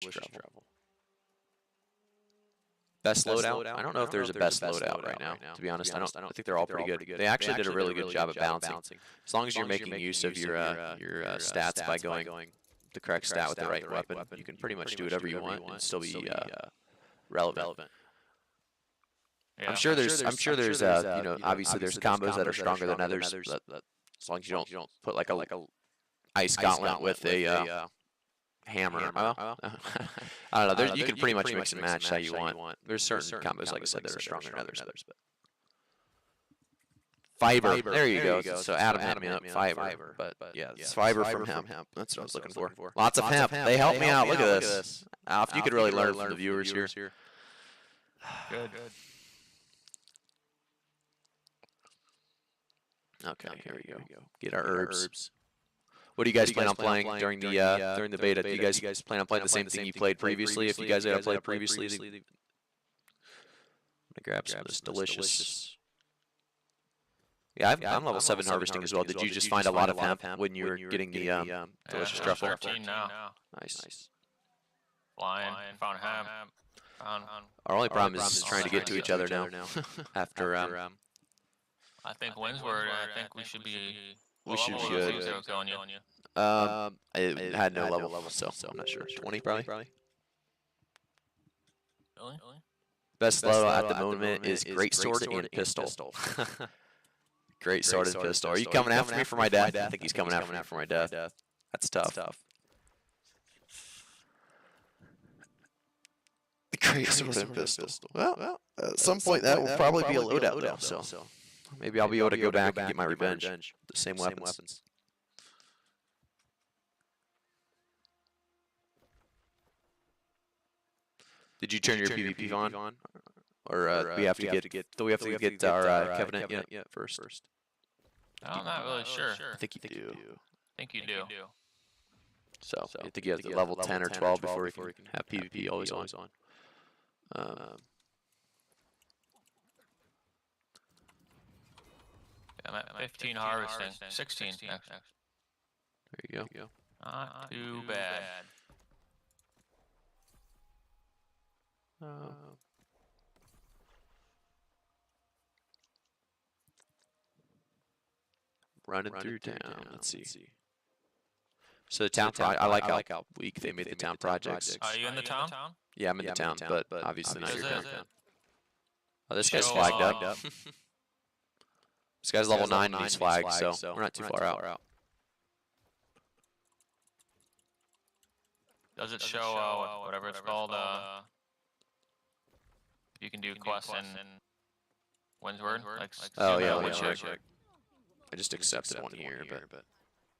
travel. Best loadout? I don't know if there's a best loadout right now. To be honest, I think they're all pretty good. They actually did a really good job of balancing. As long as you're making use of your stats by going the correct stat with the right weapon, you can pretty much do whatever you want and still be relevant. Yeah. I'm sure there's you know, obviously there's combos that are stronger than others, but as long as you don't put like a ice gauntlet with a hammer. I don't know. You can pretty much mix and match how you want. There's certain combos, like I said, that are stronger than others. But fiber, there you go. So Adam hit me up, fiber. But yeah, it's fiber from hemp. That's what I was looking for. Lots of hemp. They help me out. Look at this. If you could really learn from the viewers here. Good. Okay, here we go. Get our herbs. What do you guys plan on playing during the beta? Do you guys plan on playing the same thing you played previously? If you guys had played previously, I'm gonna grab some of this delicious. Yeah, I'm level 7 harvesting as well. Did you just find a lot of hemp when you were getting the delicious truffle? 14 now. Nice. Flying, found hemp. Our only problem is trying to get to each other now. After I think Windsward. I think we should be. We should be good. It had no level, so I'm not sure. 20 probably. Really? Best loadout at the moment is great sword and pistol. Great sword and pistol. Are you coming after me for my death? I think he's coming after me for my death. That's tough. The great sword and pistol. Well, at some point that will probably be a loadout though. So maybe I'll be able to go back and get my revenge. The same weapons. Did you turn your PvP on? Or we have to get our covenant yet first? I'm not really sure. I think you do. So you have to get to level 10 or 12 before you can have PvP always on. I'm at 15 harvesting. 16 next. There you go. Not too bad. Running through town. Let's see. So the town project, I like how weak they made the town projects. Are you in the town? Yeah, I'm in the town, but obviously not your town. Oh, this guy's So, flagged up. This guy's level 9 and he's flagged, so we're not too far out. Does it show whatever it's called? You can do quests in Windsward. Oh yeah, let me check. I just accepted one here, but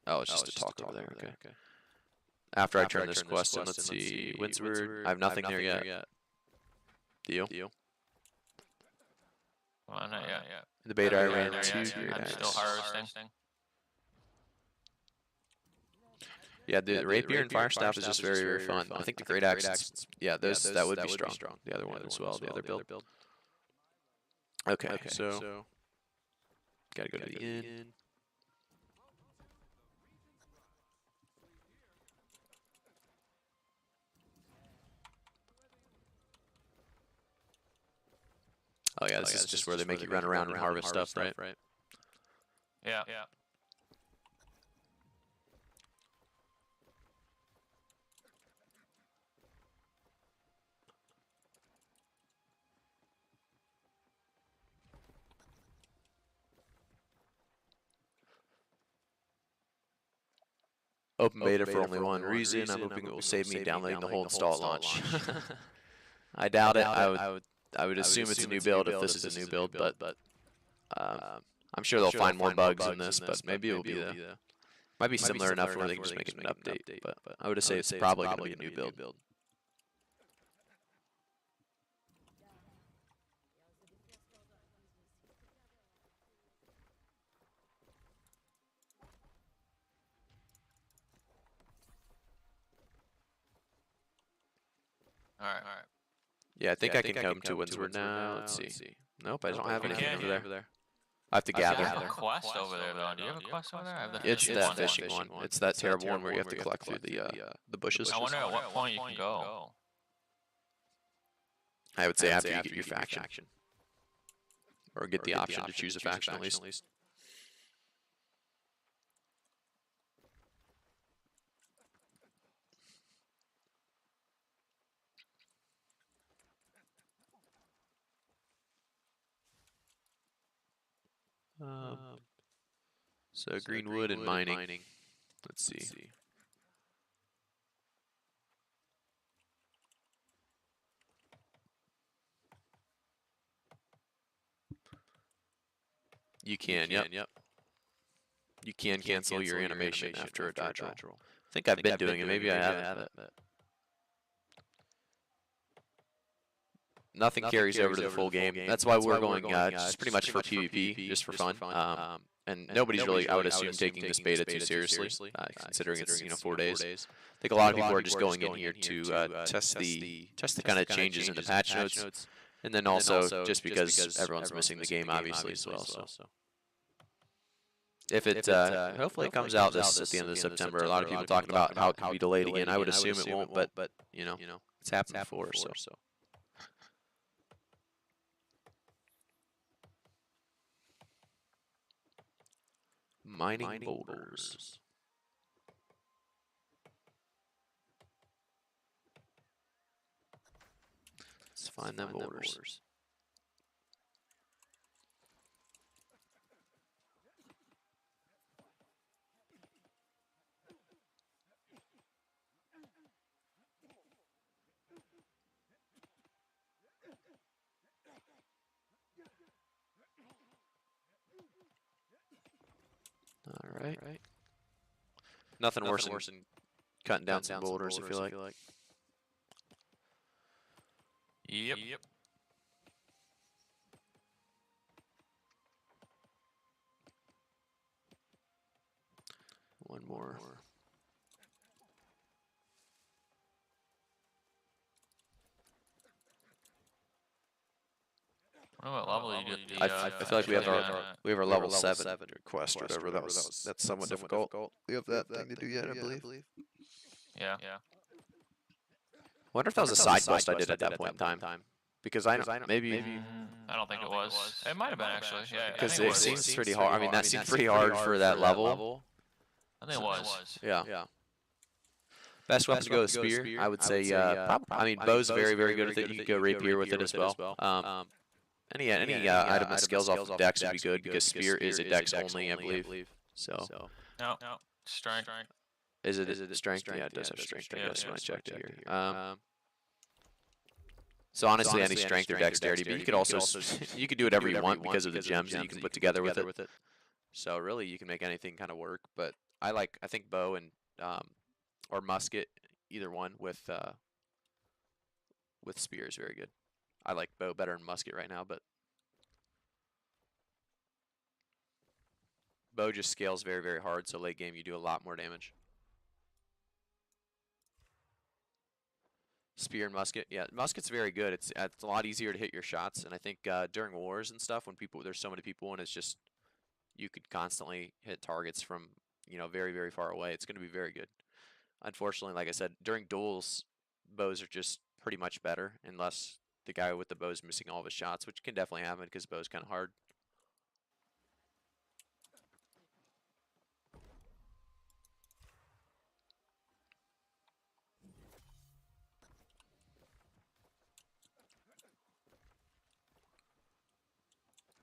oh, it's just a talk over there. Okay. After I turn this quest in, let's see. Windsward, I have nothing there yet. Deal. Well, not yet. In the beta, I ran 2 great I'm axes. still harvesting. Yeah, the rapier and fire staff is just very, very fun. I think the great axe, that would be strong. The other one as well, the other build. Okay, so gotta go to the inn. Oh yeah, this is just where they make you run around and harvest stuff, right? Yeah. Open beta for only one reason. I'm hoping it will save me downloading the whole install at launch. I doubt it. I would assume it's a new build if this is a new build, but I'm sure they'll find more bugs in this, but maybe it'll be might be similar enough where they can just make it an update. But I would say it's probably going to be a new build. All right. Yeah, I think I can come to Windsward now. Let's see. Nope, I don't have anything over there. I have to gather. I have a quest over there though. Do you have a quest over there? I have the It's fishing that one. fishing one. It's that terrible one where you have to collect through the bushes. I wonder at what point you can go. I would say after you get your faction. Or get the option to choose a faction at least. So greenwood and mining. Let's see. You can, yep. You can cancel your animation after a dodge roll. I think I've been doing it. Maybe I haven't. Nothing carries over to the full game. That's why we're going just pretty much for PvP, just for fun. And nobody's really, I would assume, taking this beta too seriously, considering it's 4 days. I think a lot of people are just going in here to test the kind of changes in the patch notes, and then also just because everyone's missing the game, obviously, as well. So if it hopefully it comes out this at the end of September. A lot of people talking about how it can be delayed again. I would assume it won't, but it's happened before, so. Mining boulders. Let's find them boulders. All right. Nothing worse than cutting down some boulders, if you like. Yep. One more. What level you did the, I feel like we have our level 7 quest or whatever. That's somewhat difficult. We have that thing to do yet, I believe. Yeah. Wonder if that was a side quest I did at that point in time. Because I don't maybe I don't think it was. It might have been actually. Yeah. because it seems pretty hard. I mean, that seemed pretty hard for that level. I think it was. Yeah. Best weapon to go with spear. I would say. I mean, bow's very good with it. You can go rapier with it as well. Any item that scales off of dex would be good because spear is a dex only, I believe. So. No. Strength. Is it strength? Yeah, it does have strength. I guess when I checked it here. So honestly, any strength or dexterity, but you could also you could do whatever you want because of the gems that you can put together with it. So really, you can make anything kind of work. But I think bow and or musket, either one with spear is very good. I like bow better than musket right now, but bow just scales very hard. So late game, you do a lot more damage. Spear and musket, yeah, musket's very good. It's a lot easier to hit your shots, and I think during wars and stuff, when there's so many people, and it's just you could constantly hit targets from very far away. It's going to be very good. Unfortunately, like I said, during duels, bows are just pretty much better, unless the guy with the bow is missing all of his shots, which can definitely happen because bow's kind of hard.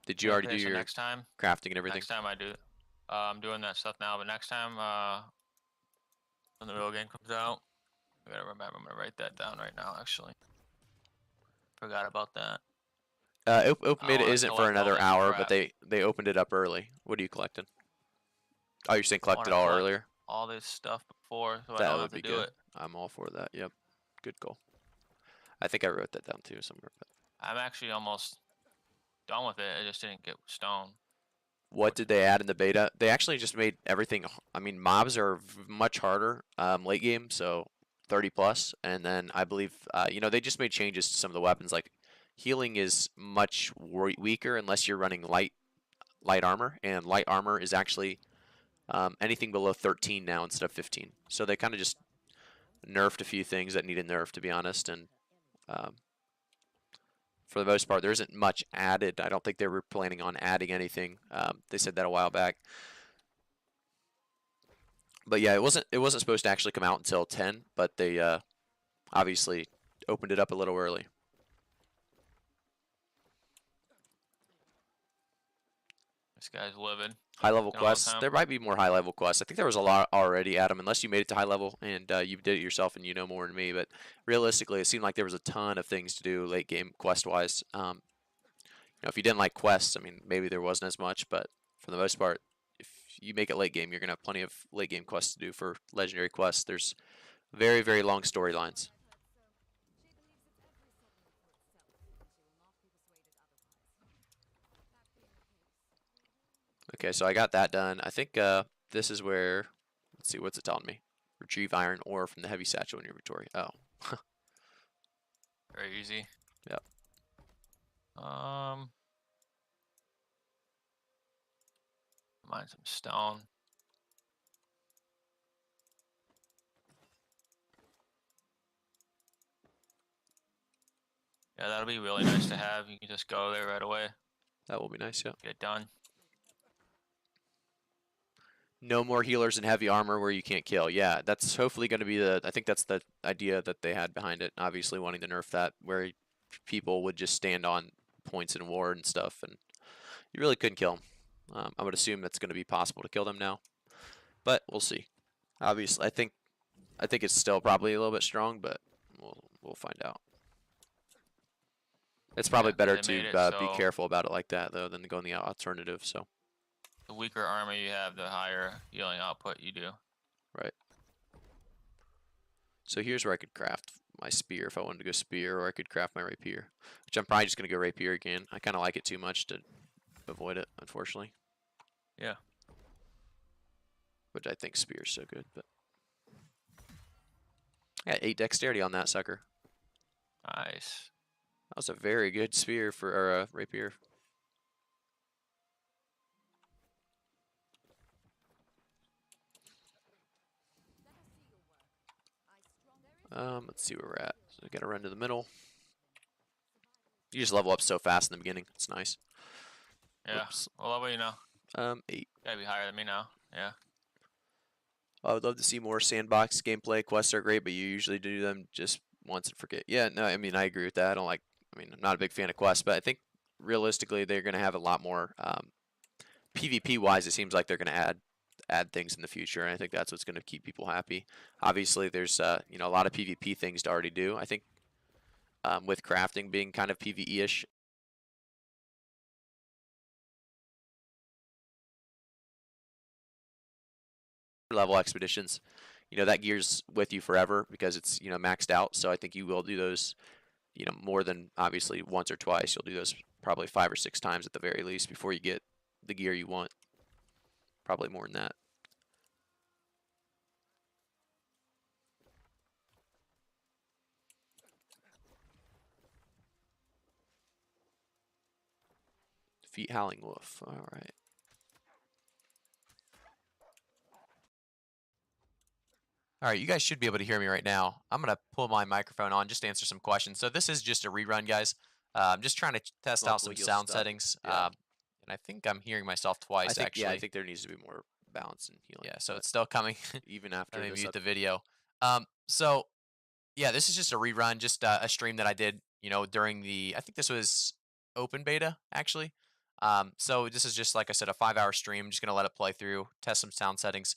Did you already do your next time crafting and everything? Next time I do. I'm doing that stuff now, but next time when the real game comes out, I gotta remember. I'm gonna write that down right now. Actually, forgot about that. Open beta isn't for another hour, but they opened it up early. What are you collecting? Oh, you're saying collect it all earlier? All this stuff before, so that I don't would have be to do good. it. I'm all for that. Yep, good goal. I think I wrote that down too somewhere. But I'm actually almost done with it. I just didn't get stone. What did they add in the beta? They actually just made everything. I mean, mobs are much harder late game, so 30 plus, and then I believe they just made changes to some of the weapons. Like healing is much weaker unless you're running light light armor, and light armor is actually anything below 13 now instead of 15. So they kind of just nerfed a few things that needed nerf, to be honest, and for the most part, there isn't much added. I don't think they were planning on adding anything. They said that a while back. But yeah, it wasn't supposed to actually come out until 10, but they obviously opened it up a little early. This guy's living. High-level quests. There might be more high-level quests. I think there was a lot already, Adam, unless you made it to high level and you did it yourself and you know more than me. But realistically, it seemed like there was a ton of things to do late game quest-wise. You know, if you didn't like quests, I mean, maybe there wasn't as much, but for the most part, if you make it late game, you're gonna have plenty of late game quests to do for legendary quests. There's very, very long storylines. Okay, so I got that done. I think this is where, let's see, what's it telling me? Retrieve iron ore from the heavy satchel in your inventory. Oh. Very easy. Yep. Mine some stone. Yeah, that'll be really nice to have. You can just go there right away. That will be nice, yeah. Get it done. No more healers in heavy armor where you can't kill. Yeah, that's hopefully going to be the, I think that's the idea that they had behind it. Obviously wanting to nerf that, where people would just stand on points in war and stuff, and you really couldn't kill them. I would assume that's going to be possible to kill them now, but we'll see. Obviously, I think it's still probably a little bit strong, but we'll find out. It's probably better to be careful about it like that, though, than to go in the alternative. So the weaker armor you have, the higher healing output you do. Right. So here's where I could craft my spear if I wanted to go spear, or I could craft my rapier, which I'm probably just going to go rapier again. I kind of like it too much to avoid it, unfortunately. Yeah. Which I think spear's so good, but I got 8 dexterity on that sucker. Nice. That was a very good spear for our rapier. Let's see where we're at. So I gotta run to the middle. You just level up so fast in the beginning. It's nice. Yeah. Oops. What level are you now? 8. Gotta be higher than me now. Yeah. I would love to see more sandbox gameplay. Quests are great, but you usually do them just once and forget. Yeah, no, I mean, I agree with that. I'm not a big fan of quests, but I think realistically they're going to have a lot more PvP-wise. It seems like they're going to add things in the future, and I think that's what's going to keep people happy. Obviously, there's you know, a lot of PvP things to already do. I think with crafting being kind of PvE-ish. Level expeditions, you know, that gear's with you forever because it's, you know, maxed out. So I think you will do those, you know, more than obviously once or twice. You'll do those probably 5 or 6 times at the very least before you get the gear you want. Probably more than that. Defeat Howling Wolf. All right. All right, you guys should be able to hear me right now. I'm going to pull my microphone on just to answer some questions. So this is just a rerun, guys. I'm just trying to test out some sound settings. Yeah. And I think I'm hearing myself twice, actually. Yeah, I think there needs to be more balance and healing. Yeah, so it's still coming even after I mute the video. So, yeah, this is just a rerun, just a stream that I did, you know, during the, I think this was open beta, actually. So this is just, like I said, a 5-hour stream. I'm just going to let it play through, test some sound settings.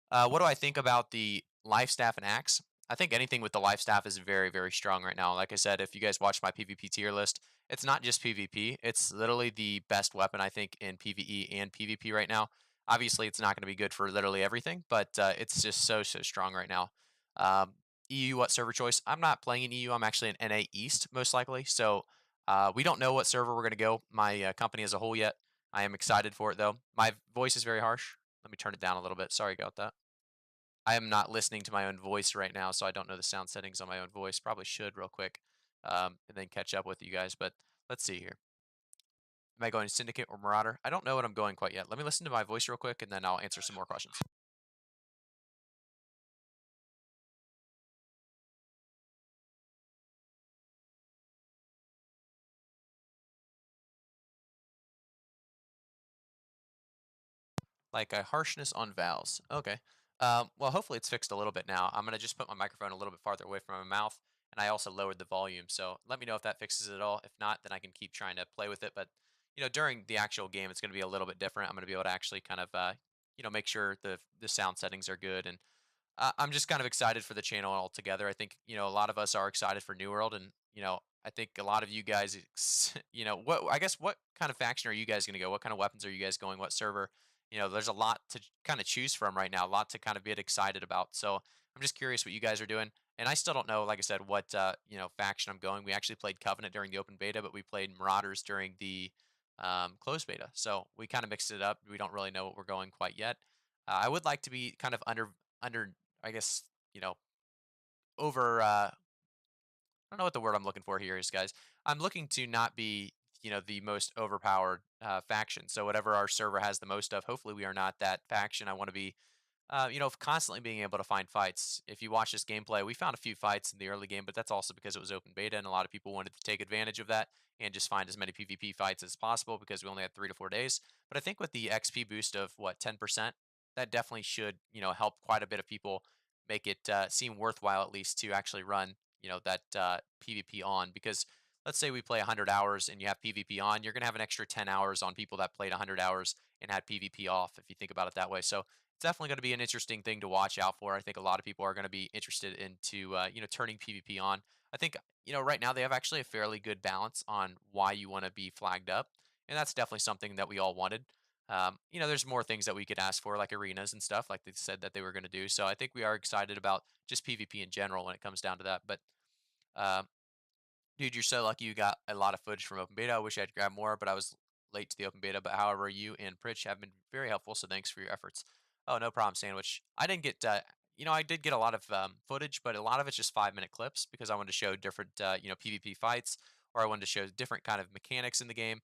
What do I think about the life staff and axe? I think anything with the life staff is very, very strong right now. Like I said, if you guys watch my PvP tier list, it's not just PvP. It's literally the best weapon, I think, in PvE and PvP right now. Obviously, it's not going to be good for literally everything, but it's just so, so strong right now. EU, what server choice? I'm not playing in EU. I'm actually in NA East, most likely. So we don't know what server we're going to go, my company as a whole, yet. I am excited for it, though. My voice is very harsh. Let me turn it down a little bit. Sorry about that. I am not listening to my own voice right now, so I don't know the sound settings on my own voice. Probably should real quick, and then catch up with you guys. But let's see here. Am I going Syndicate or Marauder? I don't know what I'm going quite yet. Let me listen to my voice real quick, and then I'll answer some more questions. Like a harshness on vowels. Okay. Well, hopefully it's fixed a little bit now. I'm gonna just put my microphone a little bit farther away from my mouth, and I also lowered the volume. So let me know if that fixes it at all. If not, then I can keep trying to play with it. But during the actual game, it's gonna be a little bit different. I'm gonna be able to actually kind of make sure the sound settings are good, and I'm just kind of excited for the channel altogether. I think a lot of us are excited for New World, and I think a lot of you guys, what I guess what kind of faction are you guys going to go? What kind of weapons are you guys going? What server? There's a lot to kind of choose from right now, a lot to kind of get excited about. So I'm just curious what you guys are doing, and I still don't know, like I said, what faction I'm going. We actually played Covenant during the open beta, but we played Marauders during the closed beta, so we kind of mixed it up. We don't really know what we're going quite yet. I would like to be kind of under I guess, over I don't know what the word I'm looking for here is, guys. I'm looking to not be, the most overpowered faction. So whatever our server has the most of, hopefully we are not that faction. I want to be constantly being able to find fights. If you watch this gameplay, we found a few fights in the early game, but that's also because it was open beta and a lot of people wanted to take advantage of that and just find as many PvP fights as possible because we only had 3 to 4 days. But I think with the XP boost of what 10%, that definitely should help quite a bit of people make it seem worthwhile at least to actually run that PvP on because. Let's say we play 100 hours and you have PvP on, you're going to have an extra 10 hours on people that played 100 hours and had PvP off, if you think about it that way. So it's definitely going to be an interesting thing to watch out for. I think a lot of people are going to be interested into turning PvP on. I think right now they have actually a fairly good balance on why you want to be flagged up, and that's definitely something that we all wanted. There's more things that we could ask for, like arenas and stuff, like they said that they were going to do. So I think we are excited about just PvP in general when it comes down to that. But um, dude, you're so lucky you got a lot of footage from open beta. I wish I had grabbed more, but I was late to the open beta. But however, you and Pritch have been very helpful, so thanks for your efforts. Oh, no problem, Sandwich. I didn't get, I did get a lot of footage, but a lot of it's just 5-minute clips because I wanted to show different, PvP fights, or I wanted to show different kind of mechanics in the game.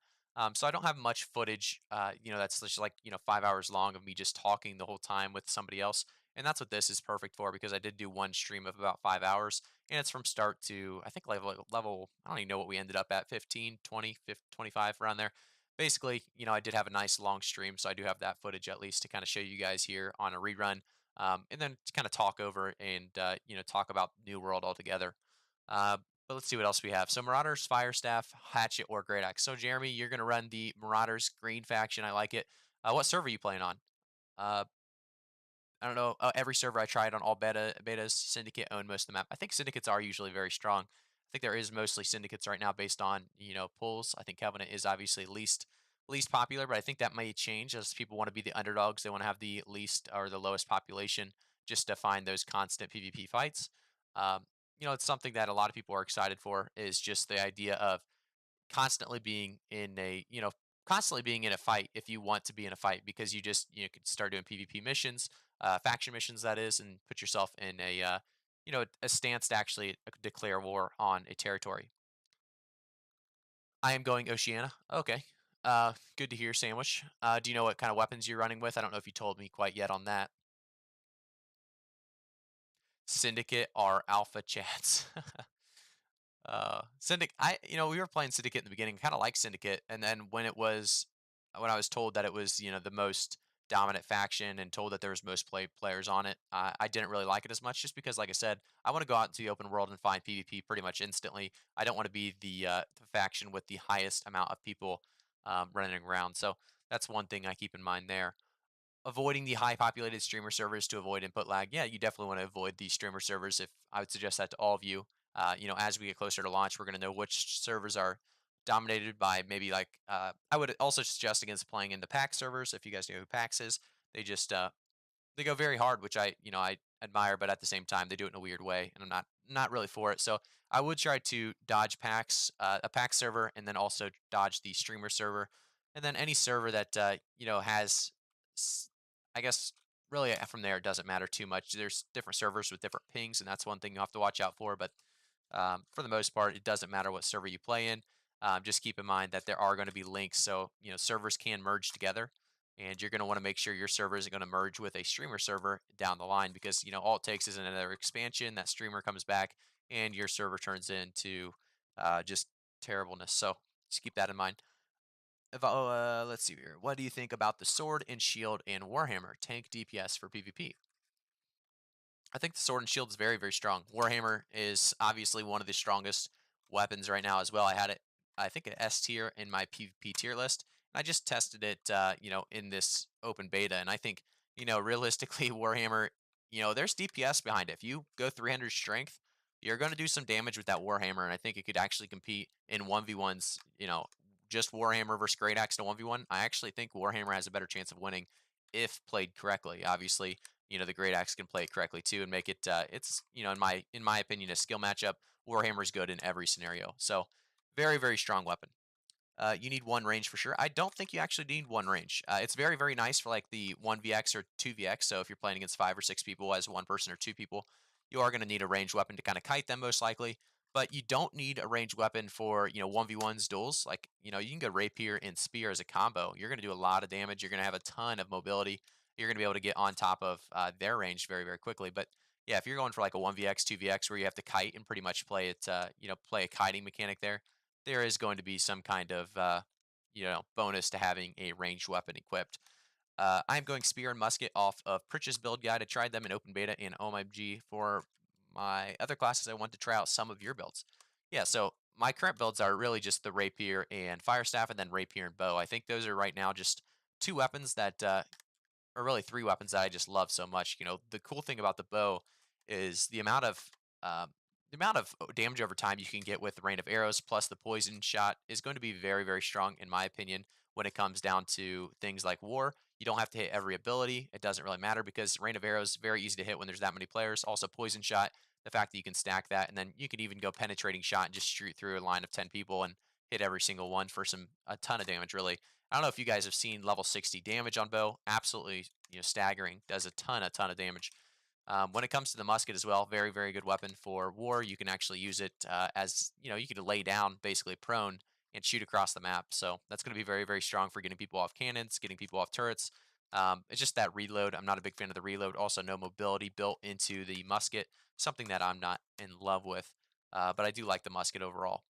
So I don't have much footage, that's just like 5 hours long of me just talking the whole time with somebody else. And that's what this is perfect for because I did do one stream of about 5 hours and it's from start to I think level I don't even know what we ended up at 15, 20, 50, 25 around there. Basically, I did have a nice long stream, so I do have that footage at least to kind of show you guys here on a rerun, and then to kind of talk over and talk about New World altogether. Uh, but let's see what else we have. So Marauders, Fire Staff, Hatchet, or Great Axe. So Jeremy, you're gonna run the Marauders Green faction. I like it. What server are you playing on? Uh, I don't know. Every server I tried on all betas, Syndicate owned most of the map. I think syndicates are usually very strong. I think there is mostly syndicates right now based on pulls. I think Covenant is obviously least popular, but I think that may change as people want to be the underdogs. They want to have the least or the lowest population just to find those constant PvP fights. Um, it's something that a lot of people are excited for. Is just the idea of constantly being in a constantly being in a fight if you want to be in a fight because you just could start doing PvP missions, faction missions that is, and put yourself in a a stance to actually declare war on a territory. I am going Oceania. Okay. Good to hear, Sandwich. Do you know what kind of weapons you're running with? I don't know if you told me quite yet on that. Syndicate are alpha chats. Syndicate. We were playing Syndicate in the beginning. Kind of like Syndicate, and then when I was told that it was the most dominant faction and told that there was most players on it, I didn't really like it as much just because, like I said, I want to go out into the open world and find PvP pretty much instantly. I don't want to be the faction with the highest amount of people running around. So that's one thing I keep in mind there. Avoiding the high populated streamer servers to avoid input lag. Yeah, you definitely want to avoid the streamer servers. If I would suggest that to all of you. As we get closer to launch, we're going to know which servers are dominated by maybe like. I would also suggest against playing in the PAX servers. If you guys know who PAX is, they just they go very hard, which I admire, but at the same time they do it in a weird way, and I'm not really for it. So I would try to dodge PAX, a PAX server, and then also dodge the streamer server, and then any server that has, I guess really from there it doesn't matter too much. There's different servers with different pings, and that's one thing you have to watch out for. But for the most part, it doesn't matter what server you play in. just keep in mind that there are going to be links, so servers can merge together, and you're going to want to make sure your server isn't going to merge with a streamer server down the line because all it takes is another expansion. That streamer comes back, and your server turns into just terribleness. So just keep that in mind. Let's see here. What do you think about the sword and shield and Warhammer tank DPS for PvP? I think the sword and shield is very, very strong. Warhammer is obviously one of the strongest weapons right now as well. I had it, I think, an S tier in my PvP tier list. And I just tested it, in this open beta, and I think, realistically, Warhammer, there's DPS behind it. If you go 300 strength, you're going to do some damage with that Warhammer, and I think it could actually compete in 1v1s. Just Warhammer versus Great Axe to 1v1. I actually think Warhammer has a better chance of winning if played correctly. Obviously, the Great Axe can play it correctly too and make it it's in my opinion a skill matchup. Warhammer's good in every scenario. So very, very strong weapon. You need one range for sure. I don't think you actually need one range. It's very, very nice for like the 1vx or 2vx. So if you're playing against 5 or 6 people as one person or 2 people, you are going to need a ranged weapon to kind of kite them most likely. But you don't need a ranged weapon for 1v1s duels. Like you can go rapier and spear as a combo. You're going to do a lot of damage. You're going to have a ton of mobility. You're going to be able to get on top of their range very, very quickly. But yeah, if you're going for like a 1vx, 2vx where you have to kite and pretty much play it, play a kiting mechanic there is going to be some kind of bonus to having a ranged weapon equipped. I'm going spear and musket off of Pritch's build guide. I tried them in open beta and OMG. For my other classes, I want to try out some of your builds. Yeah, so my current builds are really just the rapier and fire staff, and then rapier and bow. I think those are right now just two weapons that or really three weapons that I just love so much. The cool thing about the bow is the amount of damage over time you can get with the rain of arrows plus the poison shot is going to be very, very strong in my opinion. When it comes down to things like war, you don't have to hit every ability. It doesn't really matter because rain of arrows very easy to hit when there's that many players. Also poison shot, the fact that you can stack that, and then you can even go penetrating shot and just shoot through a line of 10 people and hit every single one for a ton of damage really. I don't know if you guys have seen level 60 damage on bow. Absolutely, staggering. Does a ton of damage. When it comes to the musket as well, very, very good weapon for war. You can actually use it as, you could lay down basically prone and shoot across the map. So that's going to be very, very strong for getting people off cannons, getting people off turrets. It's just that reload. I'm not a big fan of the reload. Also, no mobility built into the musket, something that I'm not in love with. But I do like the musket overall.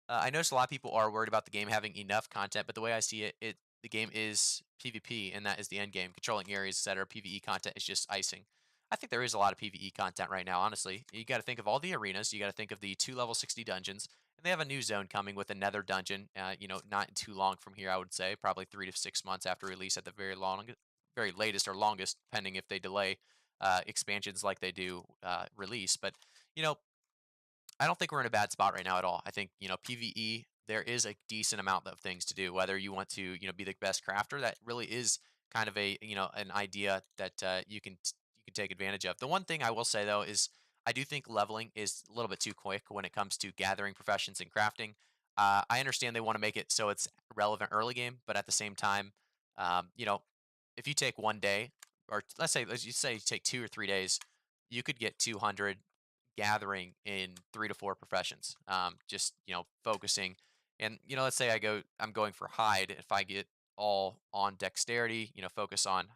I noticed a lot of people are worried about the game having enough content, but the way I see it, the game is PvP, and that is the end game. Controlling areas, etc. PvE content is just icing. I think there is a lot of PvE content right now. Honestly, you got to think of all the arenas. You got to think of the 2 level 60 dungeons, and they have a new zone coming with another dungeon. Not too long from here, I would say, probably 3 to 6 months after release at the very latest or longest, depending if they delay expansions like they do release. But you know, I don't think we're in a bad spot right now at all. I think, PvE, there is a decent amount of things to do. Whether you want to, be the best crafter, that really is kind of an idea that you can take advantage of. The one thing I will say though is I do think leveling is a little bit too quick when it comes to gathering professions and crafting. I understand they want to make it so it's relevant early game, but at the same time, um, you know, if you take one day, or let's just say you take 2 or 3 days, you could get 200 gathering in 3 to 4 professions. Just focusing, and let's say I'm going for hide. If I get all on dexterity, focus on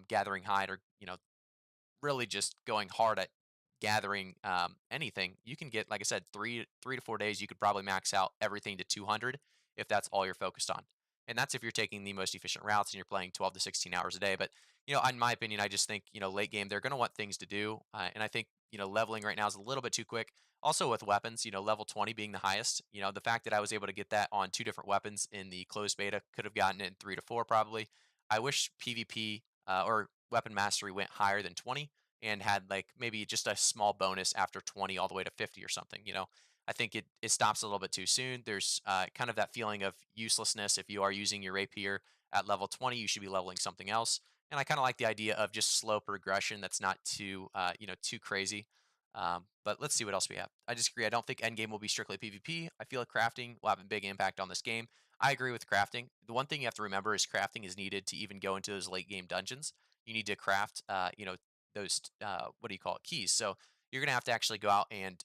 gathering hide, or really just going hard at gathering anything, you can get, like I said, 3 to 4 days. You could probably max out everything to 200 if that's all you're focused on. And that's if you're taking the most efficient routes and you're playing 12 to 16 hours a day. But, in my opinion, I just think, late game, they're going to want things to do. And I think, leveling right now is a little bit too quick. Also with weapons, level 20 being the highest, the fact that I was able to get that on 2 different weapons in the closed beta, could have gotten it in 3 to 4 probably. I wish PvP or weapon mastery went higher than 20 and had like maybe just a small bonus after 20 all the way to 50 or something. I think it stops a little bit too soon. There's kind of that feeling of uselessness. If you are using your rapier at level 20, you should be leveling something else. And I kind of like the idea of just slow progression that's not too crazy. But let's see what else we have. I disagree. I don't think endgame will be strictly PvP. I feel like crafting will have a big impact on this game. I agree with crafting. The one thing you have to remember is crafting is needed to even go into those late game dungeons. You need to craft, those what do you call it, keys. So you're gonna have to actually go out and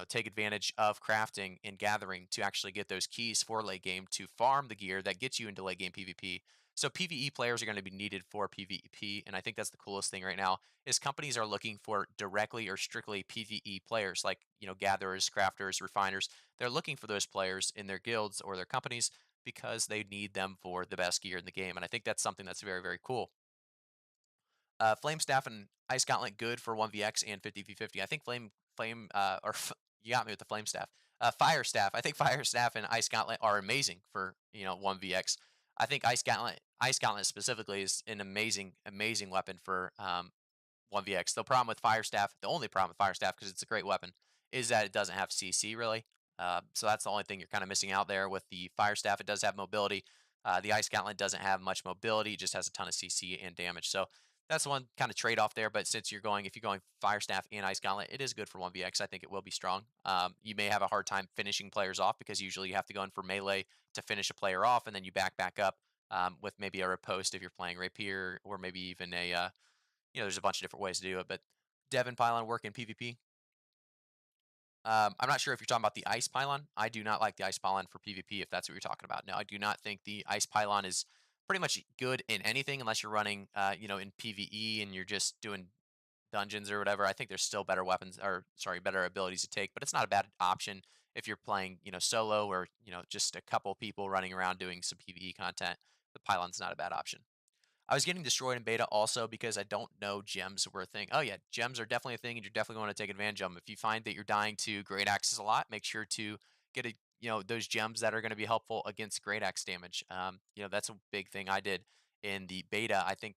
take advantage of crafting and gathering to actually get those keys for late game to farm the gear that gets you into late game PvP. So PvE players are going to be needed for PvP, and I think that's the coolest thing right now is companies are looking for directly or strictly PvE players, like gatherers, crafters, refiners. They're looking for those players in their guilds or their companies because they need them for the best gear in the game, and I think that's something that's very, very cool. Flame Staff and Ice Gauntlet good for 1vx and 50v50. I think you got me with the Flame Staff. Fire Staff. I think Fire Staff and Ice Gauntlet are amazing for 1vx. I think Ice Gauntlet specifically is an amazing, amazing weapon for 1vx. The problem with Fire Staff, the only problem with Fire Staff, because it's a great weapon, is that it doesn't have CC really. So that's the only thing you're kind of missing out there with the Fire Staff. It does have mobility. The Ice Gauntlet doesn't have much mobility; it just has a ton of CC and damage. So that's one kind of trade off there. But since if you're going Fire Staff and Ice Gauntlet, it is good for 1vx. I think it will be strong. You may have a hard time finishing players off because usually you have to go in for melee to finish a player off, and then you back up with maybe a riposte if you're playing rapier, or maybe even there's a bunch of different ways to do it. But Devon Pylon work in PvP. I'm not sure if you're talking about the Ice Pylon. I do not like the Ice Pylon for PvP, if that's what you're talking about. No, I do not think the Ice Pylon is pretty much good in anything unless you're running, in PvE and you're just doing dungeons or whatever. I think there's still better weapons, or sorry, better abilities to take, but it's not a bad option if you're playing, solo, or, just a couple people running around doing some PvE content. The Pylon's not a bad option. I was getting destroyed in beta also because I don't know gems were a thing. Oh yeah, gems are definitely a thing, and you're definitely going to take advantage of them. If you find that you're dying to great axes a lot, make sure to get those gems that are going to be helpful against great axe damage. That's a big thing I did in the beta. I think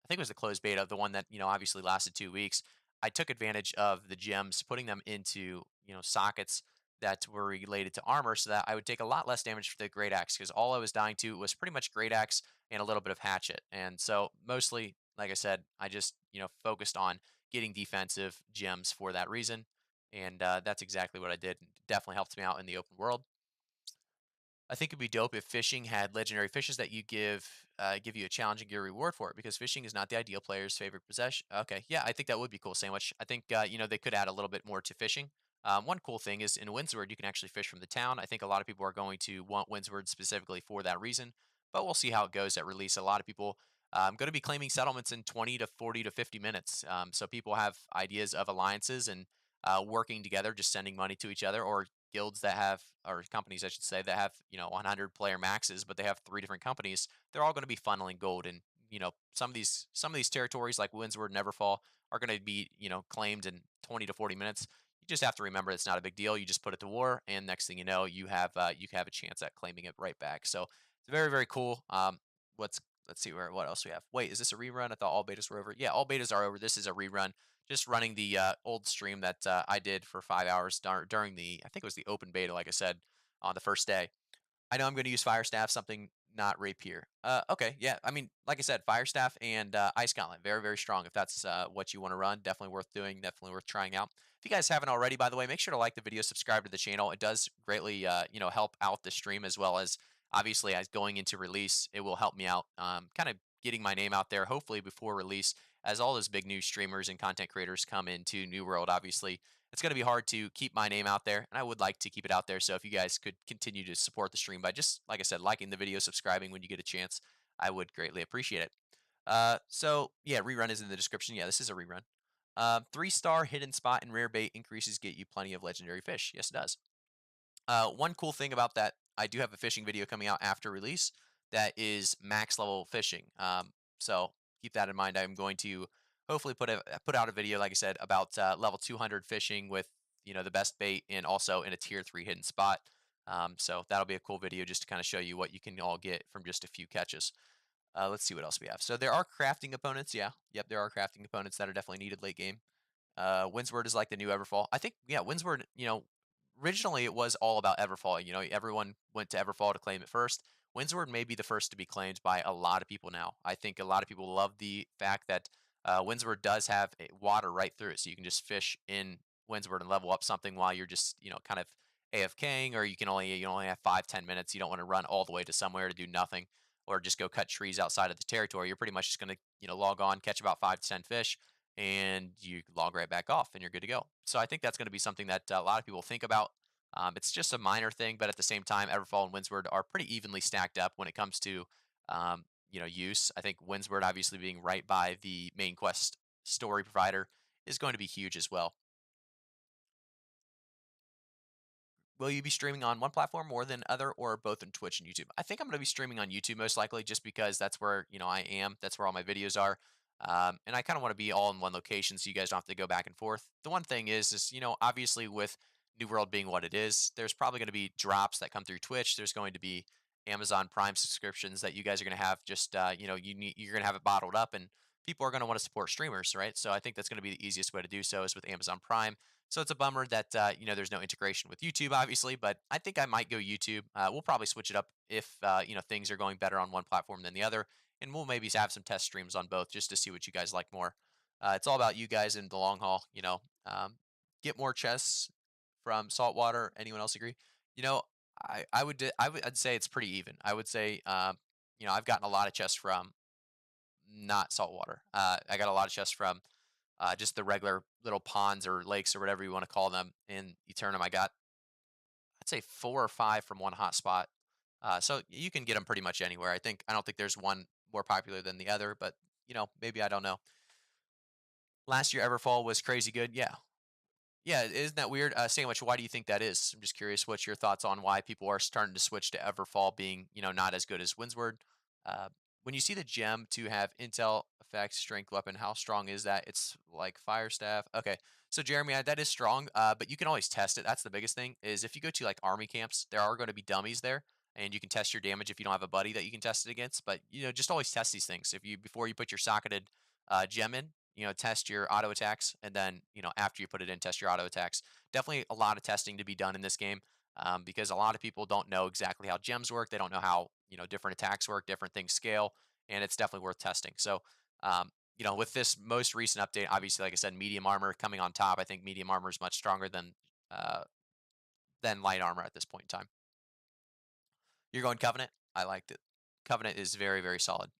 it was the closed beta, the one that obviously lasted 2 weeks. I took advantage of the gems, putting them into sockets that were related to armor, so that I would take a lot less damage for the great axe, because all I was dying to was pretty much great axe and a little bit of hatchet. And so mostly, like I said, I just focused on getting defensive gems for that reason, and that's exactly what I did. It definitely helped me out in the open world. I think it'd be dope if fishing had legendary fishes that you give you a challenge and get a reward for it, because fishing is not the ideal player's favorite possession. Okay, yeah, I think that would be cool. Sandwich. I think they could add a little bit more to fishing. One cool thing is in Windsward you can actually fish from the town. I think a lot of people are going to want Windsward specifically for that reason, but we'll see how it goes at release. A lot of people going to be claiming settlements in 20 to 40 to 50 minutes. So people have ideas of alliances and working together, just sending money to each other, or guilds that have, or companies I should say, that have 100 player maxes, but they have 3 different companies. They're all going to be funneling gold, and some of these territories like Windsward and Everfall are going to be claimed in 20 to 40 minutes. You just have to remember it's not a big deal. You just put it to war, and next thing you know, you have a chance at claiming it right back. So it's very, very cool. What's Let's see what else we have. Wait, is this a rerun? I thought all betas were over. Yeah, all betas are over. This is a rerun. Just running the old stream that I did for 5 hours during I think it was the open beta, like I said, on the first day. I know I'm going to use Fire Staff, something not rapier. Okay, yeah. I mean, like I said, Fire Staff and Ice Gauntlet, very, very strong. If that's what you want to run, definitely worth doing, definitely worth trying out. If you guys haven't already, by the way, make sure to like the video, subscribe to the channel. It does greatly, help out the stream, as well as obviously as going into release, it will help me out, kind of getting my name out there, hopefully before release, as all those big new streamers and content creators come into New World. Obviously, it's going to be hard to keep my name out there, and I would like to keep it out there. So if you guys could continue to support the stream by just, like I said, liking the video, subscribing when you get a chance, I would greatly appreciate it. So yeah, rerun is in the description. Yeah, this is a rerun. 3-star hidden spot and rare bait increases get you plenty of legendary fish. Yes, it does. One cool thing about that, I do have a fishing video coming out after release that is max level fishing. So keep that in mind. I'm going to hopefully put out a video, like I said, about level 200 fishing with the best bait, and also in a tier 3 hidden spot. So that'll be a cool video just to kind of show you what you can all get from just a few catches. Let's see what else we have. So there are crafting components. Yeah, yep, there are crafting components that are definitely needed late game. Windsward is like the new Everfall. I think, yeah, Windsward, originally it was all about Everfall. Everyone went to Everfall to claim it first. Windsward may be the first to be claimed by a lot of people now. I think a lot of people love the fact that Windsward does have water right through it, so you can just fish in Windsward and level up something while you're just, kind of AFKing, or you only have 5-10 minutes. You don't want to run all the way to somewhere to do nothing, or just go cut trees outside of the territory. You're pretty much just going to, log on, catch about 5 to 10 fish, and you log right back off, and you're good to go. So I think that's going to be something that a lot of people think about. It's just a minor thing, but at the same time, Everfall and Windsward are pretty evenly stacked up when it comes to use. I think Windsward obviously being right by the main quest story provider is going to be huge as well. Will you be streaming on one platform more than other, or both on Twitch and YouTube? I think I'm going to be streaming on YouTube most likely, just because that's where I am. That's where all my videos are, and I kind of want to be all in one location, so you guys don't have to go back and forth. The one thing is obviously with New World being what it is, there's probably going to be drops that come through Twitch. There's going to be Amazon Prime subscriptions that you guys are going to have. Just you're going to have it bottled up, and people are going to want to support streamers, right? So I think that's going to be the easiest way to do so is with Amazon Prime. So it's a bummer that there's no integration with YouTube, obviously, but I think I might go YouTube. We'll probably switch it up if things are going better on one platform than the other, and we'll maybe have some test streams on both just to see what you guys like more. It's all about you guys in the long haul. Get more chests from saltwater. Anyone else agree? You know, I'd say it's pretty even. I would say I've gotten a lot of chests from not saltwater. I got a lot of chests from just the regular little ponds or lakes or whatever you want to call them in Eternum. I'd say 4 or 5 from one hotspot. So you can get them pretty much anywhere. I don't think there's one more popular than the other, but maybe I don't know. Last year Everfall was crazy good. Yeah, yeah, isn't that weird? Sandwich, why do you think that is? I'm just curious. What's your thoughts on why people are starting to switch to Everfall being, not as good as Windsward? When you see the gem to have intel effects, strength weapon, how strong is that? It's like fire staff. Okay, so Jeremy, that is strong, but you can always test it. That's the biggest thing. Is if you go to like army camps, there are going to be dummies there, and you can test your damage if you don't have a buddy that you can test it against. But just always test these things. If you before you put your socketed gem in, test your auto attacks, and then after you put it in, test your auto attacks. Definitely a lot of testing to be done in this game, because a lot of people don't know exactly how gems work. They don't know how different attacks work, different things scale, and it's definitely worth testing. So, with this most recent update, obviously, like I said, medium armor coming on top. I think medium armor is much stronger uh, than light armor at this point in time. You're going Covenant. I liked it. Covenant is very, very solid.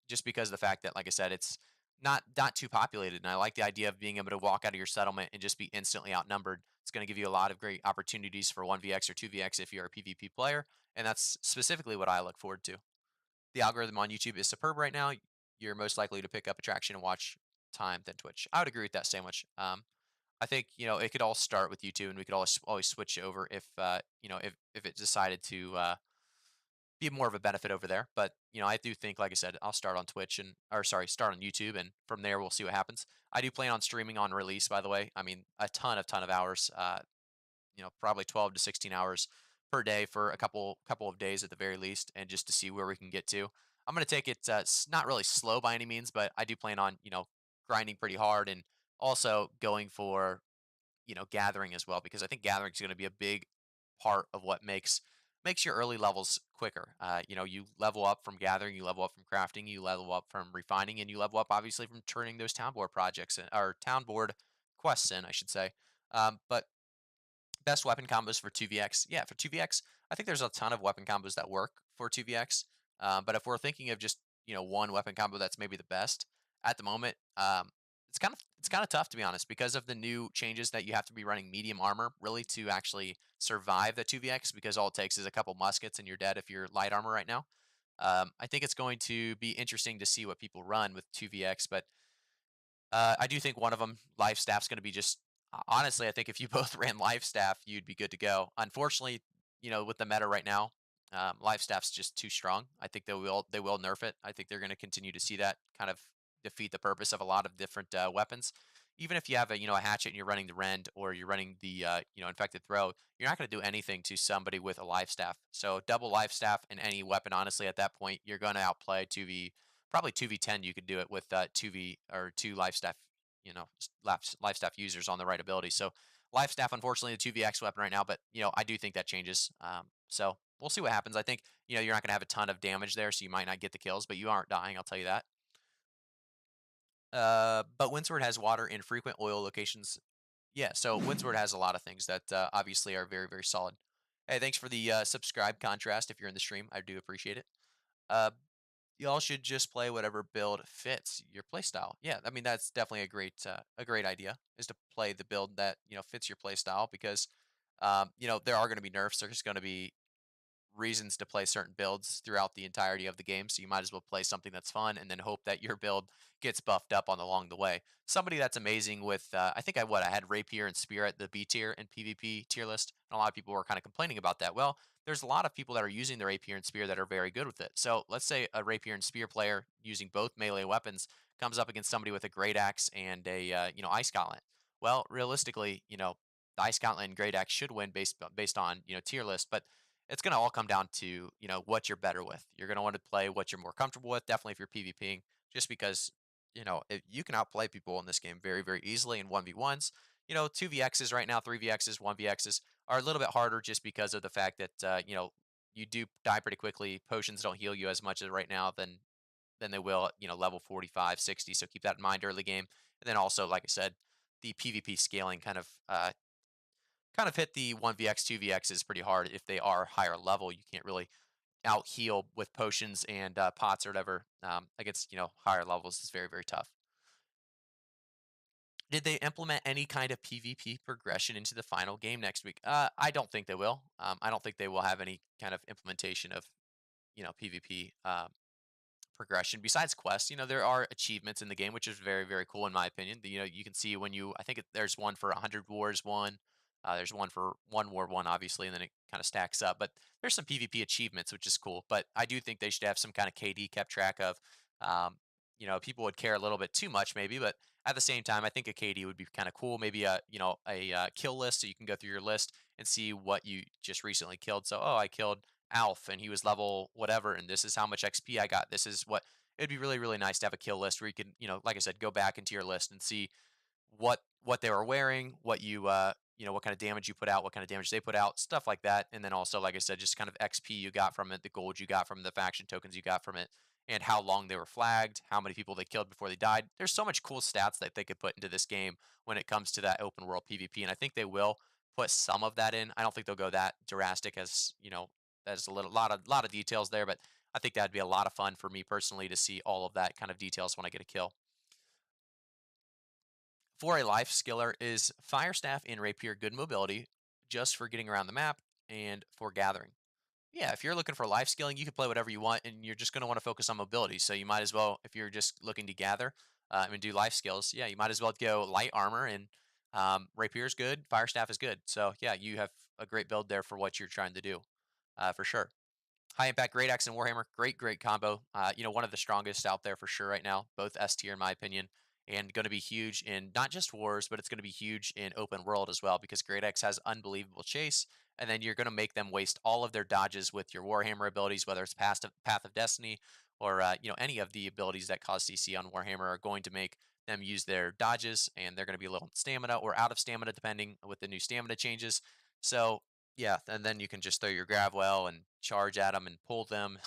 Just because of the fact that, like I said, it's not too populated, and I like the idea of being able to walk out of your settlement and just be instantly outnumbered. It's going to give you a lot of great opportunities for 1vx or 2vx if you're a PvP player, and that's specifically what I look forward to. The algorithm on YouTube is superb right now. You're most likely to pick up attraction and watch time than Twitch. I would agree with that sandwich. I think it could all start with YouTube, and we could always switch over if it decided to be more of a benefit over there. But I do think, like I said, I'll start on Twitch start on YouTube, and from there we'll see what happens. I do plan on streaming on release, by the way. I mean, a ton of hours. Probably 12 to 16 hours per day for a couple of days at the very least, and just to see where we can get to. I'm gonna take it not really slow by any means, but I do plan on grinding pretty hard, and also going for gathering as well, because I think gathering is going to be a big part of what makes your early levels quicker. You level up from gathering, you level up from crafting, you level up from refining, and you level up obviously from turning those town board projects or town board quests in, I should say. But best weapon combos for 2vx, yeah, for 2vx, I think there's a ton of weapon combos that work for 2vx. But if we're thinking of just one weapon combo that's maybe the best at the moment, it's kind of tough to be honest, because of the new changes that you have to be running medium armor really to actually survive the 2vx, because all it takes is a couple muskets and you're dead if you're light armor right now. I think it's going to be interesting to see what people run with 2vx, but I do think one of them, life staff's going to be just honestly. I think if you both ran life staff, you'd be good to go. Unfortunately, with the meta right now, life staff's just too strong. I think they will nerf it. I think they're going to continue to see that kind of defeat the purpose of a lot of different weapons. Even if you have a hatchet and you're running the rend, or you're running the infected throw, you're not going to do anything to somebody with a life staff. So double life staff in any weapon, honestly, at that point, you're going to outplay 2v10. You could do it with 2v or two life staff, life staff users on the right ability. So life staff, unfortunately, the 2vx weapon right now, but I do think that changes. So we'll see what happens. I think you're not going to have a ton of damage there, so you might not get the kills, but you aren't dying. I'll tell you that. But Windsword has water in frequent oil locations. Yeah, so Windsword has a lot of things that obviously are very, very solid. Hey, thanks for the subscribe contrast if you're in the stream. I do appreciate it. Uh, y'all should just play whatever build fits your playstyle. Yeah, I mean that's definitely a great idea is to play the build that fits your playstyle because there are going to be nerfs. There's going to be reasons to play certain builds throughout the entirety of the game. So you might as well play something that's fun and then hope that your build gets buffed up on along the way. Somebody that's amazing with I think I had Rapier and Spear at the B tier and PvP tier list, and a lot of people were kind of complaining about that. Well, there's a lot of people that are using the Rapier and Spear that are very good with it. So let's say a Rapier and Spear player using both melee weapons comes up against somebody with a Great Axe and a Ice Gauntlet. Well, realistically, the Ice Gauntlet and Great Axe should win based on tier list, but it's going to all come down to what you're better with. You're going to want to play what you're more comfortable with. Definitely if you're PvPing, just because if you can outplay people in this game very very easily in 1v1s. 2vx's right now, 3vx's, 1vx's are a little bit harder just because of the fact that you do die pretty quickly. Potions don't heal you as much as right now than they will at level 45, 60. So keep that in mind early game. And then also, like I said, the PvP scaling kind of hit the 1vx, 2vx's pretty hard. If they are higher level, you can't really out heal with potions and pots or whatever against higher levels. Is very very tough. Did they implement any kind of PvP progression into the final game next week? I don't think they will. I don't think they will have any kind of implementation of PvP progression besides quests. There are achievements in the game, which is very very cool in my opinion. You can see when I think there's one for 100 wars one. There's one for one war one, obviously, and then it kind of stacks up. But there's some PvP achievements, which is cool. But I do think they should have some kind of KD kept track of. Um, People would care a little bit too much, maybe, but at the same time, I think a KD would be kind of cool. Maybe a kill list, so you can go through your list and see what you just recently killed. So, oh, I killed Alf and he was level whatever, and this is how much XP I got. This is what it'd be really, really nice to have a kill list where you can, like I said, go back into your list and see what they were wearing, what what kind of damage you put out, what kind of damage they put out, stuff like that. And then also, like I said, just kind of XP you got from it, the gold you got from the faction tokens you got from it, and how long they were flagged, how many people they killed before they died. There's so much cool stats that they could put into this game when it comes to that open world PvP, and I think they will put some of that in. I don't think they'll go that drastic as there's lot of details there, but I think that'd be a lot of fun for me personally to see all of that kind of details when I get a kill. For a life skiller, is Fire Staff and Rapier good mobility just for getting around the map and for gathering? Yeah, if you're looking for life skilling, you can play whatever you want, and you're just going to want to focus on mobility. So you might as well, if you're just looking to gather and do life skills, yeah, you might as well go light armor and Rapier is good, Fire Staff is good. So yeah, you have a great build there for what you're trying to do, for sure. High impact, great axe and Warhammer, great combo. One of the strongest out there for sure right now, both S tier in my opinion, and going to be huge in not just wars, but it's going to be huge in open world as well because Great Axe has unbelievable chase, and then you're going to make them waste all of their dodges with your Warhammer abilities, whether it's Path of Destiny or any of the abilities that cause CC on Warhammer are going to make them use their dodges, and they're going to be low on stamina or out of stamina depending with the new stamina changes. So yeah, and then you can just throw your grab well and charge at them and pull them.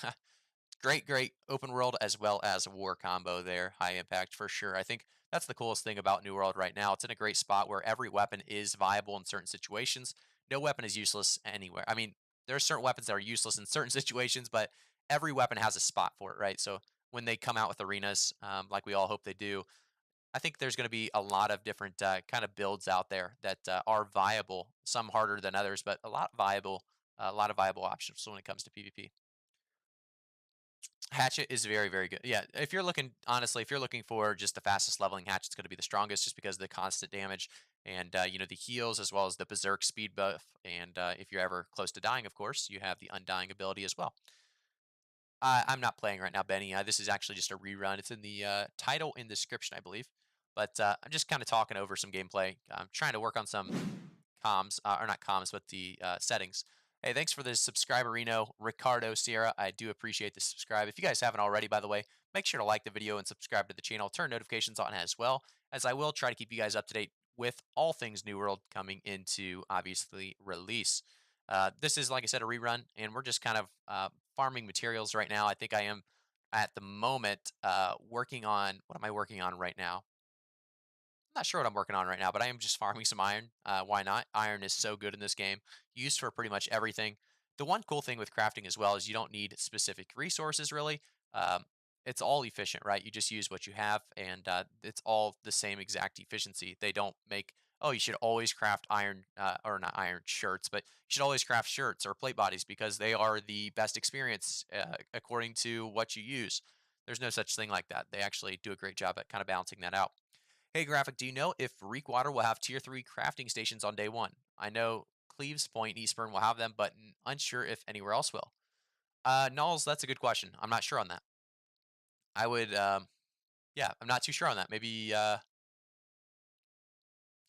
Great open world as well as war combo there. High impact for sure. I think that's the coolest thing about New World right now. It's in a great spot where every weapon is viable in certain situations. No weapon is useless anywhere. I mean, there are certain weapons that are useless in certain situations, but every weapon has a spot for it, right? So when they come out with arenas, like we all hope they do, I think there's going to be a lot of different kind of builds out there that are viable. Some harder than others, but a lot of viable options when it comes to PvP. Hatchet is very, very good. Yeah, if you're looking honestly, if you're looking for just the fastest leveling, Hatchet's going to be the strongest, just because of the constant damage and the heals as well as the berserk speed buff. And if you're ever close to dying, of course, you have the undying ability as well. I'm not playing right now, Benny. This is actually just a rerun. It's in the title and description, I believe. But I'm just kind of talking over some gameplay. I'm trying to work on some comms, or not comms, but the settings. Hey, thanks for the subscriberino, Ricardo Sierra. I do appreciate the subscribe. If you guys haven't already, by the way, make sure to like the video and subscribe to the channel. Turn notifications on as well, as I will try to keep you guys up to date with all things New World coming into, obviously, release. This is, like I said, a rerun, and we're just kind of farming materials right now. I think I am, at the moment, working on, what am I working on right now? I'm not sure what I'm working on right now, but I am just farming some iron. Why not? Iron is so good in this game, used for pretty much everything. The one cool thing with crafting as well is you don't need specific resources really. it's all efficient, right? You just use what you have, and it's all the same exact efficiency. They don't make, oh, you should always craft iron, or not iron shirts, but you should always craft shirts or plate bodies because they are the best experience according to what you use. There's no such thing like that. They actually do a great job at kind of balancing that out. Hey, Graphic, do you know if Reekwater will have tier 3 crafting stations on day one? I know Cleves Point and Eastburn will have them, but unsure if anywhere else will. Knowles, that's a good question. I'm not sure on that. I would, yeah, I'm not too sure on that. Maybe, yeah,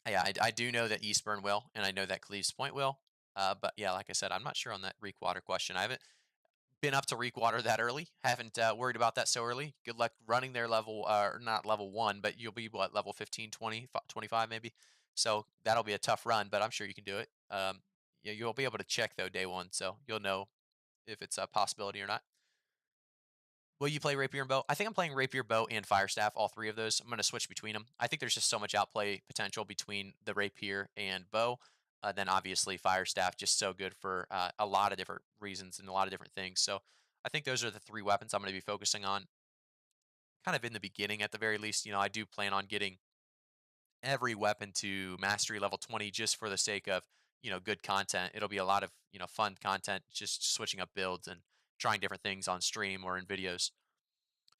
I do know that Eastburn will, and I know that Cleves Point will. But yeah, like I said, I'm not sure on that Reekwater question. I haven't been up to Reekwater that early. Haven't worried about that so early. Good luck running their level, or not level 1, but you'll be what, level 15, 20, 25 maybe. So that'll be a tough run, but I'm sure you can do it. Yeah, you'll be able to check though day one, so you'll know if it's a possibility or not. Will you play Rapier and Bow? I think I'm playing Rapier, Bow, and Firestaff, all three of those. I'm going to switch between them. I think there's just so much outplay potential between the Rapier and Bow. Then obviously Firestaff just so good for a lot of different reasons and a lot of different things. So I think those are the three weapons I'm going to be focusing on kind of in the beginning at the very least. I do plan on getting every weapon to mastery level 20 just for the sake of, good content. It'll be a lot of, fun content, just switching up builds and trying different things on stream or in videos.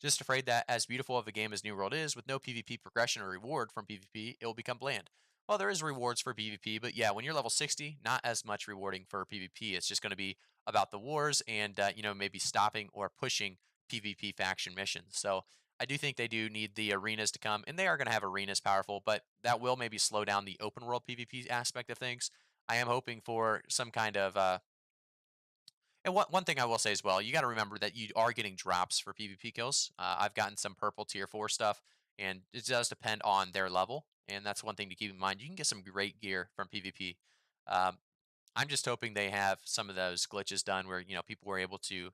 Just afraid that as beautiful of a game as New World is, with no PvP progression or reward from PvP, it will become bland. Well, there is rewards for PvP, but yeah, when you're level 60, not as much rewarding for PvP. It's just going to be about the wars and, maybe stopping or pushing PvP faction missions. So I do think they do need the arenas to come, and they are going to have arenas powerful, but that will maybe slow down the open world PvP aspect of things. I am hoping for some kind of and one thing I will say as well, you got to remember that you are getting drops for PvP kills. I've gotten some purple tier 4 stuff, and it does depend on their level, and that's one thing to keep in mind. You can get some great gear from PvP. Um, I'm just hoping they have some of those glitches done where people were able to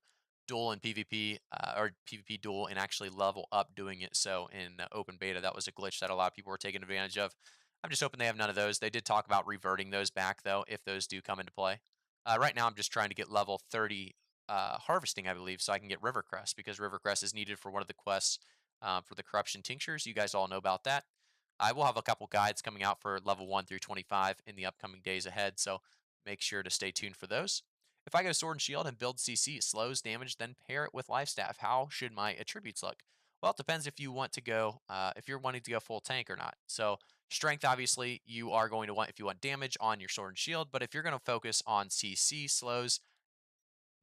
duel in PvP, or PvP duel and actually level up doing it. So in the open beta, that was a glitch that a lot of people were taking advantage of. I'm just hoping they have none of those. They did talk about reverting those back though, if those do come into play. Right now, I'm just trying to get level 30 harvesting, I believe, so I can get Rivercrest because Rivercrest is needed for one of the quests for the corruption tinctures. You guys all know about that. I will have a couple guides coming out for level 1 through 25 in the upcoming days ahead, so make sure to stay tuned for those. If I go Sword and Shield and build CC, slows damage, then pair it with Life Staff, how should my attributes look? Well, it depends if you want to go, if you're wanting to go full tank or not. So strength, obviously, you are going to want if you want damage on your Sword and Shield, but if you're going to focus on CC slows,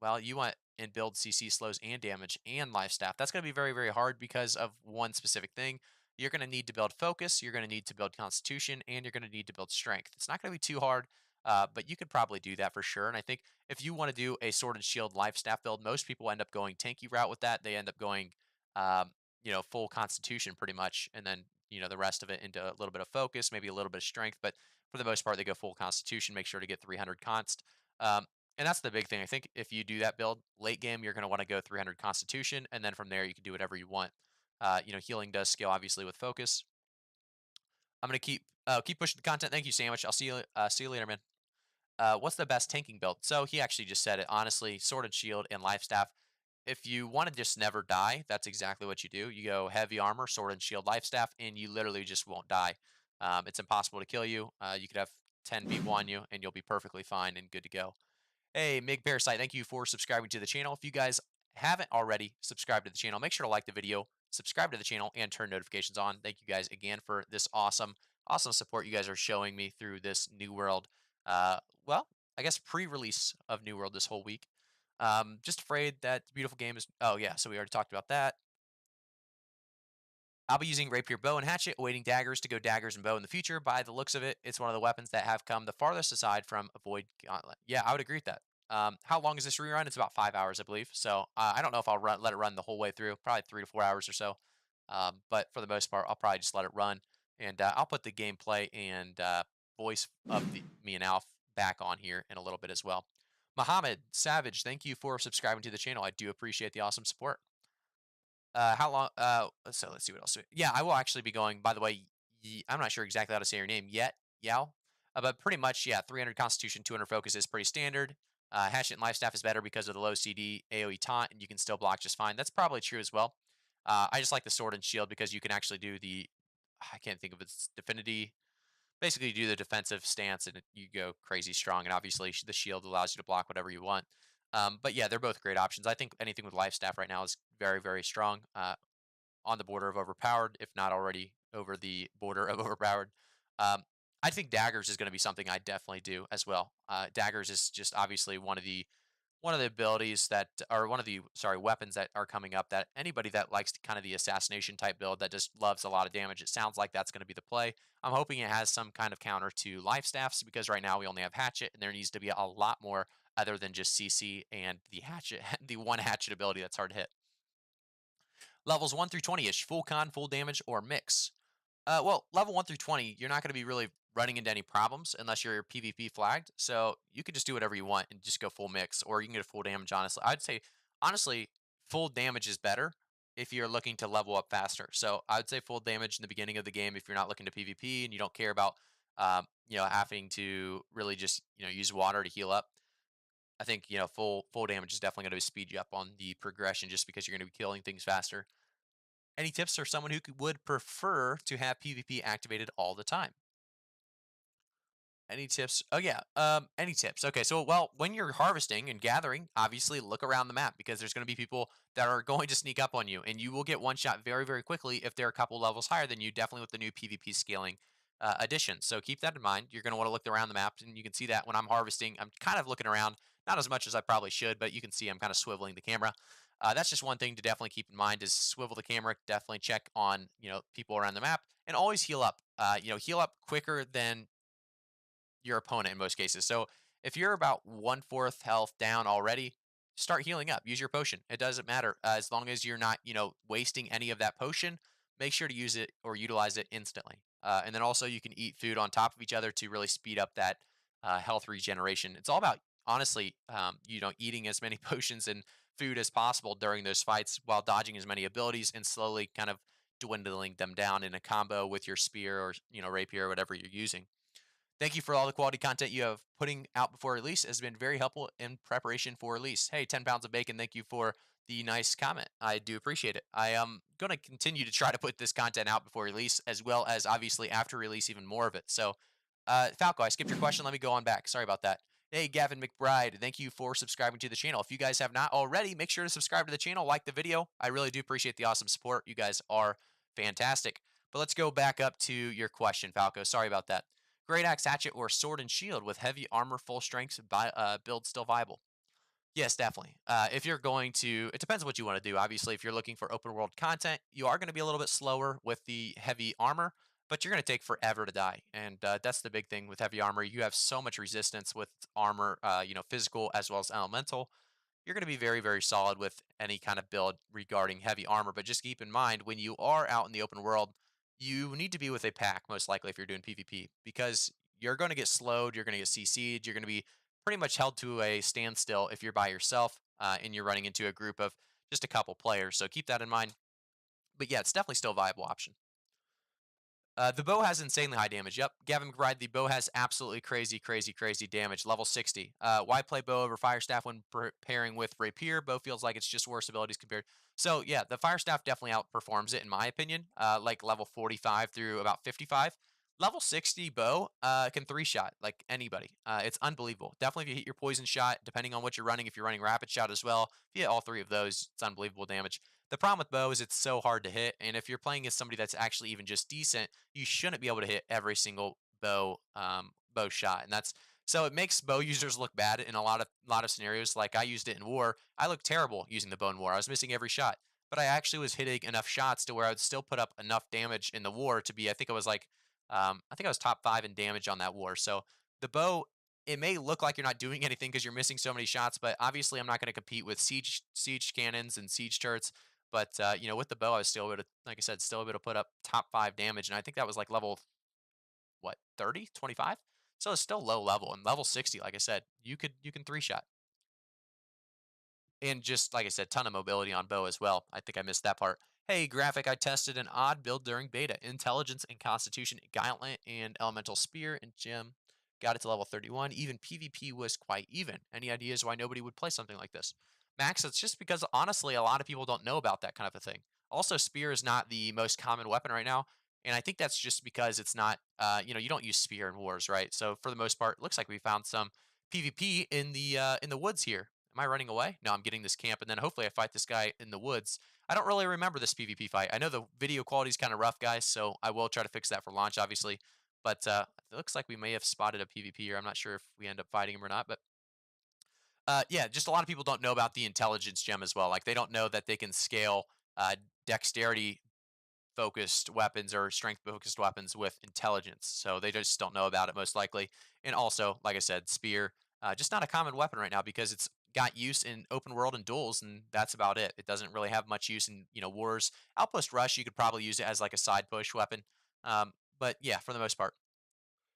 well, you want and build CC slows and damage and life staff. That's going to be very, very hard because of one specific thing. You're going to need to build focus, you're going to need to build constitution, and you're going to need to build strength. It's not going to be too hard, but you could probably do that for sure. And I think if you want to do a sword and shield life staff build, most people end up going tanky route with that. They end up going, um, full constitution pretty much, and then the rest of it into a little bit of focus, maybe a little bit of strength. But for the most part, they go full constitution. Make sure to get 300 const. Um, and that's the big thing. I think if you do that build late game, you're going to want to go 300 Constitution, and then from there you can do whatever you want. Healing does scale obviously with focus. I'm going to keep pushing the content. Thank you, Sandwich. I'll see you later, man. What's the best tanking build? So he actually just said it. Honestly, Sword and Shield and Life Staff. If you want to just never die, that's exactly what you do. You go heavy armor, Sword and Shield, Life Staff, and you literally just won't die. It's impossible to kill you. You could have 10 people on you, and you'll be perfectly fine and good to go. Hey, Mig Parasite, thank you for subscribing to the channel. If you guys haven't already subscribed to the channel, make sure to like the video, subscribe to the channel, and turn notifications on. Thank you guys again for this awesome support you guys are showing me through this New World, well, I guess pre-release of New World this whole week. Just afraid that the beautiful game is, oh yeah, so we already talked about that. I'll be using rapier, bow, and hatchet, awaiting daggers to go daggers and bow in the future. By the looks of it, it's one of the weapons that have come the farthest aside from avoid gauntlet. Yeah, I would agree with that. How long is this rerun? It's about 5 hours, I believe. So I don't know if I'll let it run the whole way through. Probably 3 to 4 hours or so. But for the most part, I'll probably just let it run, and I'll put the gameplay and voice of me and Alf back on here in a little bit as well. Mohammed Savage, thank you for subscribing to the channel. I do appreciate the awesome support. How long? So let's see what else. Yeah, I will actually be going. By the way, I'm not sure exactly how to say your name yet. Yao, but pretty much, yeah. 300 Constitution, 200 Focus is pretty standard. Hatchet and Life Staff is better because of the low CD AOE taunt, and you can still block just fine. That's probably true as well. I just like the sword and shield because you can actually do the, I can't think of its divinity. Basically, you do the defensive stance and you go crazy strong. And obviously, the shield allows you to block whatever you want. But yeah, they're both great options. I think anything with life staff right now is very, very strong. On the border of overpowered, if not already over the border of overpowered. Um, I think daggers is going to be something I definitely do as well. Daggers is just obviously one of the abilities that, or one of the weapons that are coming up that anybody that likes kind of the assassination type build that just loves a lot of damage. It sounds like that's going to be the play. I'm hoping it has some kind of counter to life staffs because right now we only have hatchet and there needs to be a lot more other than just CC and the hatchet, the one hatchet ability that's hard to hit. Levels 1 through 20 ish, full con, full damage, or mix. Well, level 1 through 20, you're not going to be really running into any problems unless you're PvP flagged. So you could just do whatever you want and just go full mix, or you can get a full damage, honestly. I'd say, honestly, full damage is better if you're looking to level up faster. So I would say full damage in the beginning of the game if you're not looking to PvP and you don't care about, having to really just, use water to heal up. I think, full damage is definitely going to speed you up on the progression just because you're going to be killing things faster. Any tips for someone who would prefer to have PvP activated all the time? Any tips? Oh yeah. Any tips? Okay. So well, when you're harvesting and gathering, obviously look around the map because there's going to be people that are going to sneak up on you, and you will get one shot very, very quickly if they're a couple levels higher than you. Definitely with the new PvP scaling addition. So keep that in mind. You're going to want to look around the map, and you can see that when I'm harvesting, I'm kind of looking around, not as much as I probably should, but you can see I'm kind of swiveling the camera. That's just one thing to definitely keep in mind: is swivel the camera. Definitely check on people around the map, and always heal up. Heal up quicker than your opponent in most cases. So if you're about 1/4 health down already, start healing up. Use your potion. It doesn't matter as long as you're not, wasting any of that potion. Make sure to use it or utilize it instantly. And then also you can eat food on top of each other to really speed up that health regeneration. It's all about honestly, eating as many potions and food as possible during those fights while dodging as many abilities and slowly kind of dwindling them down in a combo with your spear or rapier or whatever you're using. Thank you for all the quality content you have putting out before release. It has been very helpful in preparation for release. Hey, 10 pounds of bacon. Thank you for the nice comment. I do appreciate it. I am going to continue to try to put this content out before release, as well as obviously after release, even more of it. So, Falco, I skipped your question. Let me go on back. Sorry about that. Hey, Gavin McBride, thank you for subscribing to the channel. If you guys have not already, make sure to subscribe to the channel, like the video. I really do appreciate the awesome support. You guys are fantastic. But let's go back up to your question, Falco. Sorry about that. Great axe hatchet or sword and shield with heavy armor, full strength build still viable? Yes, definitely. If you're going to, it depends on what you want to do. Obviously, if you're looking for open world content, you are going to be a little bit slower with the heavy armor, but you're going to take forever to die. And that's the big thing with heavy armor. You have so much resistance with armor, physical as well as elemental. You're going to be very, very solid with any kind of build regarding heavy armor. But just keep in mind when you are out in the open world, you need to be with a pack, most likely, if you're doing PvP, because you're going to get slowed, you're going to get CC'd, you're going to be pretty much held to a standstill if you're by yourself and you're running into a group of just a couple players. So keep that in mind. But yeah, it's definitely still a viable option. The bow has insanely high damage. Yep, Gavin McBride, the bow has absolutely crazy, crazy, crazy damage. Level 60. Why play bow over fire staff when pairing with rapier? Bow feels like it's just worse abilities compared. So yeah, the fire staff definitely outperforms it in my opinion. Like level 45 through about 55. Level 60 bow can 3-shot like anybody. It's unbelievable. Definitely if you hit your poison shot, depending on what you're running, if you're running rapid shot as well, if you hit all three of those, it's unbelievable damage. The problem with bow is it's so hard to hit, and if you're playing as somebody that's actually even just decent, you shouldn't be able to hit every single bow shot, and that's so it makes bow users look bad in a lot of scenarios. Like I used it in war, I looked terrible using the bow in war. I was missing every shot, but I actually was hitting enough shots to where I would still put up enough damage in the war to be. I think I was top 5 in damage on that war. So the bow. It may look like you're not doing anything because you're missing so many shots, but obviously I'm not going to compete with siege cannons and siege turrets. But with the bow, I was still able to, like I said, still able to put up top 5 damage, and I think that was like level what 30, 25. So it's still low level, and level 60, like I said, you can 3-shot, and just like I said, ton of mobility on bow as well. I think I missed that part. Hey, graphic, I tested an odd build during beta: intelligence and constitution, gauntlet and elemental spear and gem. Got it to level 31. Even PvP was quite even. Any ideas why nobody would play something like this? Max, it's just because honestly, a lot of people don't know about that kind of a thing. Also, spear is not the most common weapon right now, and I think that's just because it's not. You don't use spear in wars, right? So for the most part, it looks like we found some PvP in the woods here. Am I running away? No, I'm getting this camp, and then hopefully I fight this guy in the woods. I don't really remember this PvP fight. I know the video quality is kind of rough, guys, so I will try to fix that for launch, obviously. But it looks like we may have spotted a PvP here. I'm not sure if we end up fighting him or not, but yeah, just a lot of people don't know about the intelligence gem as well. Like they don't know that they can scale dexterity focused weapons or strength focused weapons with intelligence. So they just don't know about it most likely. And also, like I said, spear, just not a common weapon right now because it's got use in open world and duels, and that's about it. It doesn't really have much use in wars. Outpost rush, you could probably use it as like a side push weapon. But yeah, for the most part.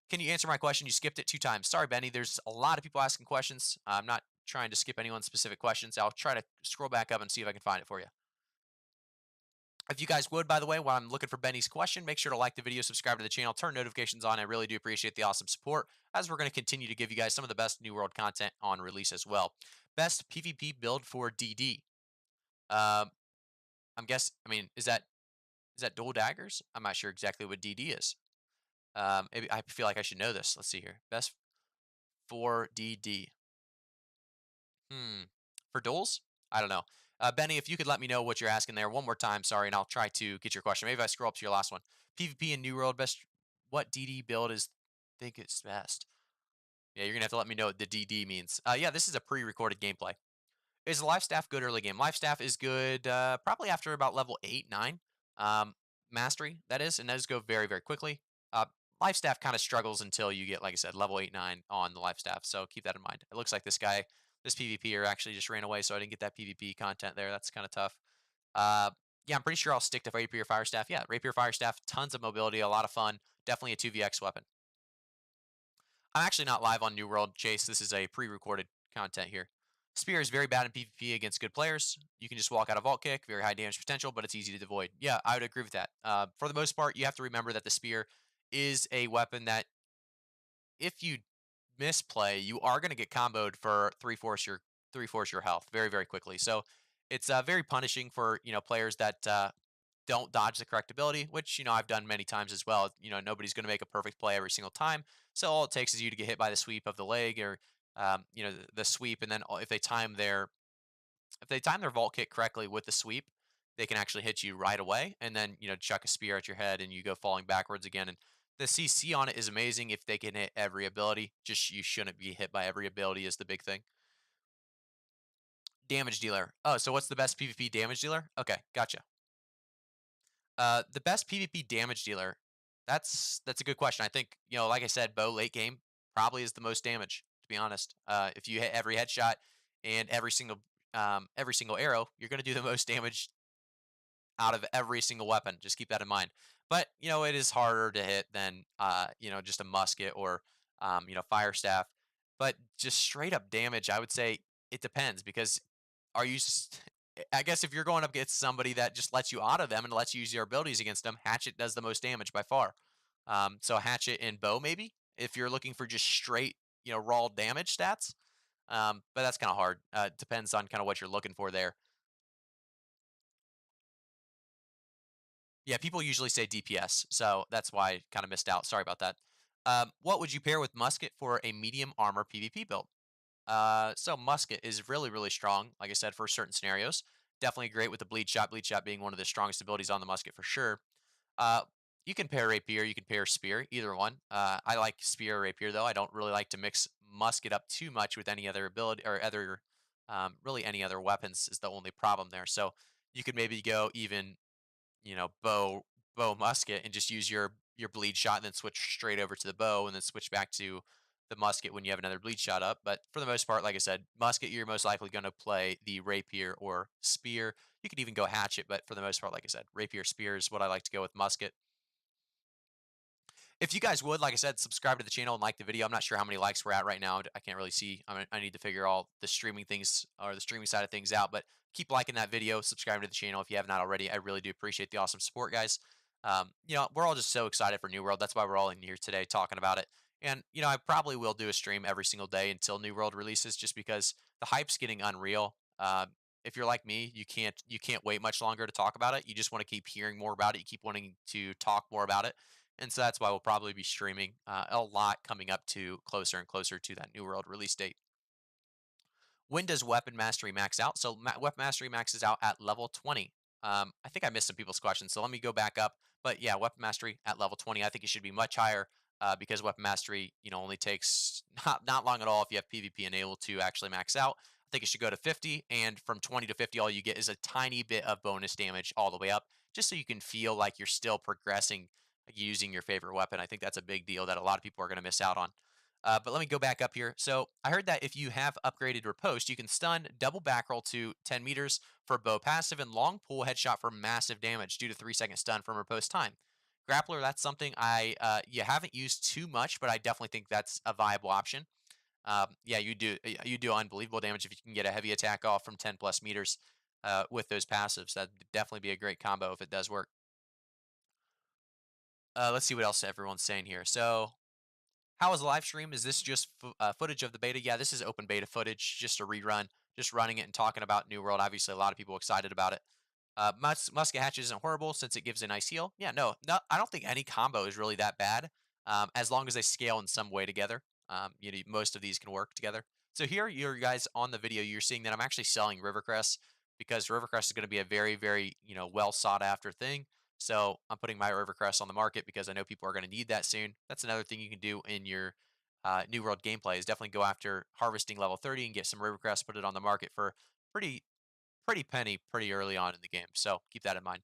Can you answer my question? You skipped it 2 times. Sorry, Benny. There's a lot of people asking questions. I'm not trying to skip anyone's specific questions. I'll try to scroll back up and see if I can find it for you. If you guys would, by the way, while I'm looking for Benny's question, make sure to like the video, subscribe to the channel, turn notifications on. I really do appreciate the awesome support as we're going to continue to give you guys some of the best New World content on release as well. Best PvP build for DD. Um, I mean, is that dual daggers? I'm not sure exactly what DD is. Maybe I feel like I should know this. Let's see here. Best for DD. For duels? I don't know. Benny, if you could let me know what you're asking there one more time, sorry, and I'll try to get your question. Maybe if I scroll up to your last one. PvP in New World, best. What DD build is think it's best? Yeah, you're gonna have to let me know what the DD means. Yeah, this is a pre-recorded gameplay. Is Life Staff good early game? Life Staff is good probably after about level 8, 9. Mastery, that is, and those go very, very quickly. Uh, Life Staff kind of struggles until you get, like I said, level 8, 9 on the Life Staff, so keep that in mind. It looks like this PvPer actually just ran away, so I didn't get that PvP content there. That's kind of tough. Yeah, I'm pretty sure I'll stick to Rapier Fire Staff. Yeah, Rapier Fire Staff, tons of mobility, a lot of fun. Definitely a 2vx weapon. I'm actually not live on New World, Chase. This is a pre-recorded content here. Spear is very bad in PvP against good players. You can just walk out a vault kick, very high damage potential, but it's easy to avoid. Yeah, I would agree with that. For the most part, you have to remember that the spear is a weapon that if you misplay, you are going to get comboed for three-fourths your health very, very quickly. So it's very punishing for players that don't dodge the correct ability, which I've done many times as well. Nobody's going to make a perfect play every single time. So all it takes is you to get hit by the sweep of the leg or the sweep, and then if they time their vault kick correctly with the sweep, they can actually hit you right away, and then chuck a spear at your head, and you go falling backwards again. And the CC on it is amazing if they can hit every ability. Just you shouldn't be hit by every ability is the big thing. Damage dealer. Oh, so what's the best PvP damage dealer? Okay, gotcha. The best PvP damage dealer. That's a good question. I think like I said, bow late game probably is the most damage. To be honest, if you hit every headshot and every single arrow, you're going to do the most damage out of every single weapon. Just keep that in mind. But it is harder to hit than just a musket or fire staff. But just straight up damage, I would say it depends because are you? I guess if you're going up against somebody that just lets you out of them and lets you use your abilities against them, Hatchet does the most damage by far. So Hatchet and Bow maybe if you're looking for just straight raw damage stats. But that's kind of hard. Depends on kind of what you're looking for there. Yeah, people usually say DPS, so that's why I kind of missed out. Sorry about that. What would you pair with Musket for a medium armor PvP build? So Musket is really, really strong, like I said, for certain scenarios. Definitely great with the Bleed Shot. Bleed Shot being one of the strongest abilities on the Musket for sure. Uh, you can pair Rapier, you can pair Spear, either one. I like Spear or Rapier, though. I don't really like to mix Musket up too much with any other ability or really any other weapons is the only problem there. So you could maybe go even bow musket and just use your bleed shot and then switch straight over to the bow and then switch back to the musket when you have another bleed shot up. But for the most part, like I said, musket, you're most likely going to play the rapier or spear. You could even go hatchet, but for the most part, like I said, rapier spear is what I like to go with musket. If you guys would, like I said, subscribe to the channel and like the video. I'm not sure how many likes we're at right now. I can't really see. I need to figure all the streaming things or the streaming side of things out. But keep liking that video, subscribe to the channel if you have not already. I really do appreciate the awesome support, guys. We're all just so excited for New World. That's why we're all in here today talking about it. And, I probably will do a stream every single day until New World releases just because the hype's getting unreal. if you're like me, you can't wait much longer to talk about it. You just want to keep hearing more about it. You keep wanting to talk more about it. And so that's why we'll probably be streaming a lot coming up to closer and closer to that New World release date. When does Weapon Mastery max out? So Weapon Mastery maxes out at level 20. I think I missed some people's questions, so let me go back up. But yeah, Weapon Mastery at level 20. I think it should be much higher because Weapon Mastery, only takes not long at all if you have PvP enabled to actually max out. I think it should go to 50, and from 20 to 50, all you get is a tiny bit of bonus damage all the way up, just so you can feel like you're still progressing using your favorite weapon. I think that's a big deal that a lot of people are going to miss out on. But let me go back up here. So I heard that if you have upgraded Riposte, you can stun, double back roll to 10 meters for bow passive, and long pull headshot for massive damage due to 3-second stun from Riposte time. Grappler, that's something you haven't used too much, but I definitely think that's a viable option. Yeah, you do unbelievable damage if you can get a heavy attack off from 10 plus meters with those passives. That'd definitely be a great combo if it does work. Let's see what else everyone's saying here. So how is the live stream? Is this just footage of the beta? Yeah, this is open beta footage, just a rerun, just running it and talking about New World. Obviously, a lot of people excited about it. Musket Hatch isn't horrible since it gives a nice heal. Yeah, no, I don't think any combo is really that bad, as long as they scale in some way together. Most of these can work together. So here, you guys on the video, you're seeing that I'm actually selling Rivercrest because Rivercrest is going to be a very, very well sought after thing. So I'm putting my Rivercrest on the market because I know people are going to need that soon. That's another thing you can do in your New World gameplay is definitely go after harvesting level 30 and get some Rivercrest, put it on the market for pretty penny pretty early on in the game. So keep that in mind.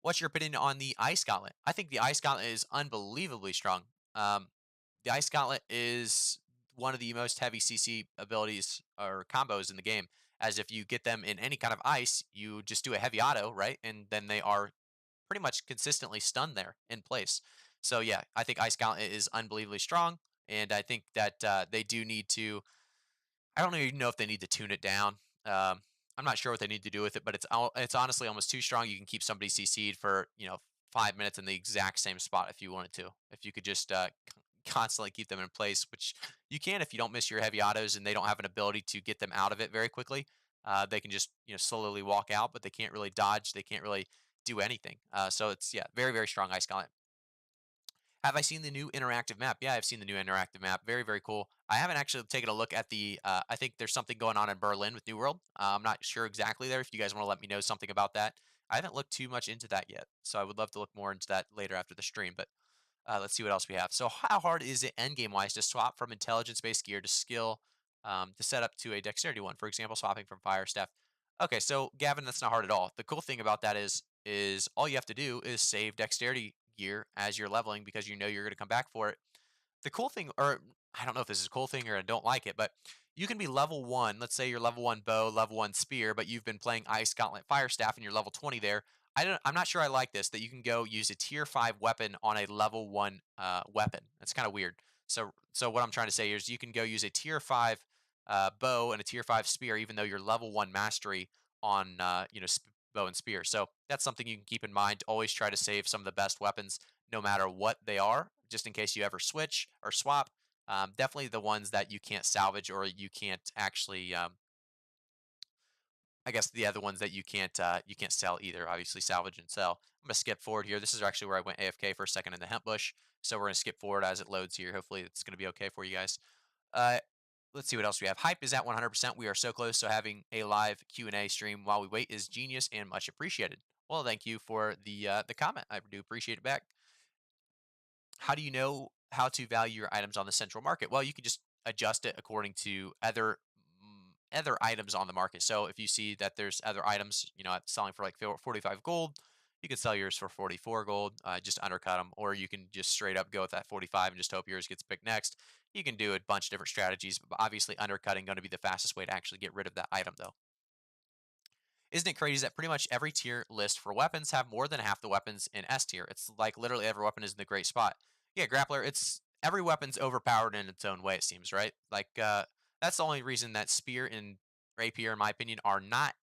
What's your opinion on the Ice Gauntlet? I think the Ice Gauntlet is unbelievably strong. The Ice Gauntlet is one of the most heavy CC abilities or combos in the game, as if you get them in any kind of ice, you just do a heavy auto, right? And then they are pretty much consistently stunned there in place. So yeah, I think Ice Gauntlet is unbelievably strong, and I think that they do need to. I don't even know if they need to tune it down. I'm not sure what they need to do with it, but it's honestly almost too strong. You can keep somebody CC'd for 5 minutes in the exact same spot if you wanted to. If you could just constantly keep them in place, which you can if you don't miss your heavy autos and they don't have an ability to get them out of it very quickly. They can just slowly walk out, but they can't really dodge. They can't really do anything. So it's very very strong Ice Gauntlet. Have I seen the new interactive map? Yeah, I've seen the new interactive map. Very, very cool. I haven't actually taken a look at the. I think there's something going on in Berlin with New World. I'm not sure exactly there. If you guys want to let me know something about that, I haven't looked too much into that yet. So I would love to look more into that later after the stream. But let's see what else we have. So how hard is it endgame wise to swap from intelligence-based gear to skill to set up to a dexterity one? For example, swapping from fire staff. Okay, so Gavin, that's not hard at all. The cool thing about that is all you have to do is save dexterity gear as you're leveling because you know you're going to come back for it. The cool thing, or I don't know if this is a cool thing or I don't like it, but you can be level 1. Let's say you're level 1 bow, level 1 spear, but you've been playing Ice Gauntlet Fire Staff and you're level 20 there. I'm not sure I like this, that you can go use a tier 5 weapon on a level 1 weapon. That's kind of weird. So what I'm trying to say is you can go use a tier 5 bow and a tier 5 spear, even though you're level 1 mastery on bow and spear. So that's something you can keep in mind. Always try to save some of the best weapons, no matter what they are, just in case you ever switch or swap. Definitely the ones that you can't salvage or you can't actually. I guess the other ones that you can't sell either. Obviously, salvage and sell. I'm gonna skip forward here. This is actually where I went AFK for a second in the hemp bush. So we're gonna skip forward as it loads here. Hopefully, it's gonna be okay for you guys. Uh, let's see what else we have. Hype is at 100%. We are so close. So having a live Q&A stream while we wait is genius and much appreciated. Well, thank you for the comment. I do appreciate it back. How do you know how to value your items on the central market? Well, you can just adjust it according to other items on the market. So if you see that there's other items, selling for like 45 gold, you can sell yours for 44 gold, just undercut them, or you can just straight up go with that 45 and just hope yours gets picked next. You can do a bunch of different strategies, but obviously undercutting going to be the fastest way to actually get rid of that item though. Isn't it crazy that pretty much every tier list for weapons have more than half the weapons in S tier? It's like literally every weapon is in the great spot. Yeah, Grappler, it's every weapon's overpowered in its own way, it seems, right? Like, that's the only reason that Spear and Rapier, in my opinion, are not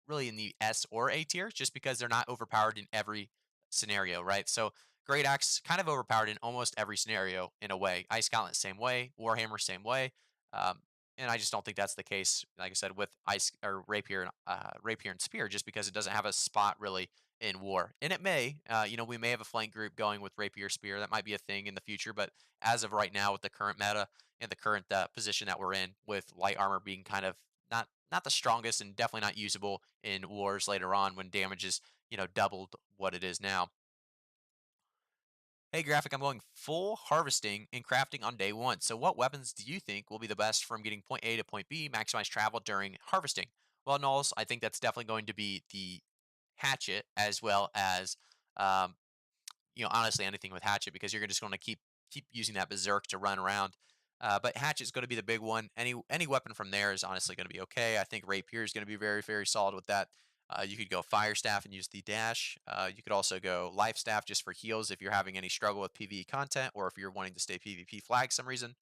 really in the S or A tier, just because they're not overpowered in every scenario, right? So Great Axe kind of overpowered in almost every scenario in a way. Ice Gauntlet, same way. Warhammer, same way. Um, and I just don't think that's the case. Like I said, with ice or rapier and spear, just because it doesn't have a spot really in war. And it may, we may have a flank group going with rapier spear. That might be a thing in the future. But as of right now, with the current meta and the current position that we're in, with light armor being kind of not the strongest and definitely not usable in wars later on when damage is doubled what it is now. Hey, Graphic, I'm going full harvesting and crafting on day one. So what weapons do you think will be the best from getting point A to point B, maximize travel during harvesting? Well, Knowles, I think that's definitely going to be the hatchet as well as, um, honestly anything with hatchet because you're just going to keep using that berserk to run around. But hatchet's going to be the big one. Any weapon from there is honestly going to be okay. I think rapier is going to be very very solid with that. You could go fire staff and use the dash. You could also go life staff just for heals if you're having any struggle with PvE content or if you're wanting to stay PvP flag some reason.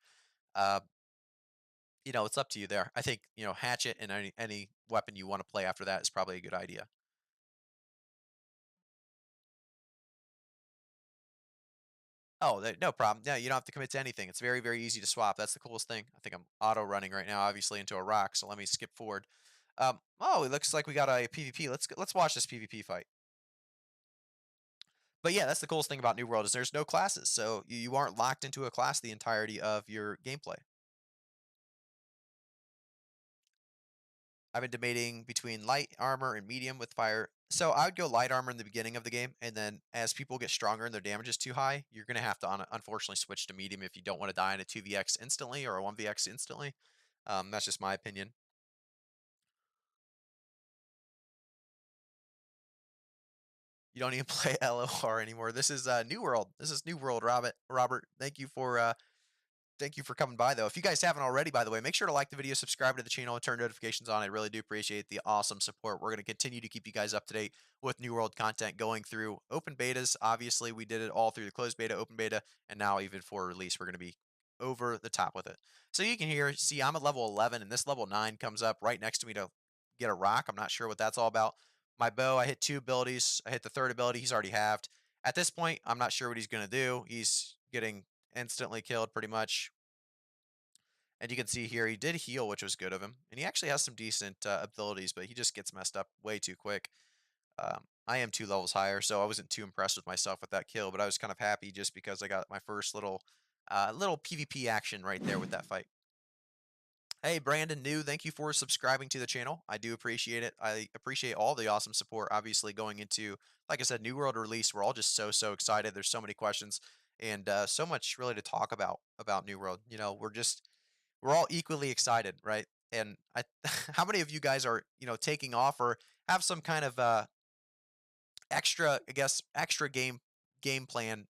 Uh, it's up to you there. I think hatchet and any weapon you want to play after that is probably a good idea. Oh, no problem. Yeah, you don't have to commit to anything. It's very, very easy to swap. That's the coolest thing. I think I'm auto running right now, obviously into a rock. So let me skip forward. Oh, it looks like we got a PvP. Let's watch this PvP fight. But yeah, that's the coolest thing about New World is there's no classes, so you aren't locked into a class the entirety of your gameplay. I've been debating between light armor and medium with fire. So I would go light armor in the beginning of the game, and then as people get stronger and their damage is too high, you're going to have to unfortunately switch to medium if you don't want to die in a 2vx instantly or a 1vx instantly. That's just my opinion. You don't even play LOR anymore. This is New World. This is New World, Robert, thank you for coming by, though. If you guys haven't already, by the way, make sure to like the video, subscribe to the channel, and turn notifications on. I really do appreciate the awesome support. We're going to continue to keep you guys up to date with New World content going through open betas. Obviously, we did it all through the closed beta, open beta, and now even for release, we're going to be over the top with it. So you can see I'm at level 11, and this level 9 comes up right next to me to get a rock. I'm not sure what that's all about. My bow, I hit 2 abilities. I hit the 3rd ability. He's already halved. At this point, I'm not sure what he's going to do. He's getting instantly killed pretty much. And you can see here, he did heal, which was good of him. And he actually has some decent abilities, but he just gets messed up way too quick. I am 2 levels higher, so I wasn't too impressed with myself with that kill, but I was kind of happy just because I got my first little PvP action right there with that fight. Hey, Brandon New, thank you for subscribing to the channel. I do appreciate it. I appreciate all the awesome support, obviously, going into, like I said, New World release. We're all just so excited. There's so many questions and so much really to talk about New World. We're all equally excited, right? And how many of you guys are, taking off or have some kind of extra game plan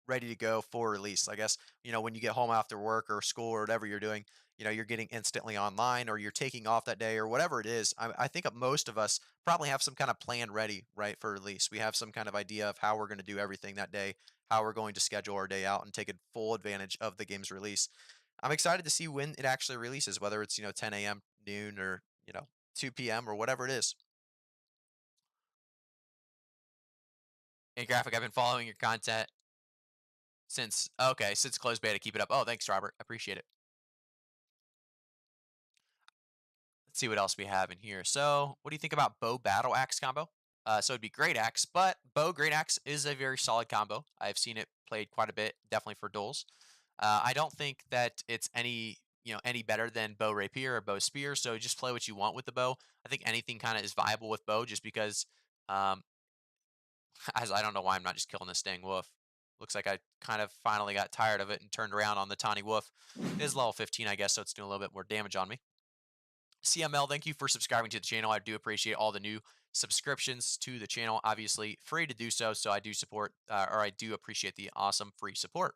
ready to go for release? I guess, when you get home after work or school or whatever you're doing, you're getting instantly online or you're taking off that day or whatever it is. I think most of us probably have some kind of plan ready, right, for release. We have some kind of idea of how we're going to do everything that day, how we're going to schedule our day out and take full advantage of the game's release. I'm excited to see when it actually releases, whether it's 10 a.m., noon, or 2 p.m. or whatever it is. Hey, Graphic, I've been following your content since closed beta. Keep it up. Oh, thanks, Robert. I appreciate it. Let's see what else we have in here. So, what do you think about bow battle axe combo? So it'd be great axe, but bow great axe is a very solid combo. I've seen it played quite a bit, definitely for duels. I don't think that it's any better than bow rapier or bow spear. So just play what you want with the bow. I think anything kind of is viable with bow, just because, um, as I don't know why I'm not just killing this dang wolf. Looks like I kind of finally got tired of it and turned around on the tawny wolf. It is level 15, I guess, so it's doing a little bit more damage on me. CML, thank you for subscribing to the channel. I do appreciate all the new subscriptions to the channel. Obviously, free to do so. So I do support, or I do appreciate the awesome free support.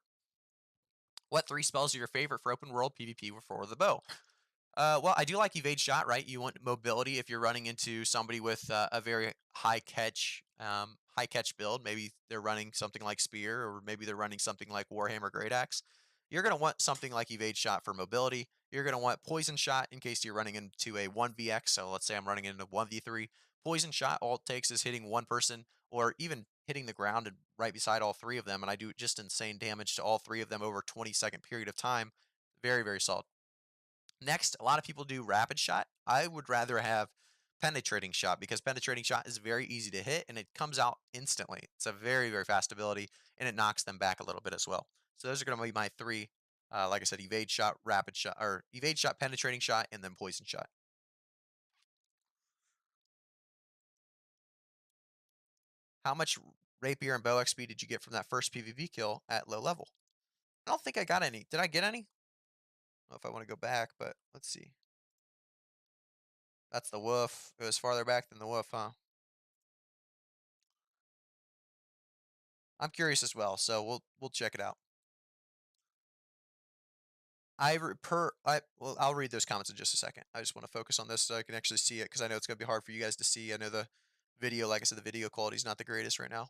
What 3 spells are your favorite for open world PvP for the bow? Well, I do like evade shot, right? You want mobility if you're running into somebody with a very high catch build. Maybe they're running something like spear, or maybe they're running something like warhammer great axe. You're gonna want something like evade shot for mobility. You're gonna want poison shot in case you're running into a 1vx. So let's say I'm running into 1v3. Poison shot, all it takes is hitting one person, or even hitting the ground and right beside all 3 of them, and I do just insane damage to all 3 of them over a 20-second period of time. Very, very solid. Next, a lot of people do rapid shot. I would rather have penetrating shot because penetrating shot is very easy to hit and it comes out instantly. It's a very, very fast ability and it knocks them back a little bit as well. So those are going to be my three. Like I said, evade shot, rapid shot, or evade shot, penetrating shot, and then poison shot. How much rapier and bow XP did you get from that first PvP kill at low level? I don't think I got any. Did I get any? I don't know if I want to go back, but let's see. That's the wolf. It was farther back than the wolf, huh? I'm curious as well, so we'll check it out. I'll read those comments in just a second. I just want to focus on this so I can actually see it because I know it's gonna be hard for you guys to see. I know the video, like I said, the video quality is not the greatest right now.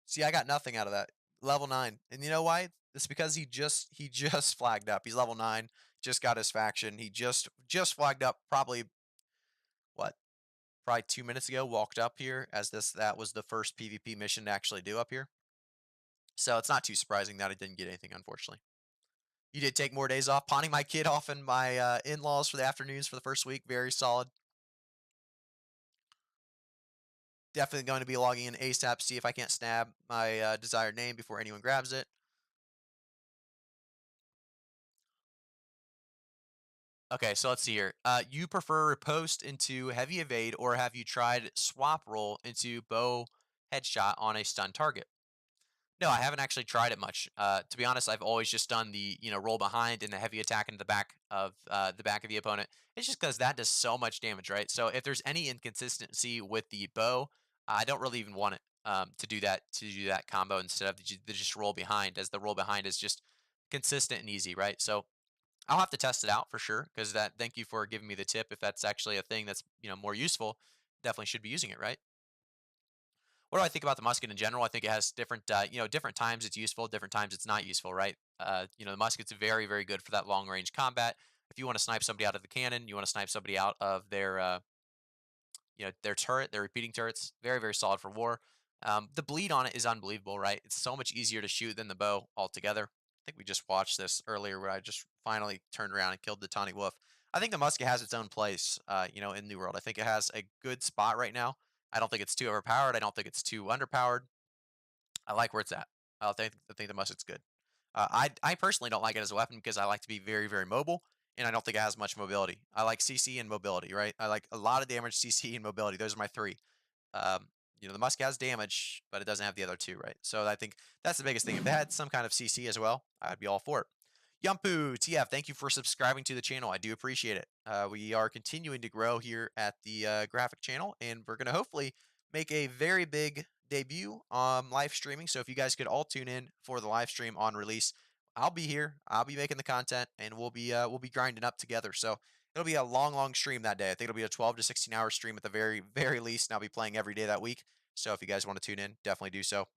See, I got nothing out of that. Level 9. And you know why? It's because he just flagged up. He's level 9, just got his faction. He just flagged up probably what? Probably 2 minutes ago, walked up here as that was the first PvP mission to actually do up here. So it's not too surprising that I didn't get anything, unfortunately. You did take more days off. Pawning my kid off and my in-laws for the afternoons for the first week. Very solid. Definitely going to be logging in ASAP, see if I can't snab my desired name before anyone grabs it. Okay, so let's see here. You prefer riposte into heavy evade, or have you tried swap roll into bow headshot on a stun target? No, I haven't actually tried it much. To be honest, I've always just done the roll behind and the heavy attack into the back of the opponent. It's just because that does so much damage, right? So if there's any inconsistency with the bow, I don't really even want it to do that combo instead of the just roll behind, as the roll behind is just consistent and easy, right? So I'll have to test it out for sure. Because that, thank you for giving me the tip. If that's actually a thing that's more useful, definitely should be using it, right? What do I think about the musket in general? I think it has different, different times it's useful, different times it's not useful, right? The musket's very, very good for that long range combat. If you want to snipe somebody out of the cannon, you want to snipe somebody out of their turret, their repeating turrets, very, very solid for war. The bleed on it is unbelievable, right? It's so much easier to shoot than the bow altogether. I think we just watched this earlier where I just finally turned around and killed the tawny wolf. I think the musket has its own place, in New World. I think it has a good spot right now. I don't think it's too overpowered. I don't think it's too underpowered. I like where it's at. I think the musket's good. I personally don't like it as a weapon because I like to be very, very mobile, and I don't think it has much mobility. I like CC and mobility, right? I like a lot of damage, CC, and mobility. Those are my three. Um, the musket has damage, but it doesn't have the other two, right? So I think that's the biggest thing. If it had some kind of CC as well, I'd be all for it. Yumpu TF, thank you for subscribing to the channel. I do appreciate it. We are continuing to grow here at the graphic channel, and we're going to hopefully make a very big debut on live streaming. So if you guys could all tune in for the live stream on release, I'll be here. I'll be making the content, and we'll be grinding up together. So it'll be a long, long stream that day. I think it'll be a 12 to 16-hour stream at the very, very least, and I'll be playing every day that week. So if you guys want to tune in, definitely do so.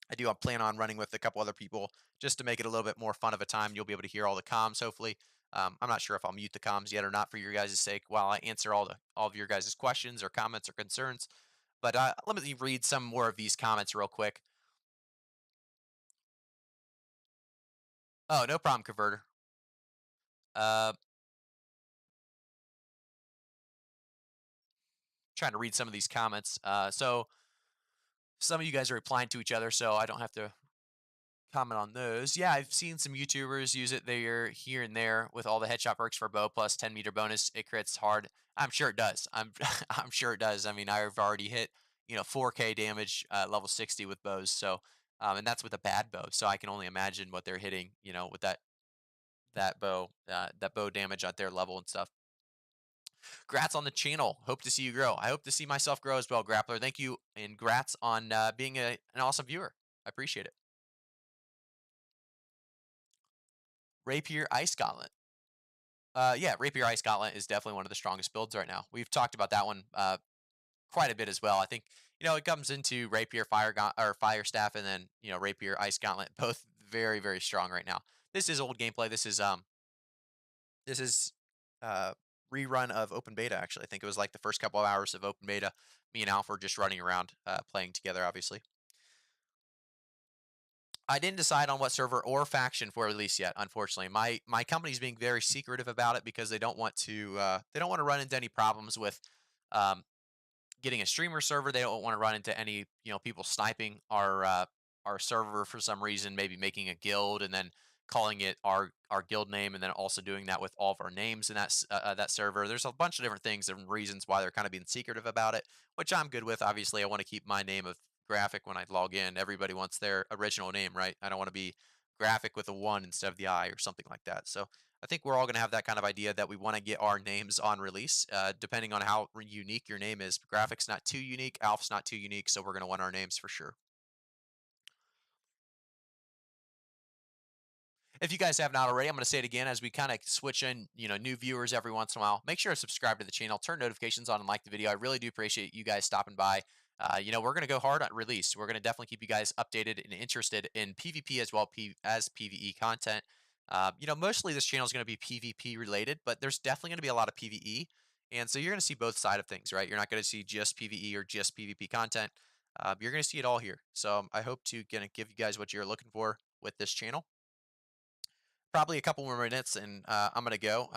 I do plan on running with a couple other people just to make it a little bit more fun of a time. You'll be able to hear all the comms, hopefully. I'm not sure if I'll mute the comms yet or not for your guys' sake while I answer all of your guys' questions or comments or concerns. But let me read some more of these comments real quick. Oh, no problem, Converter. Trying to read some of these comments. So some of you guys are replying to each other, so I don't have to comment on those. Yeah, I've seen some YouTubers use it there, here and there with all the headshot perks for bow plus 10-meter bonus. It crits hard. I'm sure it does. I'm sure it does. I mean, I've already hit 4K damage level 60 with bows. So, and that's with a bad bow. So I can only imagine what they're hitting, with that bow damage at their level and stuff. Grats on the channel. Hope to see you grow. I hope to see myself grow as well, Grappler. Thank you, and grats on being an awesome viewer. I appreciate it. Rapier Ice Gauntlet. Yeah, Rapier Ice Gauntlet is definitely one of the strongest builds right now. We've talked about that one quite a bit as well. I think it comes into Rapier Fire Staff, and then Rapier Ice Gauntlet, both very, very strong right now. This is old gameplay. This is rerun of open beta. Actually, I think it was like the first couple of hours of open beta. Me and Alf were just running around playing together. Obviously, I didn't decide on what server or faction for release yet. Unfortunately, my company's being very secretive about it because they don't want to run into any problems with um, getting a streamer server. They don't want to run into any people sniping our server for some reason, maybe making a guild and then calling it our guild name, and then also doing that with all of our names in that server. There's a bunch of different things and reasons why they're kind of being secretive about it, which I'm good with. Obviously, I want to keep my name of graphic when I log in. Everybody wants their original name, right? I don't want to be graphic with a one instead of the I or something like that. So I think we're all going to have that kind of idea that we want to get our names on release, depending on how unique your name is. Graphic's not too unique, Alp's not too unique, so we're going to want our names for sure. If you guys have not already, I'm going to say it again as we kind of switch in, new viewers every once in a while. Make sure to subscribe to the channel, turn notifications on, and like the video. I really do appreciate you guys stopping by. We're going to go hard on release. We're going to definitely keep you guys updated and interested in PvP as well as PvE content. Mostly this channel is going to be PvP related, but there's definitely going to be a lot of PvE. And so you're going to see both sides of things, right? You're not going to see just PvE or just PvP content. You're going to see it all here. So I hope to give you guys what you're looking for with this channel. Probably a couple more minutes, and I'm going to go.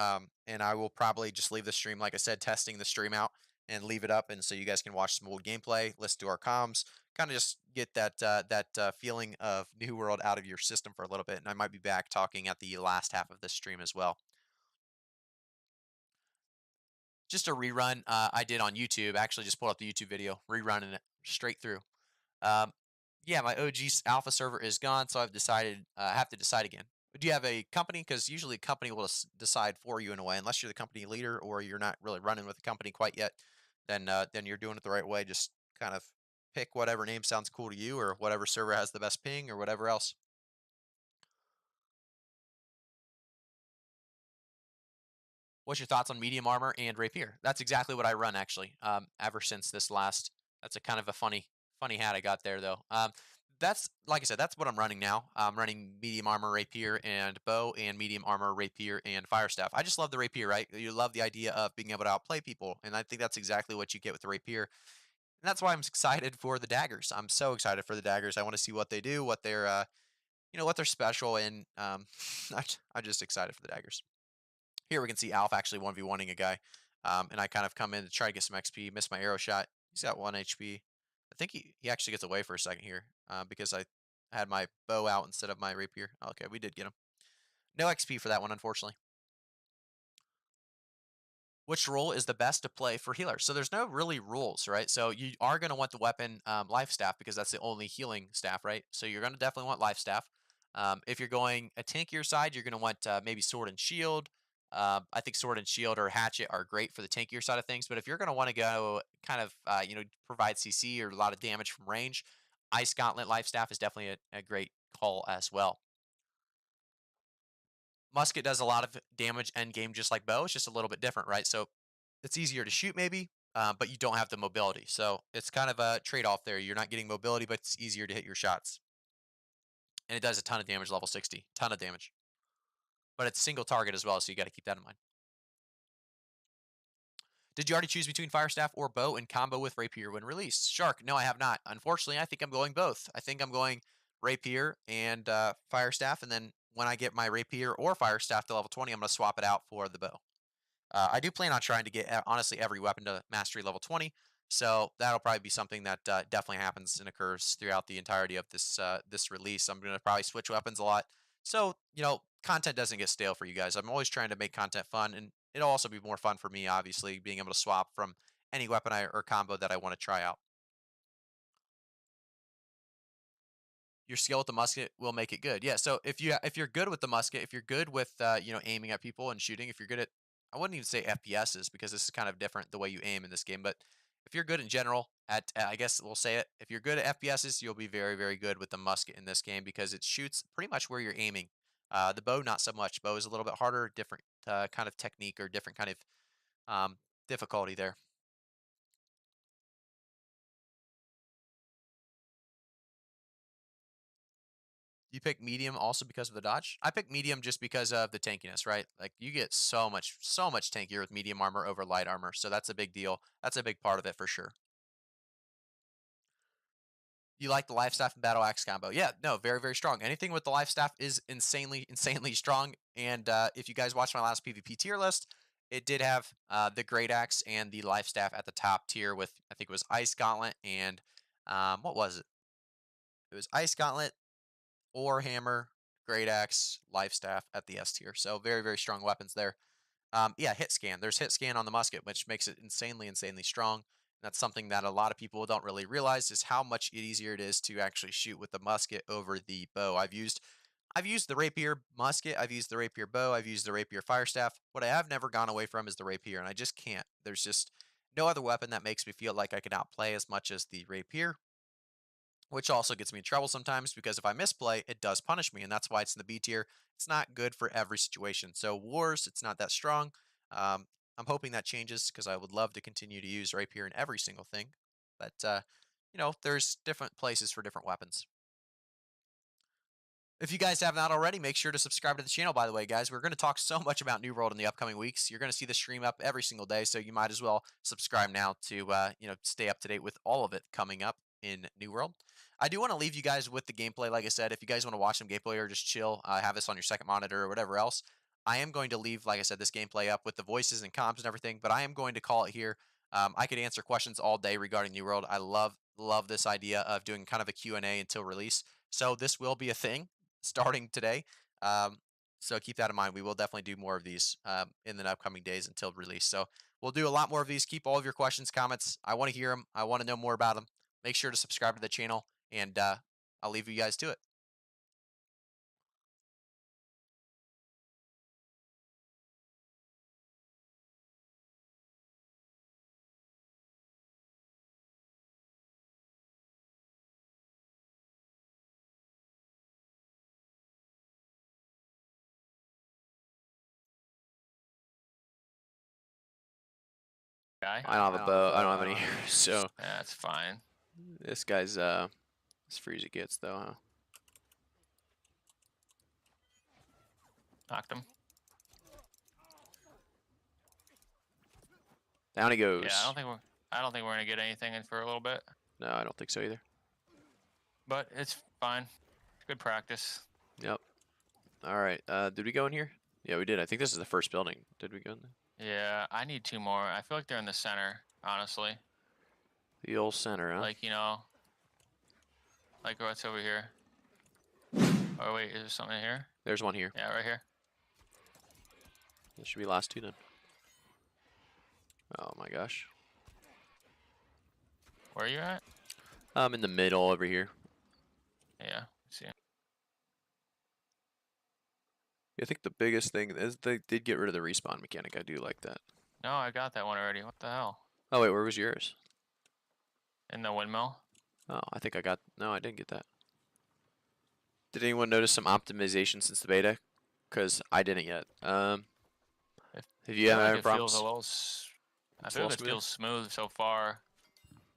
And I will probably just leave the stream, like I said, testing the stream out and leave it up. And so you guys can watch some old gameplay, listen to our comms, kind of just get that feeling of New World out of your system for a little bit. And I might be back talking at the last half of this stream as well. Just a rerun I did on YouTube. Actually, just pulled up the YouTube video, rerunning it straight through. Yeah, my OG alpha server is gone, so I've decided I have to decide again. Do you have a company? Because usually a company will decide for you in a way, unless you're the company leader or you're not really running with the company quite yet. Then you're doing it the right way. Just kind of pick whatever name sounds cool to you, or whatever server has the best ping, or whatever else. What's your thoughts on medium armor and rapier? That's exactly what I run actually. Ever since this last, that's a kind of a funny hat I got there though. That's like I said, that's what I'm running now. I'm running medium armor rapier and bow, and medium armor rapier and fire staff. I just love the rapier, right? You love the idea of being able to outplay people, and I think that's exactly what you get with the rapier. And that's why I'm excited for the daggers. I'm so excited for the daggers. I want to see what they do, what they're what they're special, and I'm just excited for the daggers. Here we can see Alf actually 1v1ing a guy. And I kind of come in to try to get some XP, miss my arrow shot. He's got 1 HP. I think he actually gets away for a second here because I had my bow out instead of my rapier. Okay, we did get him. No XP for that one, unfortunately. Which role is the best to play for healer? So there's no really rules, right? So you are going to want the weapon life staff because that's the only healing staff, right? So you're going to definitely want life staff. If you're going a tankier side, you're going to want maybe sword and shield. I think sword and shield or hatchet are great for the tankier side of things. But if you're going to want to go kind of provide CC or a lot of damage from range, ice gauntlet life staff is definitely a great call as well. Musket does a lot of damage end game just like bow. It's just a little bit different, right? So it's easier to shoot maybe, but you don't have the mobility. So it's kind of a trade-off there. You're not getting mobility, but it's easier to hit your shots. And it does a ton of damage, level 60. Ton of damage. But it's single target as well, so you got to keep that in mind. Did you already choose between fire staff or bow in combo with rapier when released? Shark, no, I have not. Unfortunately, I think I'm going both. I think I'm going rapier and fire staff, and then when I get my rapier or fire staff to level 20, I'm going to swap it out for the bow. I do plan on trying to get, honestly, every weapon to mastery level 20, so that'll probably be something that definitely happens and occurs throughout the entirety of this release. I'm going to probably switch weapons a lot, so, content doesn't get stale for you guys. I'm always trying to make content fun, and it'll also be more fun for me, obviously, being able to swap from any weapon or combo that I want to try out. Your skill with the musket will make it good. Yeah, so if you're good with the musket, if you're good with aiming at people and shooting, if you're good at, I wouldn't even say FPSs because this is kind of different the way you aim in this game, but if you're good in general at I guess we'll say it, if you're good at FPSs, you'll be very very good with the musket in this game because it shoots pretty much where you're aiming. The bow not so much. Bow is a little bit harder, different kind of technique or different kind of difficulty there. You pick medium also because of the dodge? I pick medium just because of the tankiness, right? Like you get so much tankier with medium armor over light armor. So that's a big deal. That's a big part of it for sure. You like the life staff and battle axe combo? Yeah, no, very, very strong. Anything with the life staff is insanely, insanely strong. And if you guys watched my last PvP tier list, it did have the great axe and the life staff at the top tier with, I think it was ice gauntlet and what was it? It was ice gauntlet, ore hammer, great axe, life staff at the S tier. So very, very strong weapons there. Yeah, hit scan. There's hit scan on the musket, which makes it insanely, insanely strong. That's something that a lot of people don't really realize is how much easier it is to actually shoot with the musket over the bow. I've used the rapier musket, I've used the rapier bow, I've used the rapier fire staff. What I have never gone away from is the rapier, and I just can't. There's just no other weapon that makes me feel like I can outplay as much as the rapier, which also gets me in trouble sometimes because if I misplay, it does punish me, and that's why it's in the B tier. It's not good for every situation. So wars, it's not that strong. Um, I'm hoping that changes because I would love to continue to use rapier in every single thing. But you know, there's different places for different weapons. If you guys have not already, make sure to subscribe to the channel, by the way, guys. We're going to talk so much about New World in the upcoming weeks. You're going to see the stream up every single day, so you might as well subscribe now to you know, stay up to date with all of it coming up in New World. I do want to leave you guys with the gameplay. Like I said, if you guys want to watch some gameplay or just chill, have this on your second monitor or whatever else, I am going to leave, like I said, this gameplay up with the voices and comps and everything, but I am going to call it here. I could answer questions all day regarding New World. I love this idea of doing kind of a Q&A until release. So this will be a thing starting today. So keep that in mind. We will definitely do more of these in the upcoming days until release. So we'll do a lot more of these. Keep all of your questions, comments. I want to hear them. I want to know more about them. Make sure to subscribe to the channel, and I'll leave you guys to it. Guy. I don't have a bow. I don't have any. So Yeah, that's fine. this guy's as free as it gets, though, huh? Knocked him. Down he goes. Yeah, I don't think we're gonna get anything in for a little bit. No, I don't think so either. But it's fine. Good practice. Yep. All right. Did we go in here? Yeah, we did. I think this is the first building. Did we go in there? Yeah, I need 2 more. I feel like they're in the center, honestly. The old center, huh? Like, you know, like what's over here? Oh wait, is there something in here? There's one here. Yeah, right here. This should be last 2 then. Oh my gosh. Where are you at? I'm in the middle over here. Yeah, see. I think the biggest thing is they did get rid of the respawn mechanic. I do like that. No, I got that one already. What the hell? Oh wait, where was yours? In the windmill? Oh, I think I got. No, I didn't get that. Did anyone notice some optimization since the beta? Because I didn't yet. Have you I feel had like any it problems? feels a little I It's a feel like little it feels smooth so far.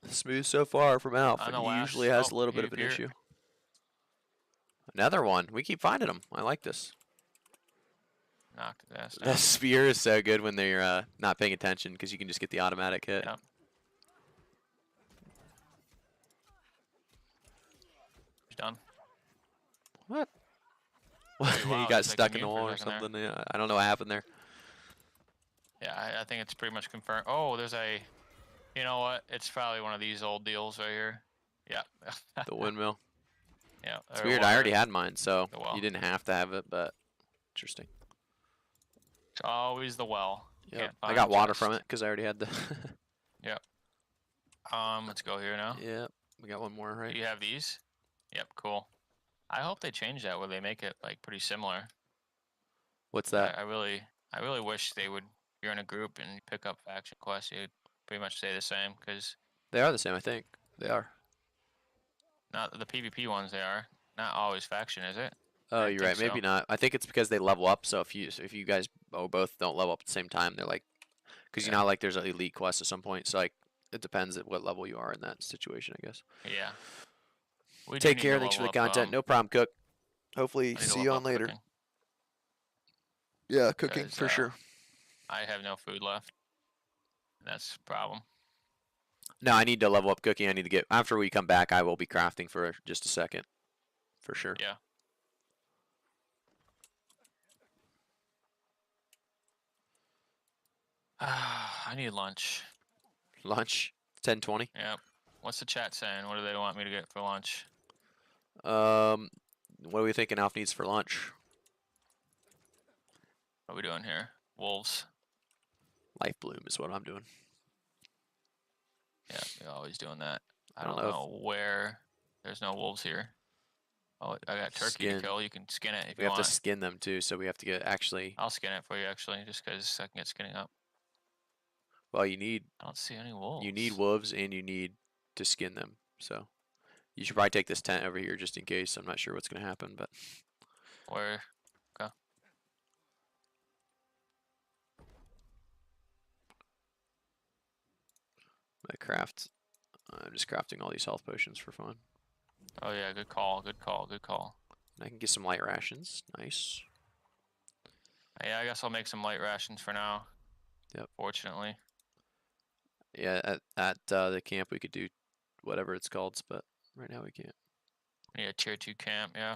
Smooth so far from Alpha. On the He last- usually has a oh, little bit of an here. issue. Another one. We keep finding them. I like this. Knocked his ass The down. spear is so good when they're not paying attention because you can just get the automatic hit. Yep. He's done. What? wow, he it's got like stuck in the immune for a wall or second there. something. Yeah, I don't know what happened there. Yeah, I think it's pretty much confirmed. Oh, there's a... You know what? It's probably one of these old deals right here. Yeah. The windmill. Yeah. It's or weird. I already water. had mine, so The well. you didn't have to have it, but interesting. It's always the well. Yep. Can't I find got water just- from it because I already had the. Let's go here now. Yep. We got one more, right? Do you have these? Yep, cool. I hope they change that where they make it like pretty similar. What's that? I really wish they would. If you're in a group and you pick up faction quests, you'd pretty much stay the same because They are the same, I think. They are. not the PvP ones. They are not always faction, is it? Oh, I you're think right. Maybe so. not. I think it's because they level up. So if you guys both don't level up at the same time, they're like, because you know, like there's an elite quest at some point. So like, it depends at what level you are in that situation, I guess. Yeah. We do Take need care. to Thanks for the level up, content. No problem, Cook. Hopefully, I need to see you level on up later. cooking, Yeah, cooking 'cause, for sure. I have no food left. That's the problem. No, I need to level up cooking. I need to get after we come back. I will be crafting for just a second, for sure. Yeah. I need lunch. Lunch 10:20. Yep. What's the chat saying? What do they want me to get for lunch? What are we thinking Alf needs for lunch? What are we doing here? Wolves. Life bloom is what I'm doing. Yeah, you're always doing that. I don't don't know know where. There's no wolves here. Oh, I got turkey Skin. to kill. You can skin it if We you have want. to skin them too, so we have to get actually. I'll skin it for you actually, just because I can get skinning up. Well, you need I don't see any wolves. wolves and you need to skin them. So you should probably take this tent over here just in case. I'm not sure what's gonna happen, but Where? Okay. I craft. I'm just crafting all these health potions for fun. Oh yeah, good call. Good call. Good call. And I can get some light rations. Nice. Yeah, I guess I'll make some light rations for now. Yep. Fortunately. Yeah, at the camp we could do whatever it's called, but right now we can't. We need a tier 2 camp. Yeah.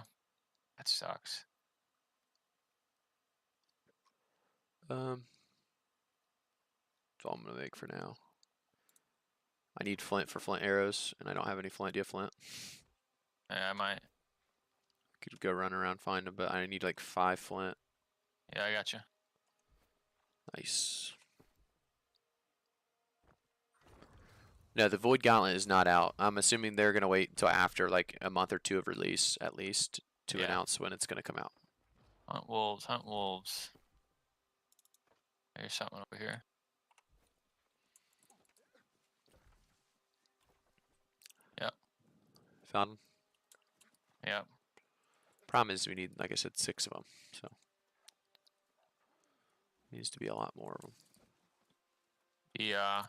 That sucks. That's all I'm gonna make for now. I need flint for flint arrows, and I don't have any flint. Do you have flint? Yeah, I might. Could go run around find them, but I need like 5 flint. Yeah, I got you. Nice. No, the Void Gauntlet is not out. I'm assuming they're gonna wait until after like a month or 2 of release at least to Yeah. announce when it's gonna come out. Hunt wolves. Hunt wolves. There's something over here. Yep. Found them. Yep. Problem is we need, like I said, 6 of them. So needs to be a lot more of them. The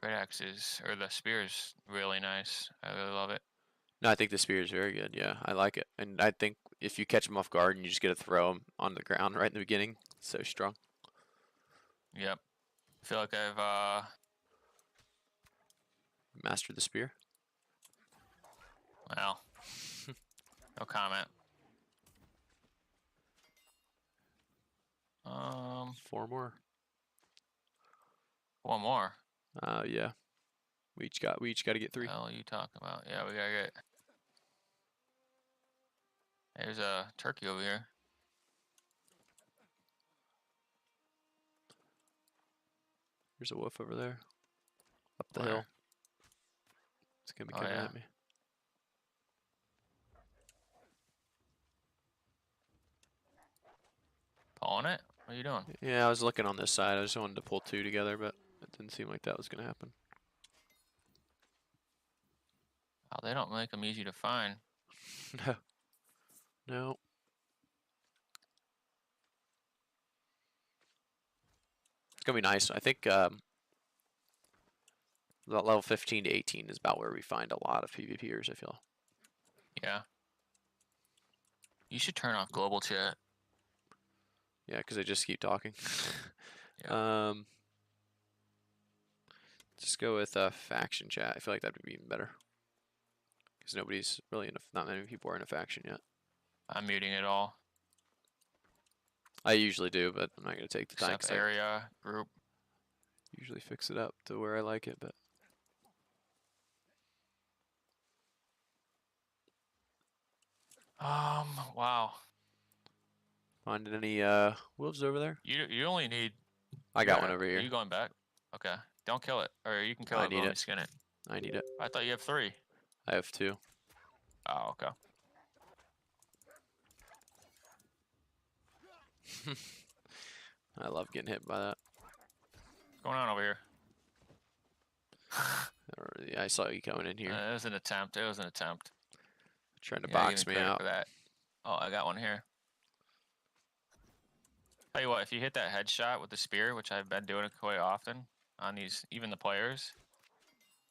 great axes or the spear is really nice. I really love it. No, I think the spear is very good. Yeah, I like it. And I think if you catch them off guard and you just get to throw them on the ground right in the beginning, it's so strong. Yep. I feel like I've Mastered the spear. well, no comment. 4 more. One more. Yeah. We each got to get 3. What the hell are you talking about? Yeah, we gotta get. There's a turkey over here. There's a wolf over there. Up the Where? hill. It's gonna be Oh, coming yeah. at me. Pulling it? What are you doing? Yeah, I was looking on this side. I just wanted to pull 2 together, but it didn't seem like that was gonna happen. Oh, they don't make them easy to find. No. No. It's gonna be nice. I think level 15 to 18 is about where we find a lot of PvPers, I feel. Yeah. You should turn off global chat. Yeah, because they just keep talking. Yeah. Just go with faction chat. I feel like that would be even better. Because nobody's really not many people are in a faction yet. I'm muting it all. I usually do, but I'm not gonna take the time. Except 'Cause I area, group. usually fix it up to where I like it, but Wow. finding any wolves over there? You only need. I got yeah, one over Are here. you going back? Okay. Don't kill it, or you can kill I it. need But let it. me skin it. I need it. I thought you have 3. I have 2. Oh, okay. I love getting hit by that. What's going on over here? Yeah, I saw you coming in here, It was an attempt. It was an attempt. trying to Yeah, box give me credit out. for that. Oh, I got one here. Tell you what, if you hit that headshot with the spear, which I've been doing it quite often on these, even the players,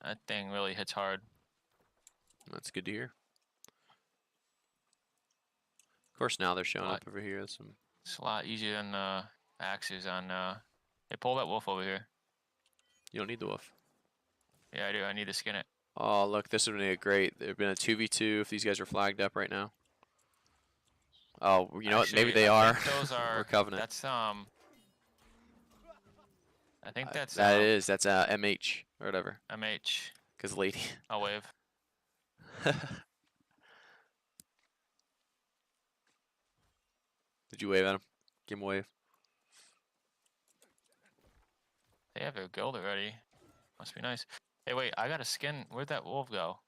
that thing really hits hard. That's good to hear. Of course, now they're showing What? up over here. That's some. It's a lot easier than axes on Hey, pull that wolf over here. You don't need the wolf. Yeah, I do. I need to skin it. Oh, look, this would have been a great. There would have been a 2v2 if these guys were flagged up right now. Oh, you know what? Maybe they I are. think those are. We're Covenant. That's I think that's that is. That's MH or whatever. MH. Cause lady. I'll wave. Did you wave at him? Give him a wave. They have a guild already. Must be nice. Hey, wait. I got a skin. Where'd that wolf go?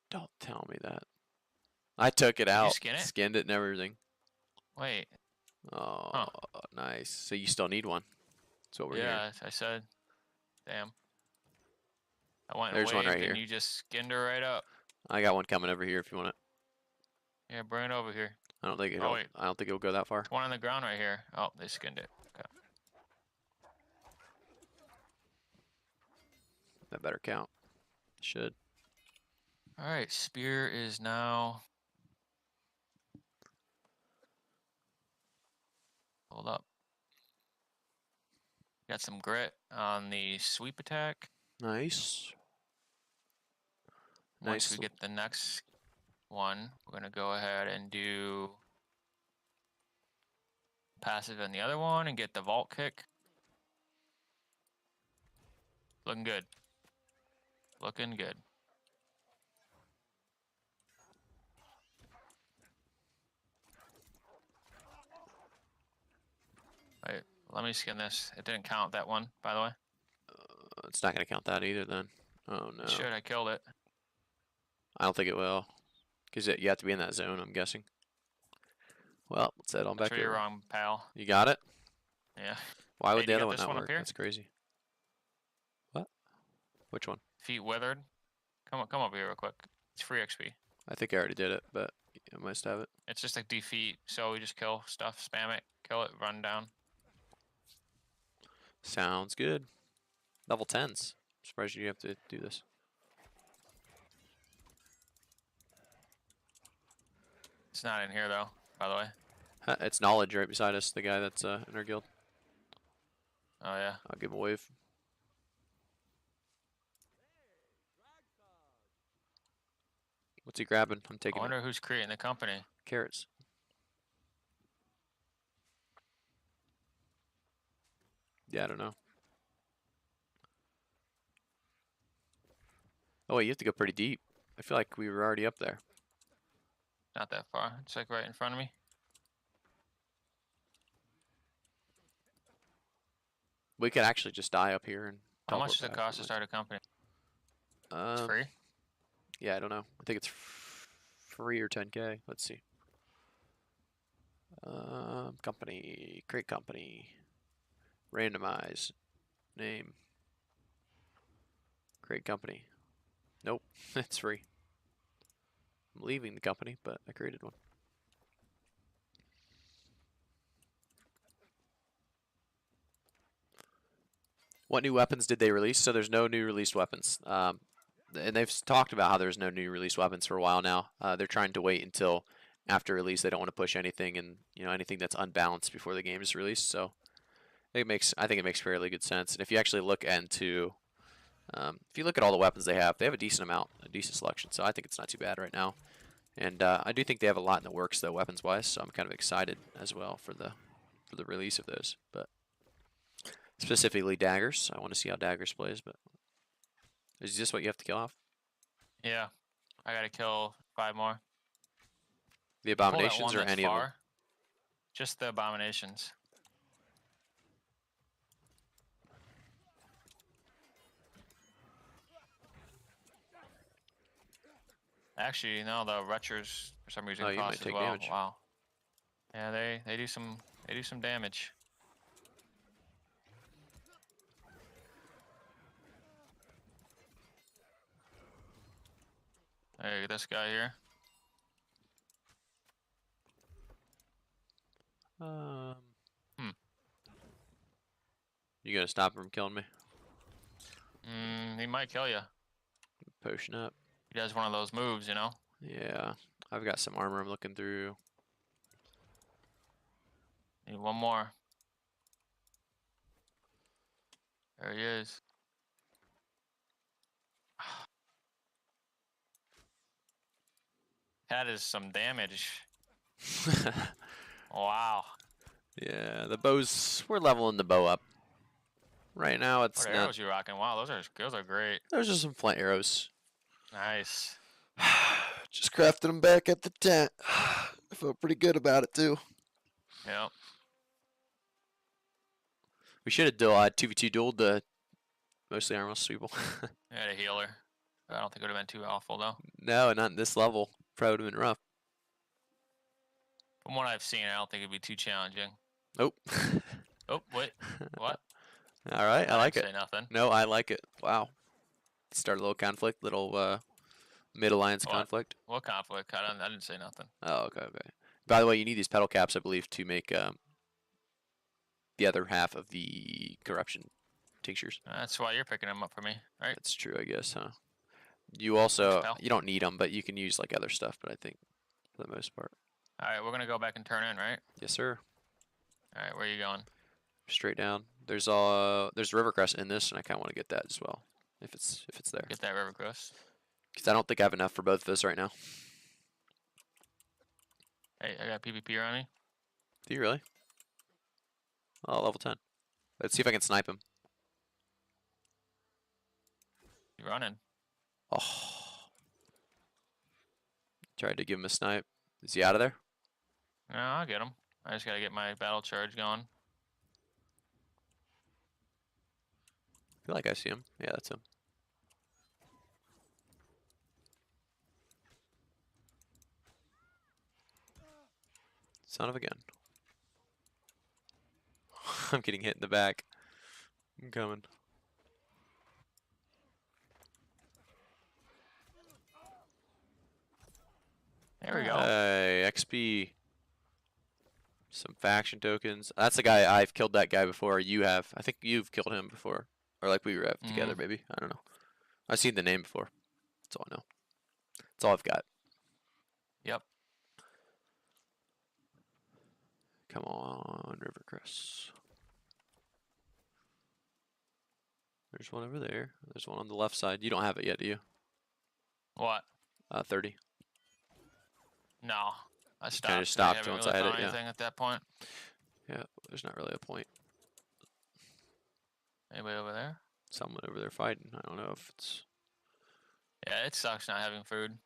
Don't tell me that. I took it you out. skin it? Skinned it and everything. Wait. Oh, nice. So you still need one. That's what we're hearing. Yeah, I said. Damn. I went There's and one waved right here. and you just skinned her right up. I got one coming over here if you want it. Yeah, bring it over here. I don't think Oh, wait. I don't think it'll go that far. There's one on the ground right here. Oh, they skinned it. Okay. That better count. Should. All right, spear is now. Hold up. Got some grit on the sweep attack. Nice. Once Nice. we get the next one, we're gonna go ahead and do passive on the other one and get the vault kick. Looking good. Looking good. Wait, let me skin this. It didn't count that one, by the way. It's not gonna count that either then. Oh no. It should. I killed it. I don't think it will. Because you have to be in that zone, I'm guessing. Well, let's head on That's back where you're over. wrong, pal. You got it? Yeah. Why Hey, would do the you other got one this not one up work? here? That's crazy. What? Which one? Feet withered. Come over here real quick. It's free XP. I think I already did it, but I must have it. It's just like defeat, so we just kill stuff, spam it, kill it, run down. Sounds good. Level 10s. Surprised you have to do this. It's not in here though, by the way. It's Knowledge right beside us, the guy that's in our guild. Oh yeah. I'll give him a wave. What's he grabbing? I'm I taking wonder who's creating the company. carrots. Yeah, I don't know. Oh wait, you have to go pretty deep. I feel like we were already up there. Not that far. It's like right in front of me. We could actually just die up here and. How much does teleport it back cost to if start a company? we It's want. free? Yeah, I don't know. I think it's free or 10K. Let's see. Company, create company, randomize, name, create company. Nope, it's free. I'm leaving the company, but I created one. What new weapons did they release? So there's no new released weapons. And they've talked about how there's no new released weapons for a while now. They're trying to wait until after release. They don't want to push anything and anything that's unbalanced before the game is released. So I think it makes fairly good sense. And if you actually look into, if you look at all the weapons they have a decent amount, a decent selection. So I think it's not too bad right now. And I do think they have a lot in the works though, weapons wise. So I'm kind of excited as well for the release of those. But specifically daggers. I want to see how daggers plays. But is this what you have to kill off? Yeah. I gotta kill 5 more. The Pull that abominations one or that's any of them? far. Just the abominations. Actually, no, the retchers for some reason Oh, you might cost as take well. damage. Wow. Yeah, they do some damage. Hey, this guy here. You gonna stop him from killing me? He might kill you. Potion up. He does one of those moves, you know. Yeah, I've got some armor I'm looking through. Need one more. There he is. That is some damage. Wow. Yeah, the bows. We're leveling the bow up. Right now, it's What not. arrows you rocking? Wow, those are great. There's just some flint arrows. Nice. Just crafted them back at the tent. I felt pretty good about it too. Yep. We should have 2v2 dueled the mostly armless people. I had a healer. I don't think it would have been too awful though. No, not in this level. Probably would have been rough. From what I've seen, I don't think it'd be too challenging. Nope. Oh, wait. What? All right, I like didn't it. say nothing. No, I like it. Wow. Start a little conflict, little mid-alliance What? conflict. What conflict? I didn't say nothing. Oh, okay, okay. By the way, you need these petal caps, I believe, to make the other half of the corruption tinctures. That's why you're picking them up for me, right? That's true, I guess, huh? You also, Spell. you don't need them, but you can use like other stuff, but I think for the most part. All right, we're gonna go back and turn in, right? Yes, sir. All right, where are you going? Straight down. There's Rivercrest in this, and I kind of want to get that as well, if it's there. Get that river crest. Because I don't think I have enough for both of us right now. Hey, I got PvP on me. Do you really? Oh, level 10. Let's see if I can snipe him. You running? Oh. Tried to give him a snipe. Is he out of there? No, I'll get him. I just gotta get my battle charge going. I feel like I see him. Yeah, that's him. Son of a gun. I'm getting hit in the back. I'm coming. There we go. Hey, XP. Some faction tokens. That's the guy. I've killed that guy before. You have. I think you've killed him before. Or like we have together, maybe. I don't know. I've seen the name before. That's all I know. That's all I've got. Yep. Come on, Rivercrest. There's one over there. There's one on the left side. You don't have it yet, do you? What? 30. No. I stopped. just stopped haven't once really I had found it, yeah. anything at that point. Yeah, there's not really a point. Anybody over there? Someone over there fighting. I don't know if it's... Yeah, it sucks not having food.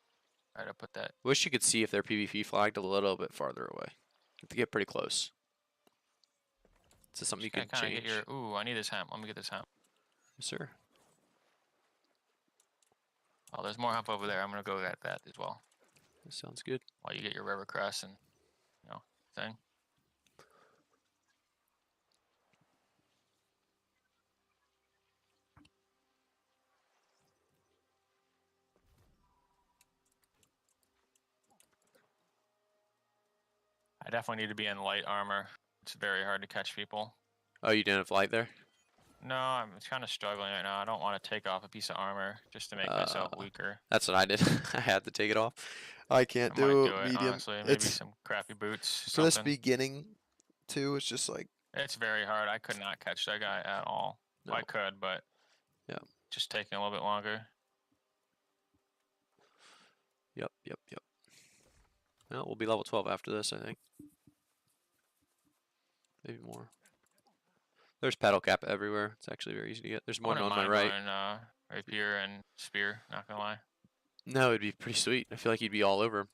Alright, I'll put that. Wish you could see if they're PvP flagged a little bit farther away. You have to get pretty close. Is this something you can Kinda change? get your. Ooh, I need this hemp. Let me get this hemp. Yes, sir. Oh, there's more hemp over there. I'm gonna go get that as well. That sounds good. While you get your river crest and thing. I definitely need to be in light armor. It's very hard to catch people. Oh, you didn't have light there? No, I'm kind of struggling right now. I don't want to take off a piece of armor just to make myself weaker. That's what I did. I had to take it off. I can't I might do do it, medium. honestly. Maybe It's some crappy boots. for this Something. beginning too. It's just like It's very hard. I could not catch that guy at all. no. Well, I could, but Yeah. just taking a little bit longer. Yep. Well, we'll be level 12 after this, I think. Maybe more. There's paddle cap everywhere. It's actually very easy to get. There's one on my right. Going, rapier and spear. Not gonna lie. No, it'd be pretty sweet. I feel like you'd be all over.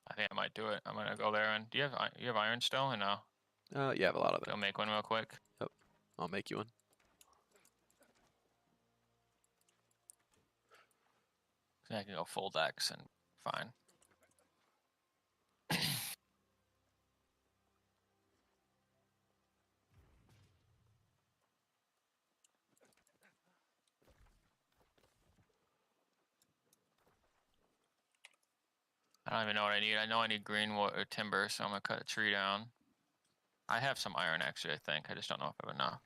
I think I might do it. I'm gonna go there and. Do you have iron still or no? You have a lot of it. I'll make one real quick. I'll make you one. I can go full dex and fine. I don't even know what I need. I know I need green wood or timber, so I'm gonna cut a tree down. I have some iron actually, I think. I just don't know if I have enough.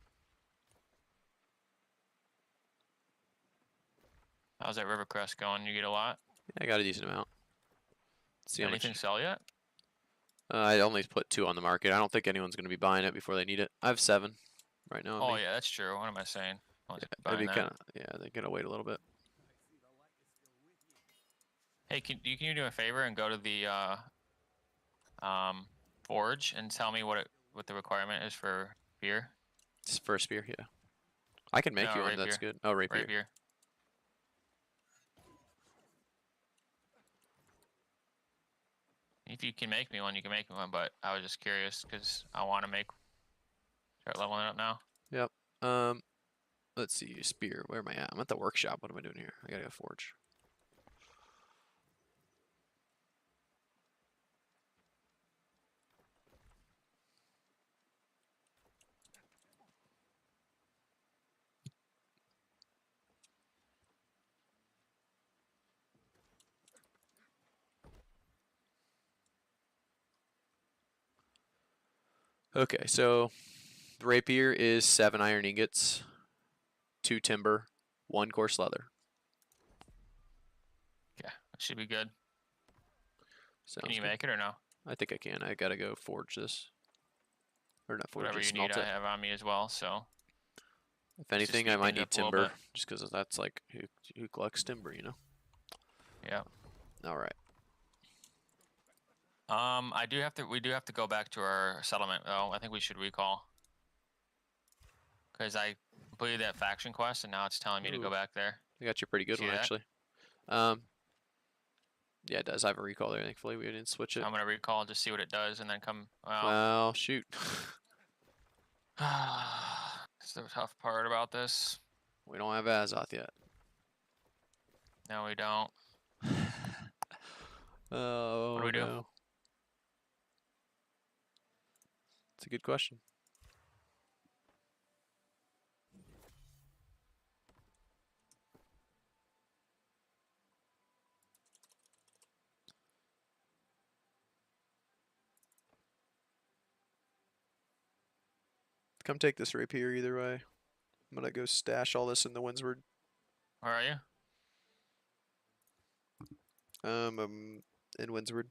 How's that river crest going? You get a lot? Yeah, I got a decent amount. See how Anything much. sell yet? I only put 2 on the market. I don't think anyone's going to be buying it before they need it. I have 7 right now. Oh yeah, that's true. What am I saying? I was It'd buying be that. kind of, yeah, they're going to wait a little bit. Hey, can you do a favor and go to the forge and tell me what the requirement is for beer? It's for a spear, yeah. I can make No, you one. rapier. That's good. Oh, rapier. Rapier. If you can make me one, you can make me one. But I was just curious because I want to start leveling it up now. Yep. Let's see. Spear. Where am I at? I'm at the workshop. What am I doing here? I gotta go forge. Okay, so the rapier is 7 iron ingots, 2 timber, 1 coarse leather. Yeah, that should be good. Sounds Can you good. make it or no? I think I can. I gotta go forge this. Or not forge Whatever it, you smelt need, it. I have on me as well. So If anything, speed I might things need up a little timber, bit. just because that's like who collects timber, you know? yeah. All right. We do have to go back to our settlement though. I think we should recall. Because I completed that faction quest and now it's telling me to go Ooh. back there. I got you a pretty good See one, that? actually. Yeah, it does. I have a recall there. Thankfully, we didn't switch it. I'm gonna recall and just see what it does and then come. Well, shoot. It's the tough part about this. We don't have Azoth yet. No, we don't. Oh, What do we do? no. It's a good question. Come take this rapier either way. I'm gonna go stash all this in the Windsward. Where are you? I'm in Windsward.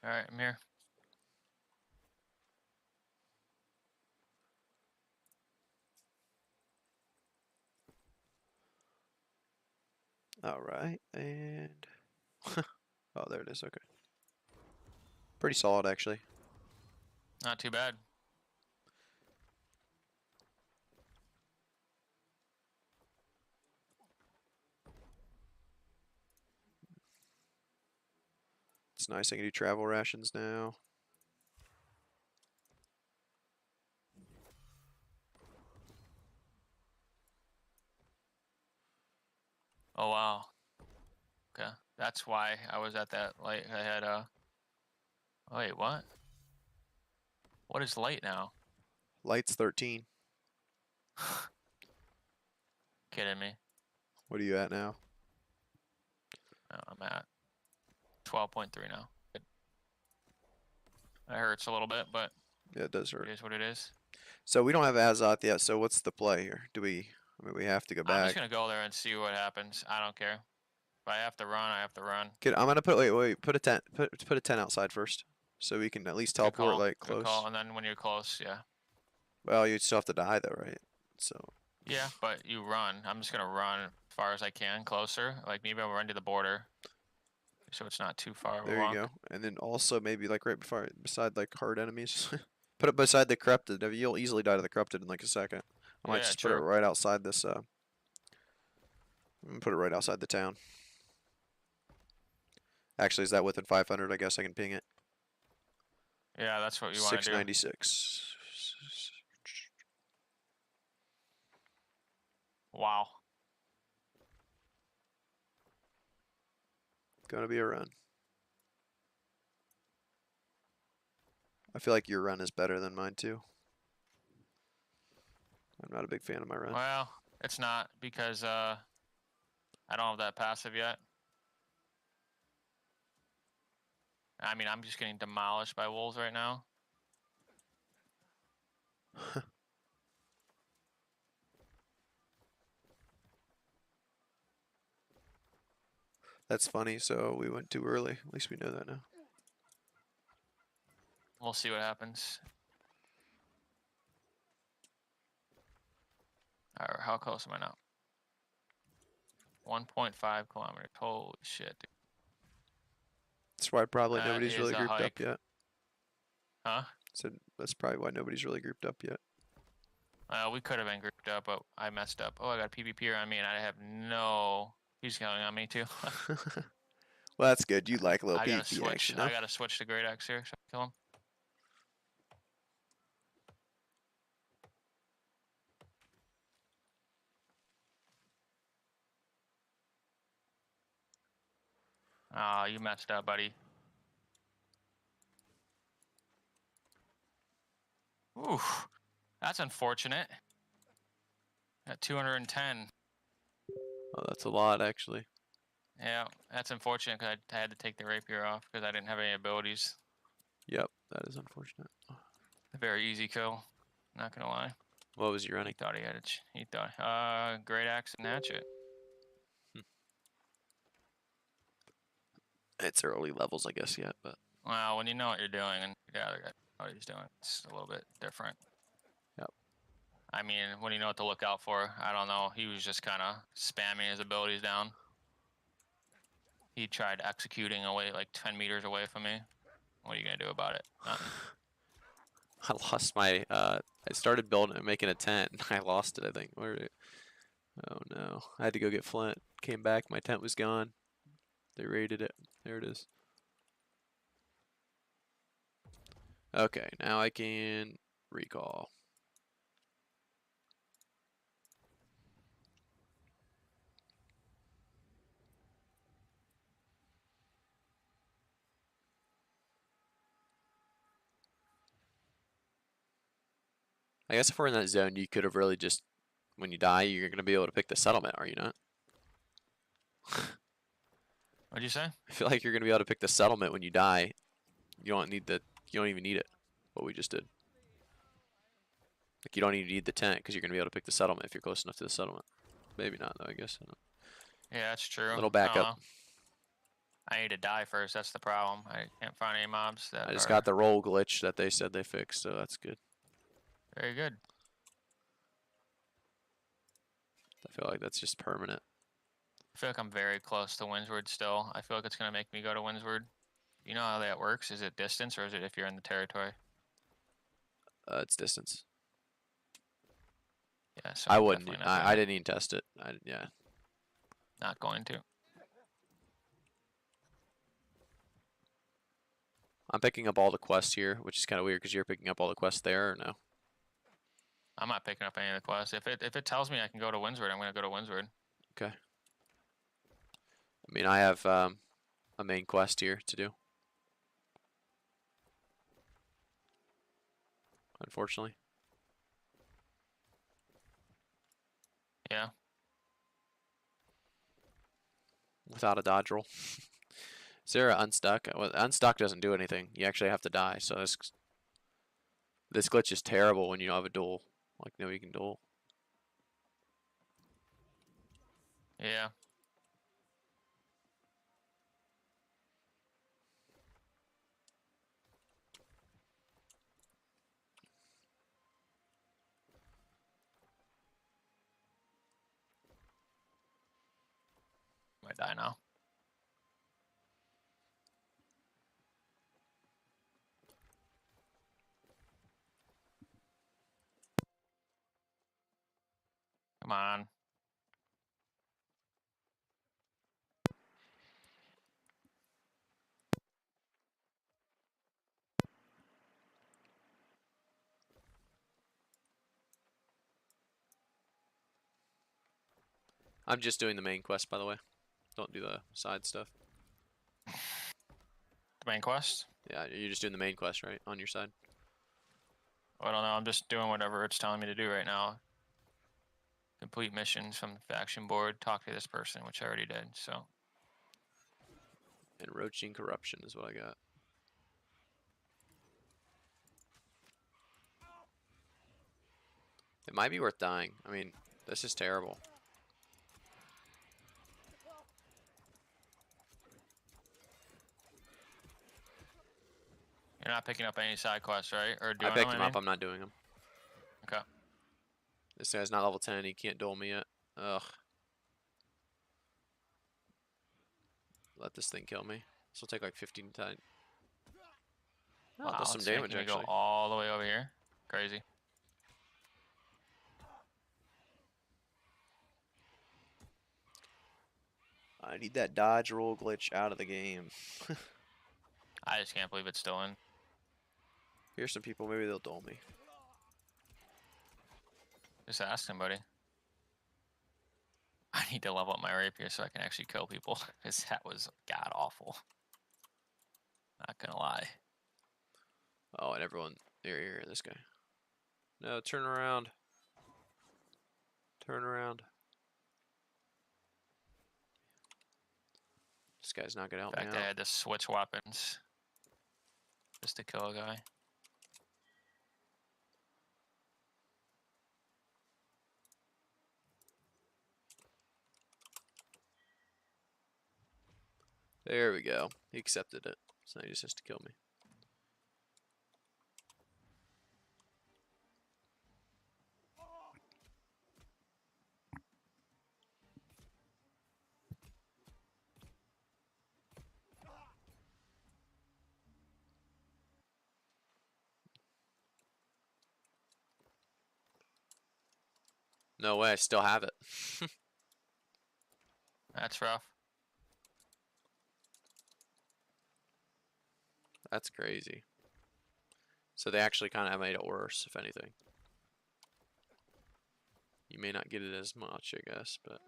All right, I'm here. All right, and oh, there it is. Okay, pretty solid actually. Not too bad. It's nice. I can do travel rations now. Oh wow. Okay, that's why I was at that light. I had Wait, what? What is light now? Light's 13. Kidding me? What are you at now? I'm at 12.3 now. Good. That hurts a little bit, but Yeah, it does hurt. it is what it is. So we don't have Azoth yet. So what's the play here? Do we? I mean, we have to go I'm back. just gonna go there and see what happens. I don't care. If I have to run, I have to run. I'm gonna put wait. Put a tent. Put a tent outside first, so we can at least Good teleport call. like Good close. call. And then when you're close, yeah. Well, you still have to die though, right? So. Yeah, but you run. I'm just gonna run as far as I can, closer. Like maybe I'll run to the border, so it's not too far of a There walk. you go. And then also maybe like right beside like hard enemies. Put it beside the corrupted. You'll easily die to the corrupted in like a second. I might Yeah, just put it true. right outside this. I'm gonna put it right outside the town. Actually, is that within 500? I guess I can ping it. Yeah, that's what you want to do. 696. Wow. Gonna be a run. I feel like your run is better than mine too. I'm not a big fan of my run. Well, it's not because I don't have that passive yet. I mean, I'm just getting demolished by wolves right now. That's funny. So we went too early. At least we know that now. We'll see what happens. Alright, how close am I now? 1.5 kilometers. Holy shit, dude. That's why probably That nobody's is really a grouped up hike. yet. Huh? So that's probably why nobody's really grouped up yet. We could have been grouped up, but I messed up. Oh, I got a PvP on me, and I have no... He's going on me, too. Well, that's good. You like a little I gotta PvP switch. action, huh? I gotta switch to Great Axe here, so I kill him. Ah, you messed up, buddy. Oof. That's unfortunate. Got 210. Oh, that's a lot, actually. Yeah, that's unfortunate because I had to take the rapier off because I didn't have any abilities. Yep, that is unfortunate. A very easy kill. Not gonna lie. What was you He running? thought he had it. He thought. Great Axe and Hatchet. It's early levels, I guess, yet, but Well, when you know what you're doing and the other guy knows what he's doing, it's a little bit different. Yep. I mean, when you know what to look out for, I don't know. He was just kind of spamming his abilities down. He tried executing away like 10 meters away from me. What are you gonna do about it? Nothing. I lost my. I started building and making a tent. And I lost it, I think. Where did it? Oh no! I had to go get flint. Came back, my tent was gone. They raided it. There it is. Okay, now I can recall. I guess if we're in that zone, you could have really just, when you die, you're going to be able to pick the settlement, are you not? What'd you say? I feel like you're going to be able to pick the settlement when you die. You don't need the, you don't even need it, what we just did. Like, you don't even need the tent because you're going to be able to pick the settlement if you're close enough to the settlement. Maybe not, though, I guess. I don't know. Yeah, that's true. Little backup. I need to die first. That's the problem. I can't find any mobs that I just are got the roll glitch that they said they fixed, so that's good. very good. I feel like that's just permanent. I feel like I'm very close to Windsward still. I feel like it's gonna make me go to Windsward. You know how that works? Is it distance or is it if you're in the territory? It's distance. Yeah, so I I'm wouldn't. definitely not doing I it. didn't even test it. Yeah. Not going to. I'm picking up all the quests here, which is kind of weird because you're picking up all the quests there, or no? I'm not picking up any of the quests. If it tells me I can go to Windsward, I'm gonna go to Windsward. Okay. I mean, I have a main quest here to do. Unfortunately. Yeah. Without a dodge roll. Is there an unstuck? Well, unstuck doesn't do anything. You actually have to die. So this glitch is terrible when you don't have a duel. Like, nobody can duel. Yeah. Might die now. Come on. I'm just doing the main quest, by the way. Don't do the side stuff. The main quest? Yeah, you're just doing the main quest, right? On your side. I don't know. I'm just doing whatever it's telling me to do right now. Complete missions from the faction board. Talk to this person, which I already did. So. Enroaching corruption is what I got. It might be worth dying. I mean, this is terrible. You're not picking up any side quests, right? Or I doing picked them, him I up. mean? I'm not doing him. Okay. This guy's not level 10. He can't duel me yet. Ugh. Let this thing kill me. This will take like 15 times. Oh, Wow, it does some it's damage making me actually. go all the way over here. Crazy. I need that dodge roll glitch out of the game. I just can't believe it's still in. Here's some people. Maybe they'll duel me. Just ask somebody. I need to level up my rapier so I can actually kill people. Because that was god awful. Not gonna lie. Oh, and everyone. Here, this guy. No, turn around. Turn around. This guy's not gonna help In me fact, I out. had to switch weapons just to kill a guy. There we go. He accepted it. So now he just has to kill me. No way, I still have it. That's rough. That's crazy. So they actually kind of made it worse, if anything. You may not get it as much, I guess, but...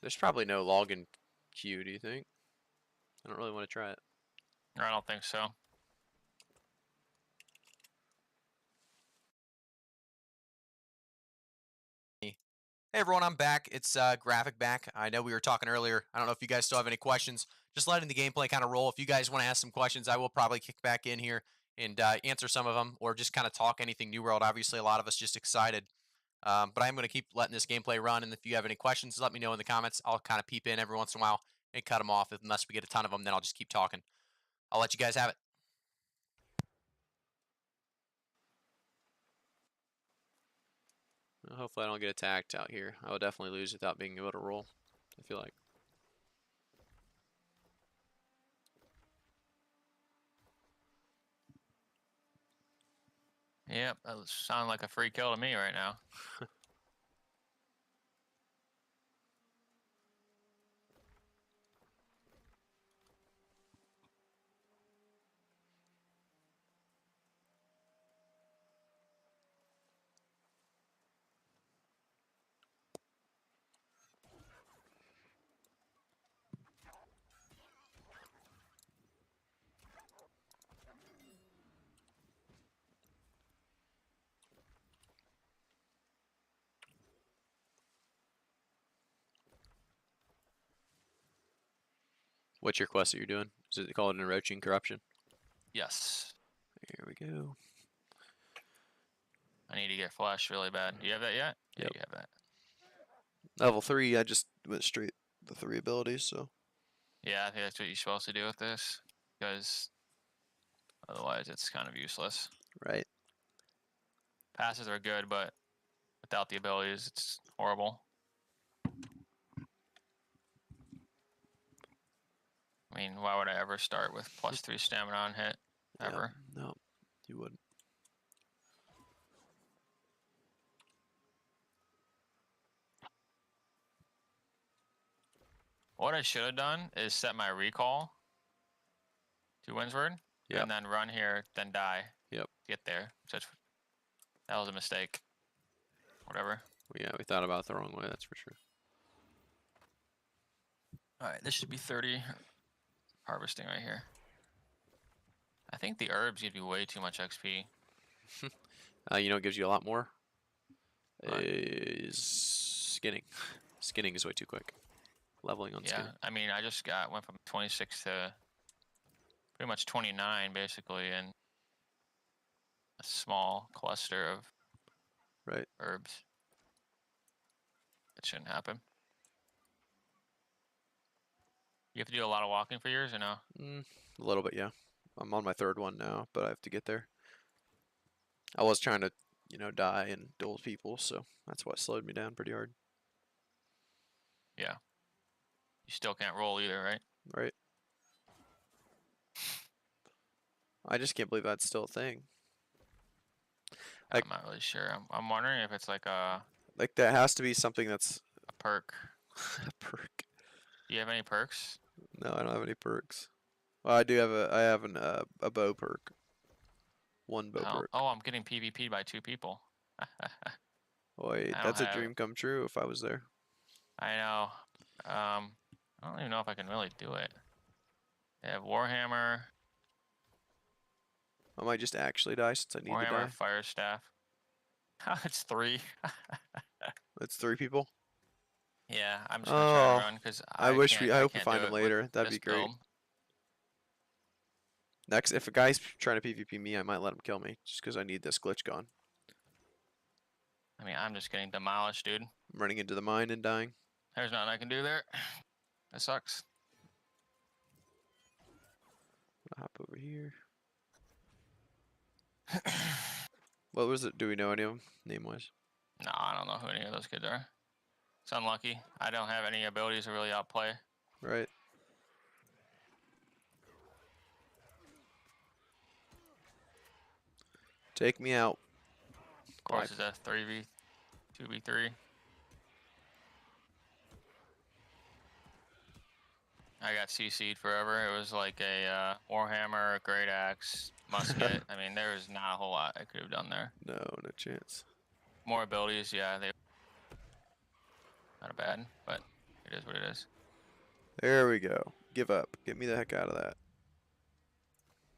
There's probably no login queue, do you think? I don't really want to try it. I don't think so. Hey everyone, I'm back. It's Graphic back. I know we were talking earlier. I don't know if you guys still have any questions. Just letting the gameplay kind of roll. If you guys want to ask some questions, I will probably kick back in here and answer some of them, or just kind of talk anything New World. Obviously, a lot of us just excited. But I'm going to keep letting this gameplay run, and if you have any questions, let me know in the comments. I'll kind of peep in every once in a while and cut them off. Unless we get a ton of them, then I'll just keep talking. I'll let you guys have it. Well, hopefully I don't get attacked out here. I would definitely lose without being able to roll, I feel like. Yep, that sounds like a free kill to me right now. What's your quest that you're doing? Is it called Enroaching Corruption? Yes. Here we go. I need to get flesh really bad. Do you have that yet? Yeah, Yep. you have that. Level 3, I just went straight the 3 abilities, so... Yeah, I think that's what you're supposed to do with this. Because otherwise it's kind of useless. Right. Passes are good, but without the abilities, it's horrible. I mean, why would I ever start with +3 stamina on hit? Ever. Yep. No, you wouldn't. What I should have done is set my recall to Windsward, Yep. and then run here, then die. Yep. Get there. That was a mistake. Whatever. Well, yeah, we thought about it the wrong way, that's for sure. Alright, this should be 30 harvesting right here. I think the herbs give you way too much XP. You know what gives you a lot more? What? Is skinning. Skinning is way too quick. Leveling on Yeah, skinning. I mean, I just went from 26 to pretty much 29 basically in a small cluster of Right. herbs. It shouldn't happen. You have to do a lot of walking for yours or no? A little bit, yeah. I'm on my 3rd one now, but I have to get there. I was trying to, you know, die and duel people, so that's what slowed me down pretty hard. Yeah. You still can't roll either, right? Right. I just can't believe that's still a thing. Like- I'm not really sure. I'm wondering if it's like a Like that has to be something that's perk. a perk. Do you have any perks? No, I don't have any perks. Well, I do have a bow perk. 1 bow perk. Oh, I'm getting PvP'd by 2 people. Wait, I don't that's a have dream come true if I was there. I know. I don't even know if I can really do it. They have Warhammer, I might just actually die since I need to Warhammer die. Fire Staff. It's 3. It's 3 people. Yeah, I'm just gonna try Oh, to run because I hope we can't find do him it with later. That'd be this great. build. Next, if a guy's trying to PvP me, I might let him kill me just because I need this glitch gone. I mean, I'm just getting demolished, dude. I'm running into the mine and dying. There's nothing I can do there. That sucks. I'll hop over here. What was it? Do we know any of them name-wise? No, I don't know who any of those kids are. It's unlucky. I don't have any abilities to really outplay. Right. Take me out. Of course, it's a 3v, 2v3. I got CC'd forever. It was like a Warhammer, a Great Axe, Musket. I mean, there was not a whole lot I could have done there. No, no chance. More abilities, yeah, they not bad, but it is what it is. There we go. Give up. Get me the heck out of that.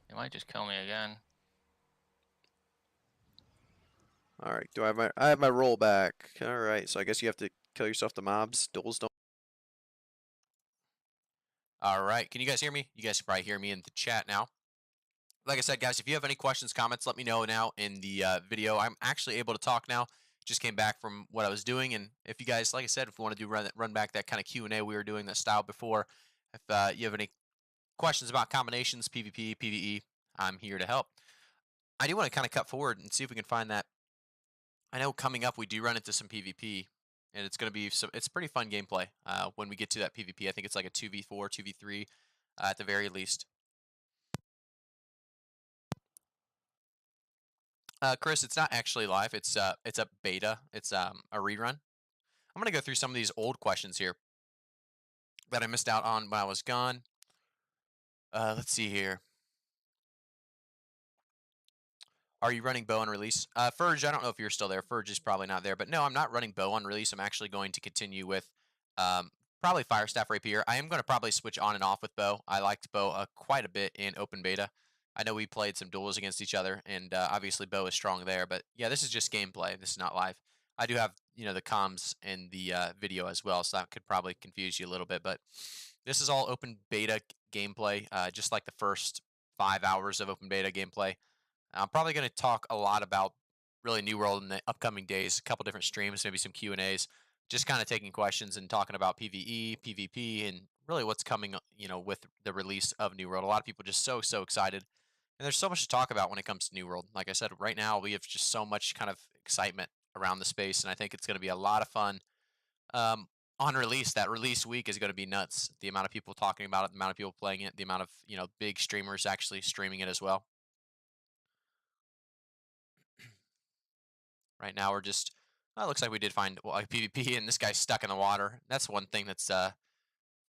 They might just kill me again. All right. Do I have my roll back? All right. So I guess you have to kill yourself to mobs. Duels don't. All right. Can you guys hear me? You guys can probably hear me in the chat now. Like I said, guys, if you have any questions, comments, let me know now in the video. I'm actually able to talk now. Just came back from what I was doing, and if you guys, like I said, if we want to do run back that kind of Q&A we were doing, that style before, if you have any questions about combinations, PvP, PvE, I'm here to help. I do want to kind of cut forward and see if we can find that. I know coming up we do run into some PvP, and it's going to be it's pretty fun gameplay when we get to that PvP. I think it's like a 2v4, 2v3 at the very least. Chris, it's not actually live. It's a beta. It's a rerun. I'm gonna go through some of these old questions here that I missed out on when I was gone. Let's see here. Are you running bow on release? Furge, I don't know if you're still there. Furge is probably not there, but no, I'm not running bow on release. I'm actually going to continue with probably Fire Staff Rapier. I am going to probably switch on and off with bow. I liked bow quite a bit in open beta. I know we played some duels against each other, and obviously bow is strong there. But yeah, this is just gameplay. This is not live. I do have the comms in the video as well, so that could probably confuse you a little bit. But this is all open beta gameplay, just like the first 5 hours of open beta gameplay. I'm probably going to talk a lot about really New World in the upcoming days, a couple different streams, maybe some Q&As, just kind of taking questions and talking about PvE, PvP, and really what's coming, with the release of New World. A lot of people just so excited, and there's so much to talk about when it comes to New World. Like I said, right now we have just so much kind of excitement around the space, and I think it's going to be a lot of fun. On release, that release week is going to be nuts. The amount of people talking about it, the amount of people playing it, the amount of big streamers actually streaming it as well. Right now, we're just. Well, it looks like we did find a PvP, and this guy's stuck in the water. That's one thing that's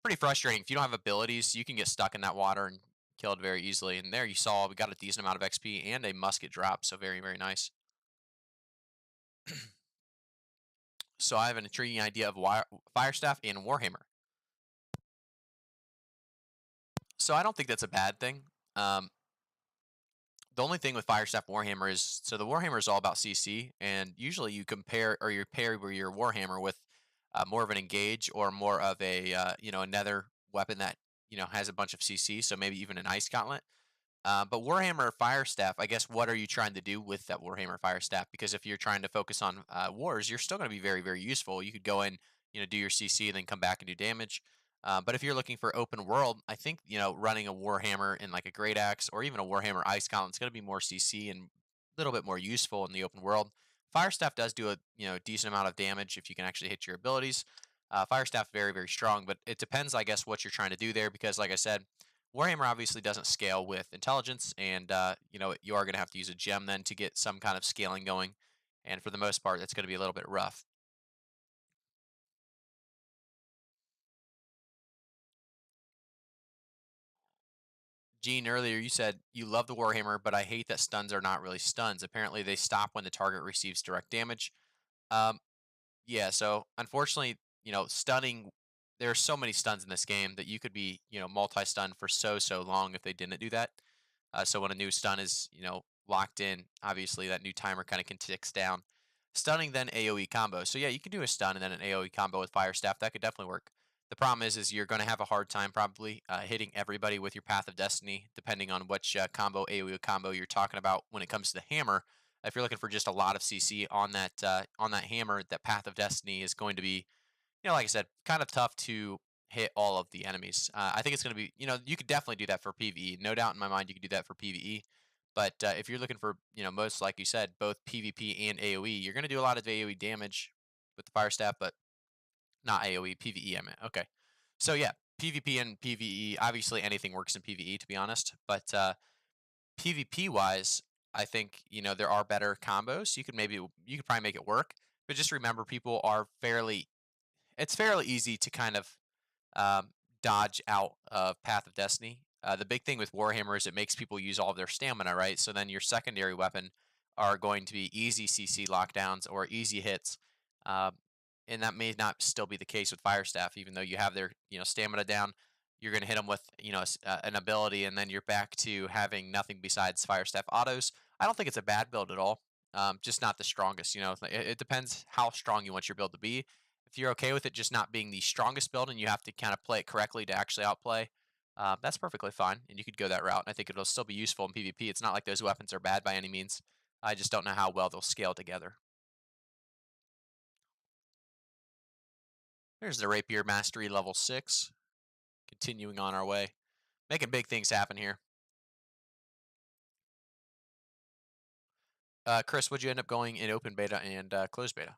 pretty frustrating. If you don't have abilities, you can get stuck in that water and killed very easily. And there you saw we got a decent amount of XP and a musket drop, so very nice. So I have an intriguing idea of Fire Staff and Warhammer. So I don't think that's a bad thing. The only thing with Fire Staff Warhammer is, so the Warhammer is all about CC, and usually you compare or you pair your Warhammer with more of an engage or more of a another weapon that has a bunch of CC, so maybe even an Ice Gauntlet. But Warhammer Fire Staff, I guess, what are you trying to do with that Warhammer Fire Staff? Because if you're trying to focus on wars, you're still going to be very useful. You could go in, do your CC and then come back and do damage. But if you're looking for open world, I think running a Warhammer in like a Great Axe or even a Warhammer Ice Gauntlet is going to be more CC and a little bit more useful in the open world. Fire Staff does do a decent amount of damage if you can actually hit your abilities. Fire Staff very very strong, but it depends, I guess, what you're trying to do there because, like I said, Warhammer obviously doesn't scale with intelligence, and you are going to have to use a gem then to get some kind of scaling going. And for the most part, it's going to be a little bit rough. Gene, earlier you said you love the Warhammer, but I hate that stuns are not really stuns. Apparently, they stop when the target receives direct damage. Um, yeah, so unfortunately, stunning. There are so many stuns in this game that you could be, multi-stun for so long if they didn't do that. So when a new stun is, locked in, obviously that new timer kind of ticks down. Stunning then AOE combo. So yeah, you can do a stun and then an AOE combo with Fire Staff. That could definitely work. The problem is you're going to have a hard time probably hitting everybody with your Path of Destiny, depending on which combo AOE combo you're talking about when it comes to the hammer. If you're looking for just a lot of CC on that hammer, that Path of Destiny is going to be, like I said, kind of tough to hit all of the enemies. I think it's going to be, you could definitely do that for PvE. No doubt in my mind, you could do that for PvE. But if you're looking for, most like you said, both PvP and AOE, you're going to do a lot of AOE damage with the Fire Staff, but not AOE, PvE. I meant okay. So yeah, PvP and PvE. Obviously, anything works in PvE, to be honest. But PvP wise, I think there are better combos. You could probably make it work. But just remember, people are fairly. It's fairly easy to kind of um, dodge out of Path of Destiny. The big thing with Warhammer is it makes people use all of their stamina, right? So then your secondary weapon are going to be easy CC lockdowns or easy hits. Um, and that may not still be the case with Fire Staff, even though you have their stamina down. You're going to hit them with an ability, and then you're back to having nothing besides Fire Staff autos. I don't think it's a bad build at all. Just not the strongest. It depends how strong you want your build to be. If you're okay with it just not being the strongest build and you have to kind of play it correctly to actually outplay, that's perfectly fine, and you could go that route. And I think it'll still be useful in PvP. It's not like those weapons are bad by any means. I just don't know how well they'll scale together. There's the Rapier Mastery level 6. Continuing on our way. Making big things happen here. Chris, would you end up going in open beta and closed beta?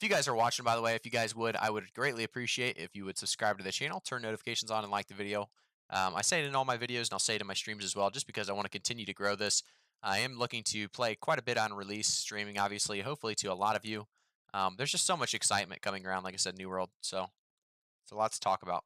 If you guys are watching, by the way, if you guys would, I would greatly appreciate if you would subscribe to the channel, turn notifications on, and like the video. I say it in all my videos, and I'll say it in my streams as well, just because I want to continue to grow this. I am looking to play quite a bit on release, streaming, obviously, hopefully to a lot of you. There's just so much excitement coming around, like I said, New World, so it's a lot to talk about.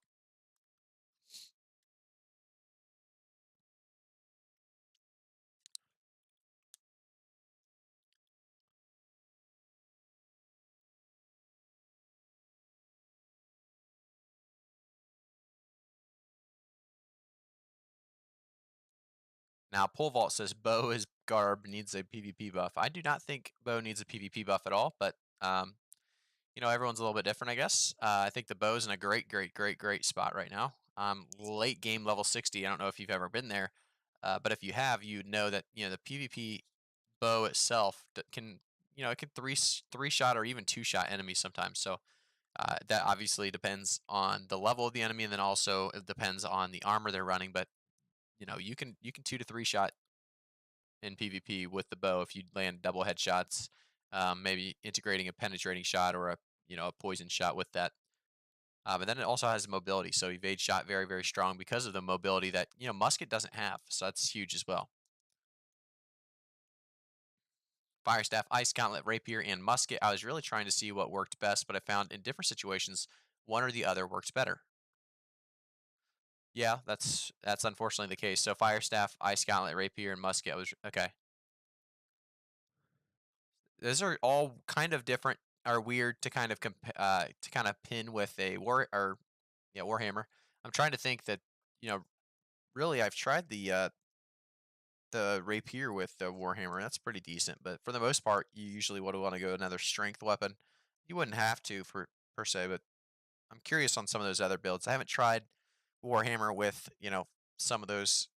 Now, Pole Vault says Bo is garb, needs a PvP buff. I do not think Bo needs a PvP buff at all, but everyone's a little bit different, I guess. I think the bow's in a great spot right now. Late game level 60. I don't know if you've ever been there, but if you have, you know that the PvP bow itself can it can three shot or even two shot enemies sometimes. So that obviously depends on the level of the enemy, and then also it depends on the armor they're running. But you can 2 to 3 shot in PvP with the bow if you land double headshots, maybe integrating a penetrating shot or a poison shot with that. But then it also has mobility, so evade shot very very strong because of the mobility that musket doesn't have. So that's huge as well. Fire staff, ice gauntlet, rapier, and musket. I was really trying to see what worked best, but I found in different situations one or the other works better. Yeah, that's unfortunately the case. So fire staff, ice gauntlet, rapier, and musket. Was okay. Those are all kind of different, are weird to kind of to kind of pin with a Warhammer. I'm trying to think that you know really I've tried the rapier with the Warhammer. That's pretty decent, but for the most part, you usually would want to go another strength weapon. You wouldn't have to for per se, but I'm curious on some of those other builds. I haven't tried Warhammer with some of those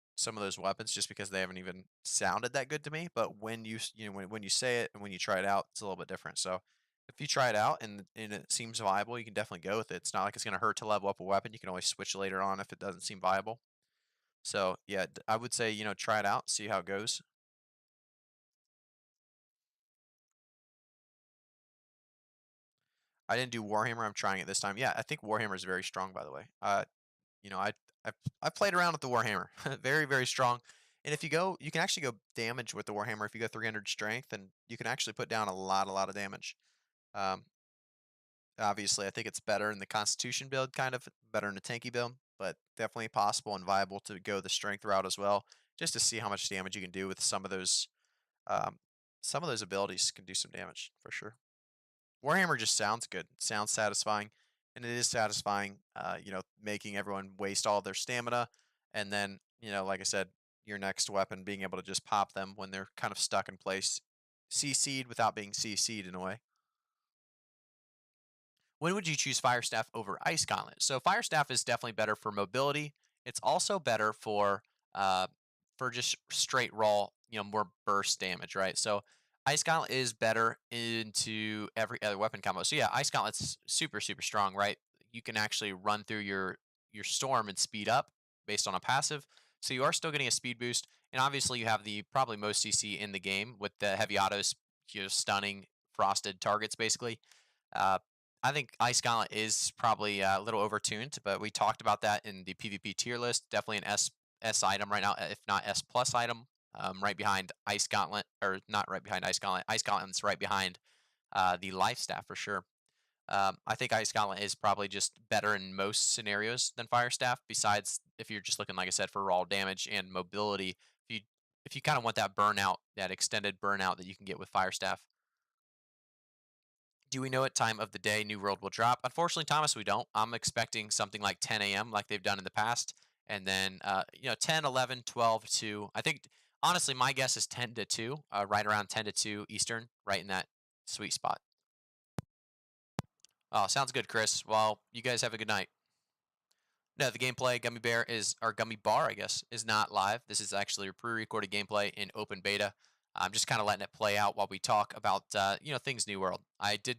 weapons just because they haven't even sounded that good to me. But when you when you say it and when you try it out, it's a little bit different. So If you try it out and it seems viable, you can definitely go with it. It's not like it's going to hurt to level up a weapon. You can always switch later on if it doesn't seem viable. So yeah, I would say, try it out, see how it goes. I didn't do Warhammer. I'm trying it this time. Yeah, I think Warhammer is very strong, by the way. You know, I I've played around with the Warhammer, very very strong. And if you go, you can actually go damage with the Warhammer if you go 300 strength, and you can actually put down a lot of damage. Um, Obviously, I think it's better in the Constitution build, kind of better in the tanky build, but definitely possible and viable to go the strength route as well, just to see how much damage you can do with um, some of those abilities can do some damage for sure. Warhammer just sounds good, sounds satisfying, and it is satisfying. Making everyone waste all of their stamina, and then like I said, your next weapon being able to just pop them when they're kind of stuck in place, CC'd without being CC'd in a way. When would you choose Fire Staff over Ice Gauntlet? So Fire Staff is definitely better for mobility. It's also better uh, for just straight raw, more burst damage, right? So Ice Gauntlet is better into every other weapon combo. So yeah, Ice Gauntlet's super super strong, right? You can actually run through your storm and speed up based on a passive. So you are still getting a speed boost, and obviously you have the probably most CC in the game with the heavy autos, stunning frosted targets basically. Uh, I think Ice Gauntlet is probably a little overtuned, but we talked about that in the PvP tier list. Definitely an S item right now, if not S plus item, right behind Ice Gauntlet, or not right behind Ice Gauntlet. Ice Gauntlet's right behind the Life Staff for sure. I think Ice Gauntlet is probably just better in most scenarios than Fire Staff. Besides, if you're just looking, like I said, for raw damage and mobility, if you kind of want that burnout, that extended burnout that you can get with Fire Staff. Do we know what time of the day New World will drop? Unfortunately, Thomas, we don't. I'm expecting something like 10 a.m. like they've done in the past. And then, 10, 11, 12 2. I think, honestly, my guess is 10 to 2, right around 10 to 2 Eastern, right in that sweet spot. Oh, sounds good, Chris. Well, you guys have a good night. No, the gameplay Gummy Bar, I guess, is not live. This is actually a pre-recorded gameplay in open beta. I'm just kind of letting it play out while we talk about, things New World. I did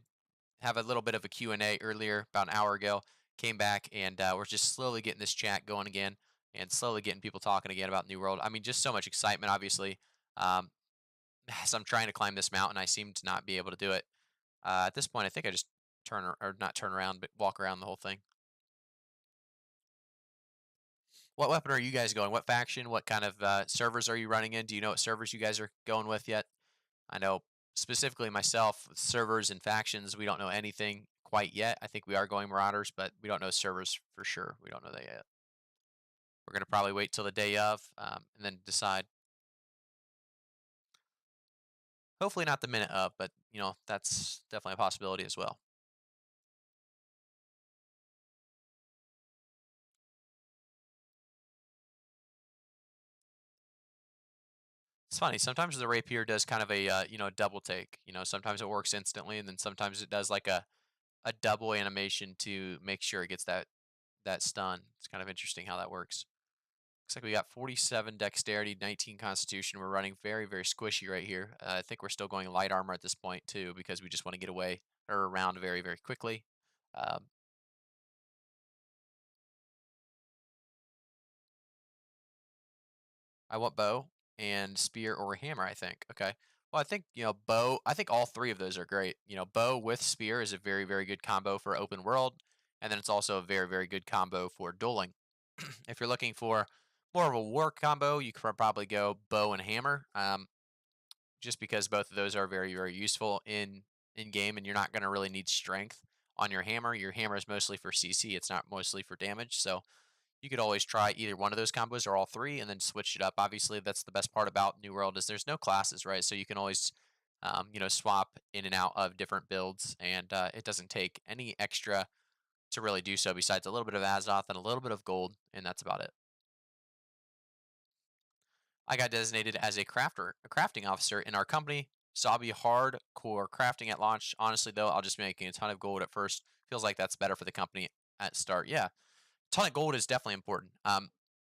have a little bit of a Q&A earlier, about an hour ago. Came back, and we're just slowly getting this chat going again, and slowly getting people talking again about New World. I mean, just so much excitement, obviously. Um, as I'm trying to climb this mountain, I seem to not be able to do it. At this point, I think I just or not turn around, but walk around the whole thing. What weapon are you guys going? What faction? What kind of servers are you running in? Do you know what servers you guys are going with yet? I know specifically myself, with servers and factions, we don't know anything quite yet. I think we are going Marauders, but we don't know servers for sure. We don't know that yet. We're going to probably wait till the day of and then decide. Hopefully not the minute of, but, that's definitely a possibility as well. It's funny. Sometimes the rapier does kind of a double take. Sometimes it works instantly, and then sometimes it does like a double animation to make sure it gets that stun. It's kind of interesting how that works. Looks like we got 47 dexterity, 19 constitution. We're running very very squishy right here. I think we're still going light armor at this point too because we just want to get away or around very very quickly. Um, I want bow and spear or hammer, I think. Okay. Well, I think, bow, I think all three of those are great. Bow with spear is a very, very good combo for open world. And then it's also a very, very good combo for dueling. If you're looking for more of a war combo, you could probably go bow and hammer. Just because both of those are very, very useful in game, and you're not going to really need strength on your hammer. Your hammer is mostly for CC. It's not mostly for damage. So you could always try either one of those combos or all three and then switch it up. Obviously, that's the best part about New World is there's no classes, right? So you can always, swap in and out of different builds, and it doesn't take any extra to really do so besides a little bit of Azoth and a little bit of gold, and that's about it. I got designated as a crafting officer in our company. So I'll be hardcore crafting at launch. Honestly, though, I'll just be making a ton of gold at first. Feels like that's better for the company at start. Yeah, ton of gold is definitely important.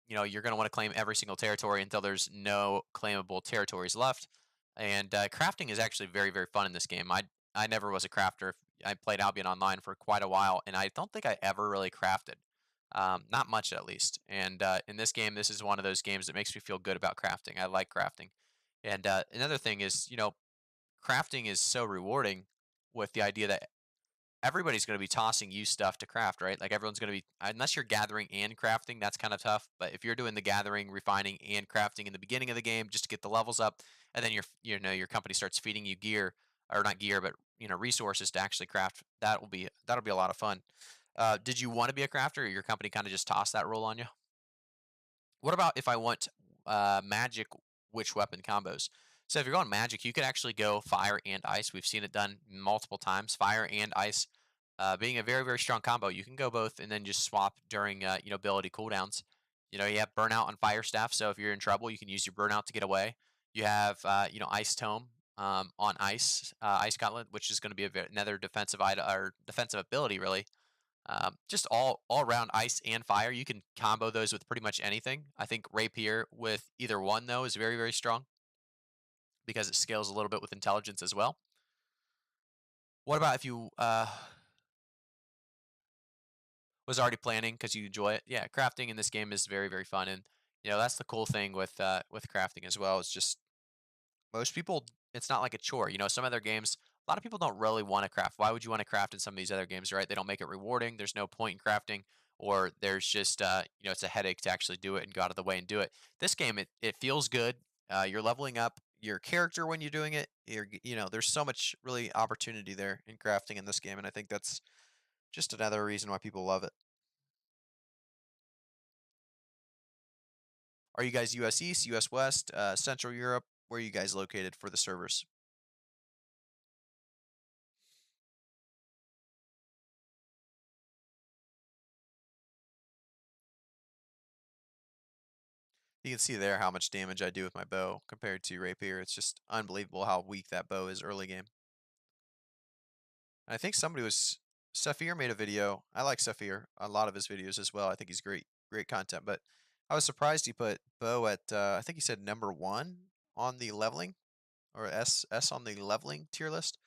You're going to want to claim every single territory until there's no claimable territories left. And crafting is actually very, very fun in this game. I never was a crafter. I played Albion Online for quite a while, and I don't think I ever really crafted. Not much, at least. And in this game, this is one of those games that makes me feel good about crafting. I like crafting. And another thing is, crafting is so rewarding with the idea that everybody's going to be tossing you stuff to craft, right? Like everyone's going to be, unless you're gathering and crafting, that's kind of tough. But if you're doing the gathering, refining, and crafting in the beginning of the game just to get the levels up, and then your company starts feeding you gear, or not gear, but resources to actually craft, that'll be a lot of fun. Did you want to be a crafter, or your company kind of just tossed that role on you? What about if I want magic witch weapon combos? So if you're going magic, you could actually go fire and ice. We've seen it done multiple times. Fire and ice being a very, very strong combo. You can go both and then just swap during ability cooldowns. You have burnout on fire staff, so if you're in trouble, you can use your burnout to get away. You have ice tome on ice gauntlet, which is going to be another defensive item or defensive ability, really. Just all around ice and fire. You can combo those with pretty much anything. I think rapier with either one though is very, very strong because it scales a little bit with intelligence as well. What about if you was already planning because you enjoy it? Yeah, crafting in this game is very, very fun, and that's the cool thing with crafting as well. Is just most people, it's not like a chore. Some other games, a lot of people don't really want to craft. Why would you want to craft in some of these other games, right? They don't make it rewarding. There's no point in crafting, or there's just, it's a headache to actually do it and go out of the way and do it. This game, it feels good. You're leveling up your character when you're doing it. There's so much really opportunity there in crafting in this game, and I think that's just another reason why people love it. Are you guys US East, US West, Central Europe? Where are you guys located for the servers? You can see there how much damage I do with my bow compared to rapier. It's just unbelievable how weak that bow is early game. I think Saphir made a video. I like Saphir, a lot of his videos as well. I think he's great content, but I was surprised he put bow at, I think he said #1 on the leveling, or S on the leveling tier list.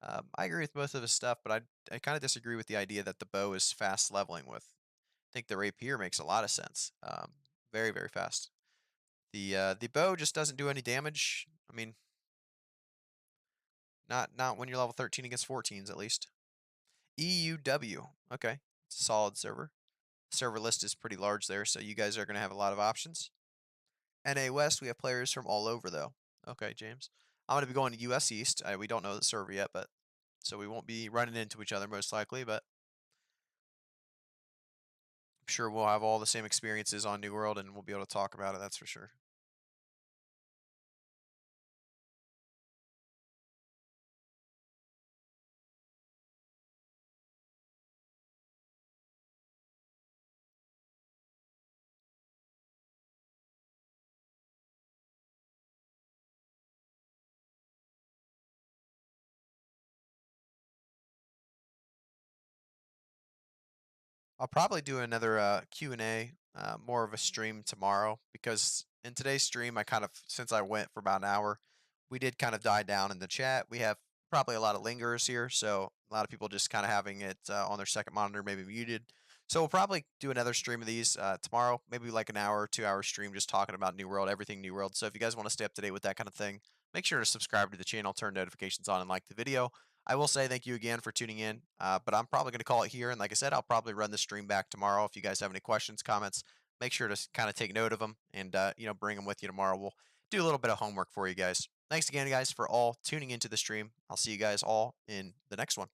I agree with most of his stuff, but I kind of disagree with the idea that the bow is fast leveling with. I think the rapier makes a lot of sense. Very, very fast. The bow just doesn't do any damage. I mean, not when you're level 13 against 14s at least. EUW. Okay, it's a solid server. Server list is pretty large there, so you guys are going to have a lot of options. NA West, we have players from all over though. Okay, James. I'm going to be going to US East. We don't know the server yet, but so we won't be running into each other most likely, but I'm sure we'll have all the same experiences on New World and we'll be able to talk about it, that's for sure. I'll probably do another Q&A, more of a stream tomorrow, because in today's stream, since I went for about an hour, we did kind of die down in the chat. We have probably a lot of lingerers here, so a lot of people just kind of having it on their second monitor, maybe muted. So we'll probably do another stream of these tomorrow, maybe like an hour or 2 hour stream just talking about New World, everything New World. So if you guys want to stay up to date with that kind of thing, make sure to subscribe to the channel, turn notifications on, and like the video. I will say thank you again for tuning in, but I'm probably going to call it here. And like I said, I'll probably run the stream back tomorrow. If you guys have any questions, comments, make sure to kind of take note of them and, bring them with you tomorrow. We'll do a little bit of homework for you guys. Thanks again, guys, for all tuning into the stream. I'll see you guys all in the next one.